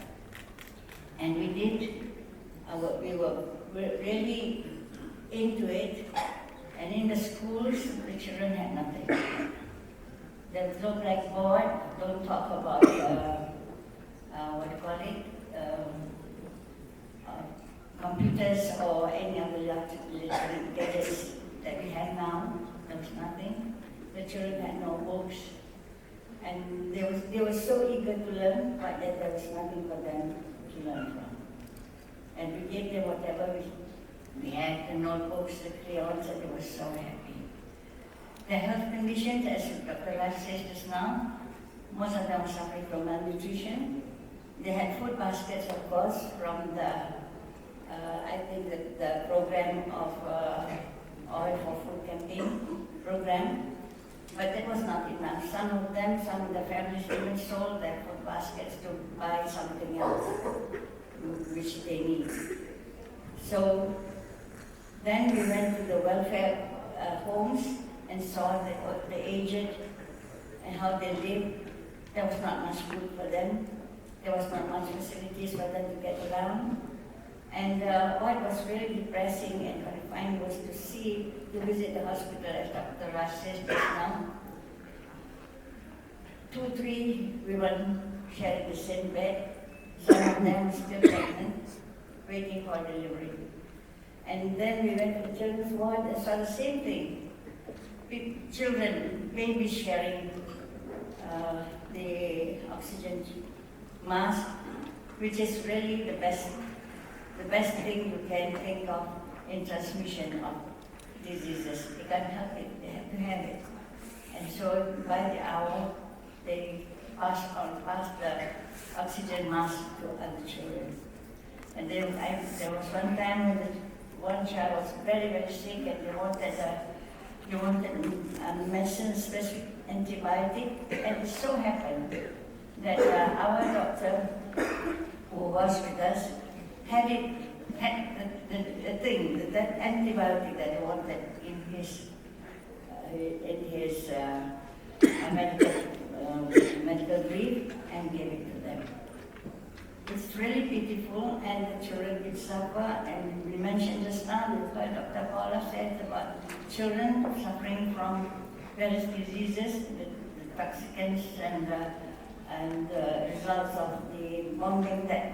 And we did. We were really into it. And in the schools, the children had nothing. There was no blackboard. Don't talk about what do you call it? Computers or any other electronic gadgets that we have now. There was nothing. The children had no books. And they were so eager to learn, but there was nothing for them to learn from. And we gave them whatever we had, the notebooks, the crayons, and they were so happy. Their health conditions, as Dr. Raj says just now, most of them were suffering from malnutrition. They had food baskets, of course, from the, I think, the program of Oil for Food campaign program. But that was not enough. Some of the families even sold their food baskets to buy something else, which they need. So then we went to the welfare homes and saw the aged and how they lived. There was not much food for them. There was not much facilities for them to get around. And what was really depressing and horrifying was to visit the hospital, as Dr. Raj says just now. 2, 3 women sharing the same bed. Some of them still pregnant, waiting for delivery. And then we went to the children's ward and saw the same thing. Children, babies sharing the oxygen mask, which is really the best thing you can think of in transmission of diseases. They can't help it, they have to have it. And so by the hour, they pass the oxygen mask to other children. And there was one time when one child was very, very sick and they wanted medicine, specific antibiotic, and it so happened that our doctor, who was with us, had that antibiotic that he wanted in his medical brief, and gave it to them. It's really pitiful, and the children did suffer, and we mentioned just now, what Dr. Paula said about children suffering from various diseases, the toxicants and results of the bombing that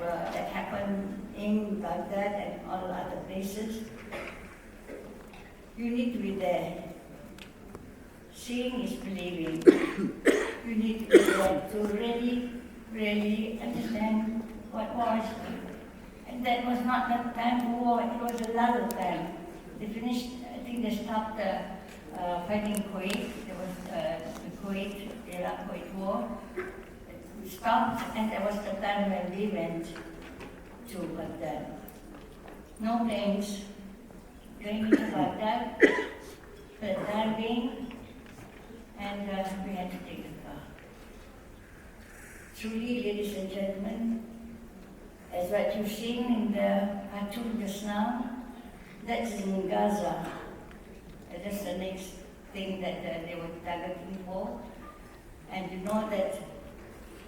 happened in Baghdad and all other places. You need to be there. Seeing is believing. You need to be there to really understand what was. And that was not the time for war, it was another time. They finished, I think they stopped fighting Kuwait. There was the Iraq-Kuwait war. It stopped, and there was the time when we went to Baghdad. No planes going to Baghdad, Baghdad being, and we had to take a car. Truly, ladies and gentlemen, as what you've seen in the cartoon just now, that's in Gaza. That's the next thing that they were targeting for. And you know that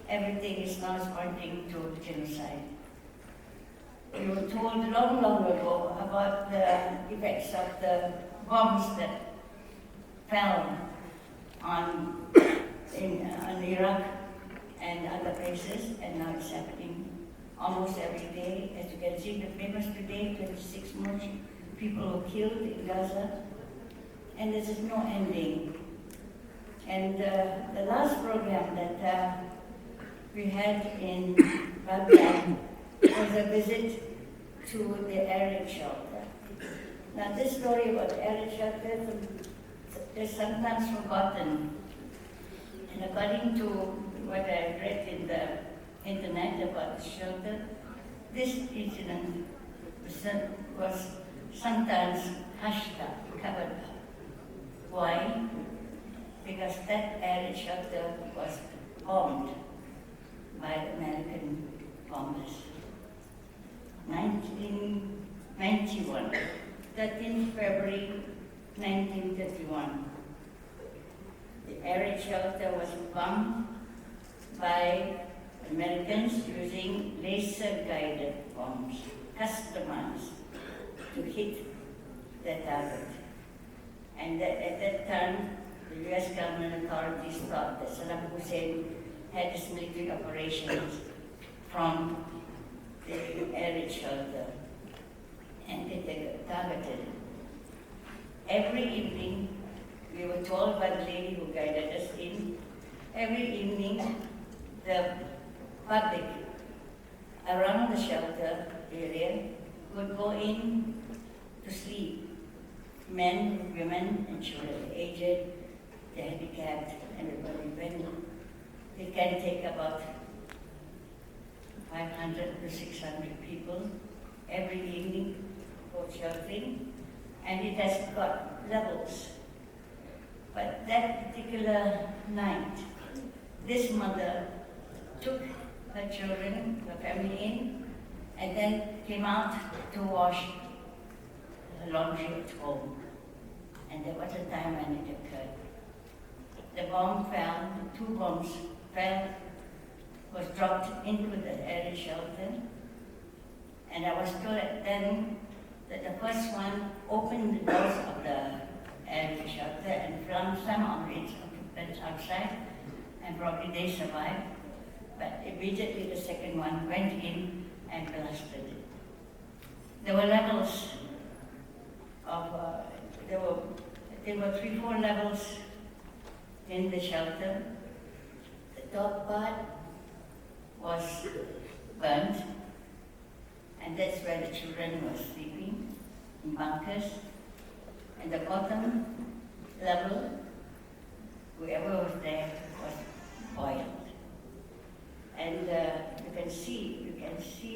everything is now pointing to genocide. We were told long, long ago about the effects of the bombs that fell on Iraq and other places, and now it's happening almost every day. As you can see, the papers today, 26 more people were killed in Gaza, and there is no ending. And the last program that we had in Baghdad was a visit to the air shelter. Now, this story about the air shelter is sometimes forgotten. And according to what I read in the internet about the shelter, this incident was sometimes hushed up, covered up. Why? Because that air shelter was bombed by American bombers. 1991, 13th February 1931. The air shelter was bombed by Americans using laser-guided bombs, customized to hit the target. And at that time, the US government authorities thought that Saddam Hussein had his military operations from the air shelter, and they targeted it. Every evening, we were told by the lady who guided us in, every evening the public around the shelter area would go in to sleep. Men, women, and children, the aged, the handicapped, everybody went. It can take about 500 to 600 people every evening for sheltering, and it has got levels. But that particular night, this mother took her children, her family in, and then came out to wash her laundry at home. And there was a time when it occurred. The bomb fell, 2 bombs fell, was dropped into the air shelter, and I was told then that the first one opened the doors of the air shelter and flung some of its occupants outside, and probably they survived. But immediately the second one went in and blasted it. There were levels of, there were 3-4 levels in the shelter. The top part was burnt, and that's where the children were sleeping in bunkers. And the bottom level, whoever was there was boiled. And you can see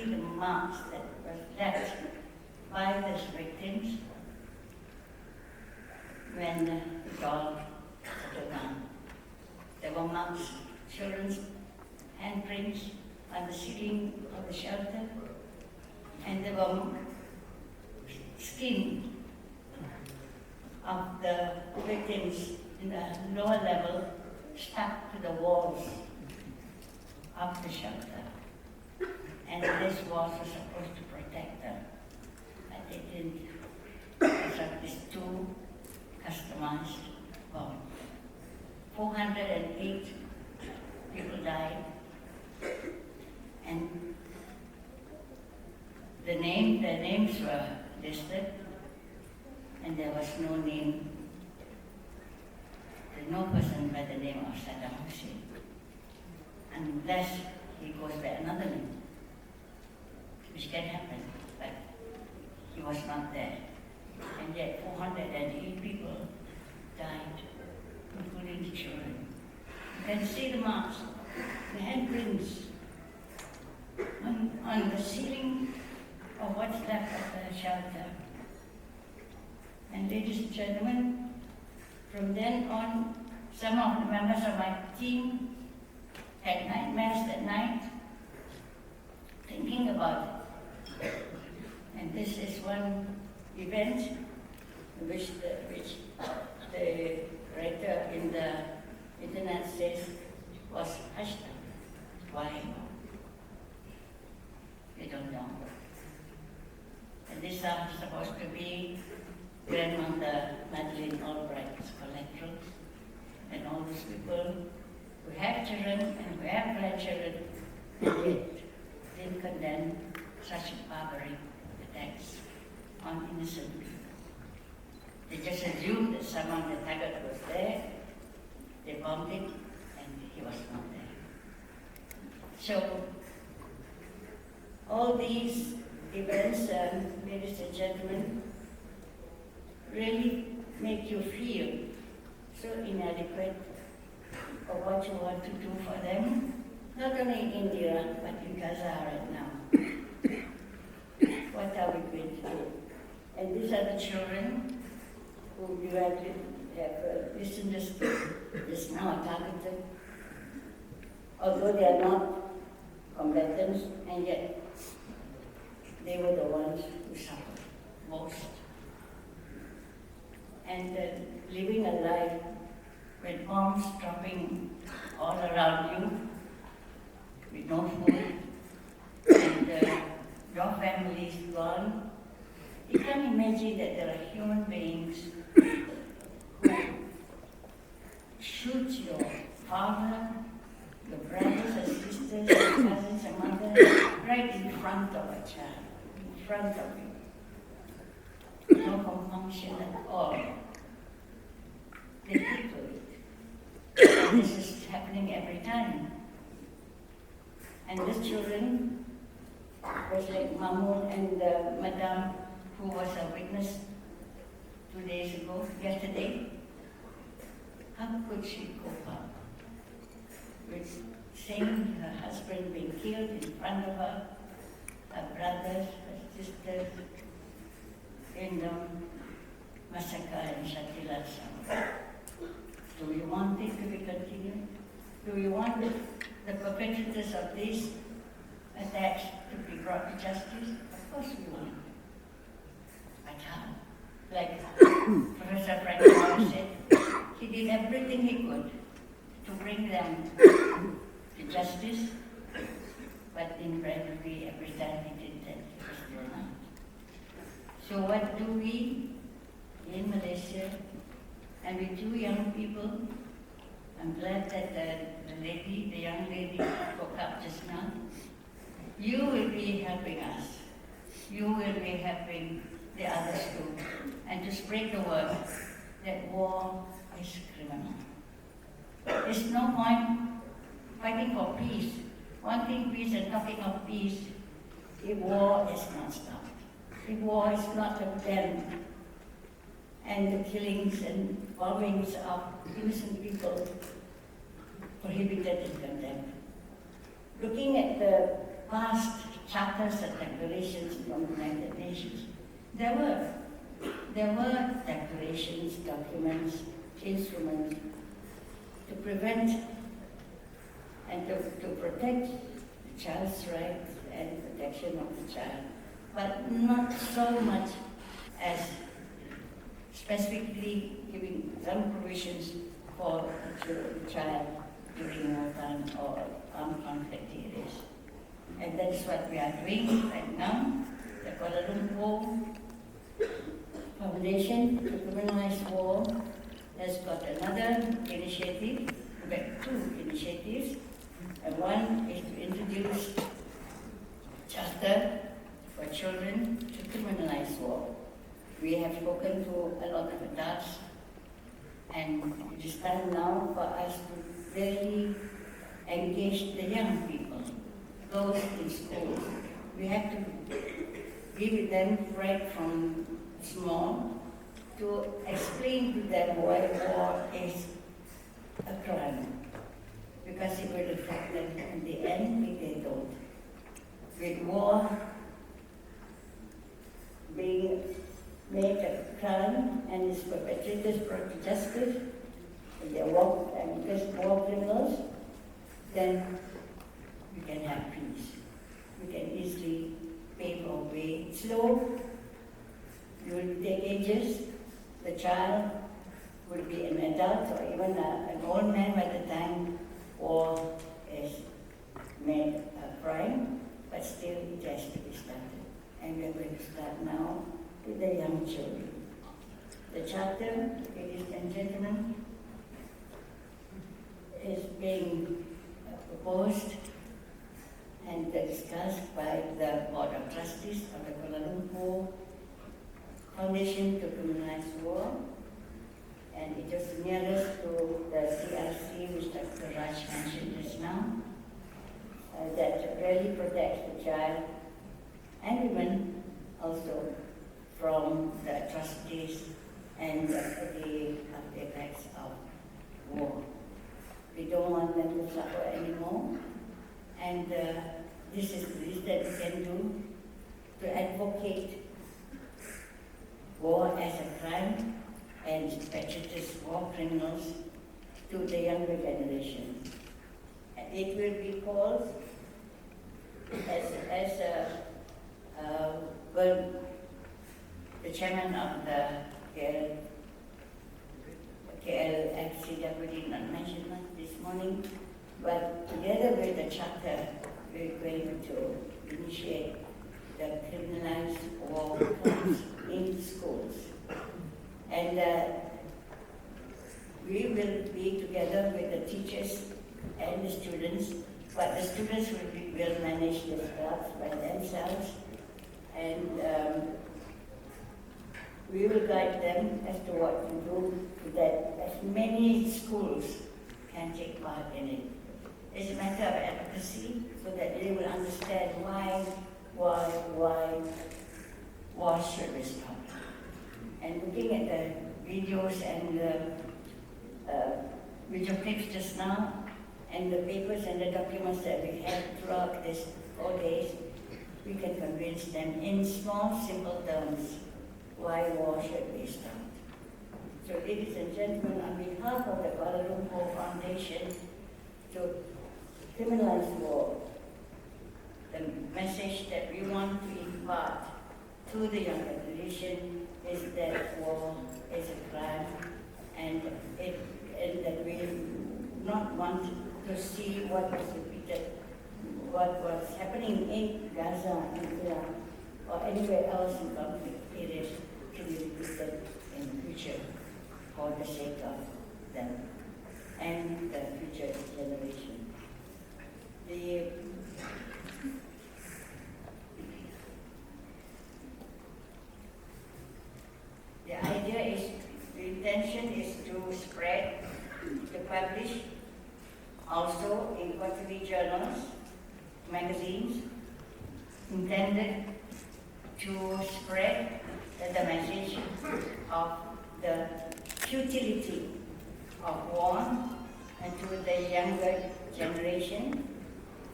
the marks that were left by these victims when it all settled down. There were marks, children's handprints on the ceiling of the shelter, and there were skin of the victims in the lower level stuck to the walls of the shelter. And this walls were supposed to protect them, but they didn't. Because of these 2 customized bombs. 408 people died, and the names were listed, and there was no name, there's no person by the name of Saddam Hussein, unless he goes by another name, which can happen, but he was not there. And yet 408 people died, including the children. You can see the marks, the handprints on on the ceiling of what's left of the shelter. And ladies and gentlemen, from then on, some of the members of my team had nightmares at night, thinking about it. And this is one event which the writer in the internet says was hushed. Why? We don't know. And these are supposed to be Grandmother Madeleine Albright's collateral, and all those people who have children and who have grandchildren, and yet didn't condemn such barbaric attacks on innocent people. They just assumed that someone, the target was there, they bombed it, and he was not there. So, all these events, ladies and gentlemen, really make you feel so inadequate for what you want to do for them, not only in India, but in Gaza right now. What are we going to do? And these are the children who you have listened to is now targeted, although they are not combatants, and yet they were the ones who suffered most. And living a life with bombs dropping all around you, with no food, and your family is gone, you can imagine that there are human beings who shoot your father, your brothers and sisters, your cousins and mothers, right in front of a child, in front of you. No compunction at all. They people it. This is happening every time. And these children was like Mahmoud and Madame, who was a witness 2 days ago, yesterday. How could she cope up with seeing her husband being killed in front of her, her brothers, her sisters, in the massacre in Shatila? Do we want it to be continued? Do we want the perpetrators of these attacks to be brought to justice? Of course we want. But how? Like Professor Frank said, he did everything he could to bring them to justice, but invariably every time he did that, he was still not. So what do we in Malaysia, and with 2 young people, I'm glad that the young lady spoke up just now. You will be helping us. You will be helping the others too. And to spread the word that war is criminal. There's no point fighting for peace, wanting peace and talking of peace, if war is not stopped. If war is not condemned, and the killings and bombings of innocent people prohibited and condemned. Looking at the past charters and declarations from the United Nations, there were declarations, documents, instruments to prevent and to protect the child's rights and protection of the child, but not so much as specifically giving some provisions for the child during wartime or armed conflict areas. And that is what we are doing right now. The Kuala Lumpur Foundation to Criminalize War has got another initiative, in fact 2 initiatives. And one is to introduce charter for children to criminalize war. We have spoken to a lot of adults, and it is time now for us to really engage the young people, those in schools. We have to give them right from small to explain to them why war is a crime, because it will affect them in the end if they don't. with war being made a crime and its perpetrators brought to justice, they are war criminals, then we can have peace. We can easily pave our way. Slow, it will take ages. The child will be an adult or even an old man by the time war is made a crime, but still it has to be started. And we're going to start now with the young children. The charter, ladies and gentlemen, is being proposed and discussed by the Board of Trustees of the Kuala Lumpur Foundation to Criminalize War, and it is nearest to the CRC, which Dr. Raj mentioned just now, that really protects the child and women also from the atrocities and the effects of war. We don't want them to suffer anymore, and this is the least that we can do to advocate war as a crime and perpetrates war criminals to the younger generation. And it will be called as well, the chairman of the KLFCW did not mention that this morning, but together with the charter, we're going to initiate the criminalized war crimes in schools. And we will be together with the teachers and the students, but the students will manage the clubs by themselves, and we will guide them as to what to do so that as many schools can take part in it. It's a matter of advocacy so that they will understand why should we stop. And looking at the videos and the video clips just now, and the papers and the documents that we had throughout these 4 days, we can convince them in small, simple terms why war should be stopped. So, ladies and gentlemen, on behalf of the Kuala Lumpur Foundation to criminalize war, the message that we want to impart to the younger generation is that war is a crime, and that we do not want to see what was repeated, what was happening in Gaza, in Iraq, or anywhere else in conflict areas to be repeated in the future for the sake of them and the future generation. The idea is, the intention is to spread, to publish also in quarterly journals, magazines, intended to spread the message of the futility of war and to the younger generation.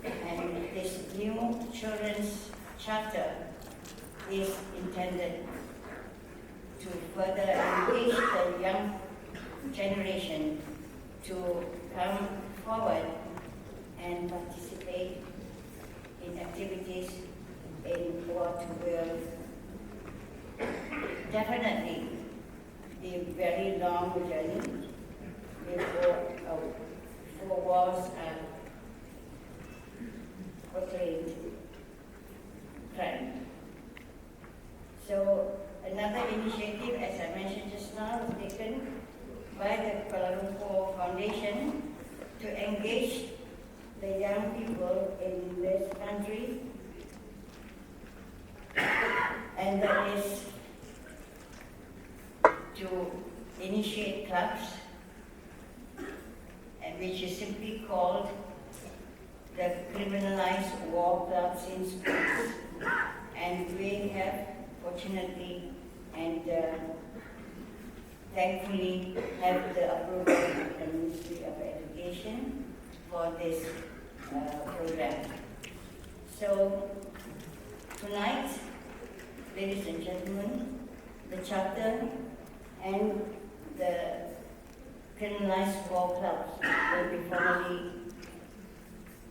And this new children's charter is intended to further engage the young generation to come forward and participate in activities in what will definitely be a very long journey before wars are proclaimed crime. So another initiative, as I mentioned just now, was taken by the Kuala Lumpur Foundation to engage the young people in this country, and that is to initiate clubs, and which is simply called the criminalized war clubs in schools. And we have, fortunately and thankfully, have the approval of the Ministry of Education for this program. So Tonight, ladies and gentlemen, the Charter and the criminalized war clubs will be formally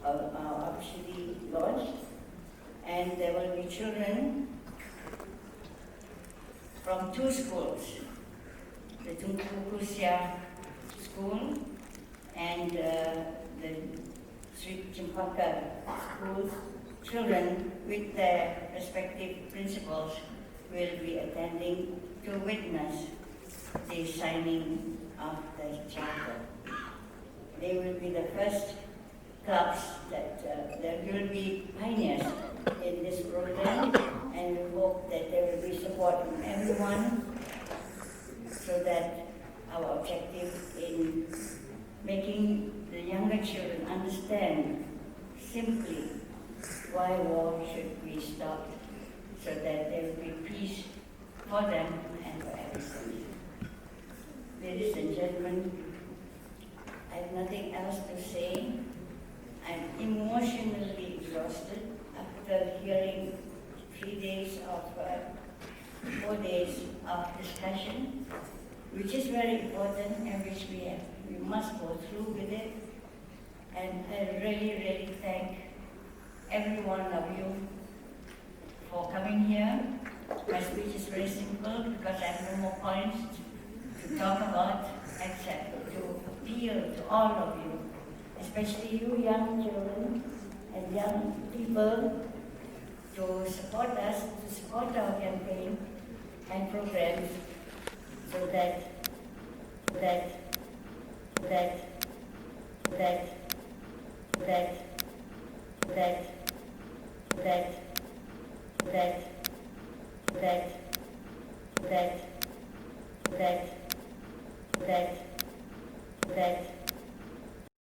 officially launched, and there will be children from two schools, the Tunku Kusia School and the Sri Cempaka schools. Children with their respective principals will be attending to witness the signing of the charter. They will be the first clubs that will be pioneers in this program, and we hope that there will be support from everyone so that our objective in making the younger children understand simply why war should be stopped, so that there will be peace for them and for everybody. Ladies and gentlemen, I have nothing else to say. I'm emotionally exhausted after hearing 4 days of discussion, which is very important and which we must go through with it. And I really, really thank every one of you for coming here. My speech is very simple because I have no more points to talk about except to appeal to all of you, especially you young children and young people, to support us, to support our campaign and programs, so that that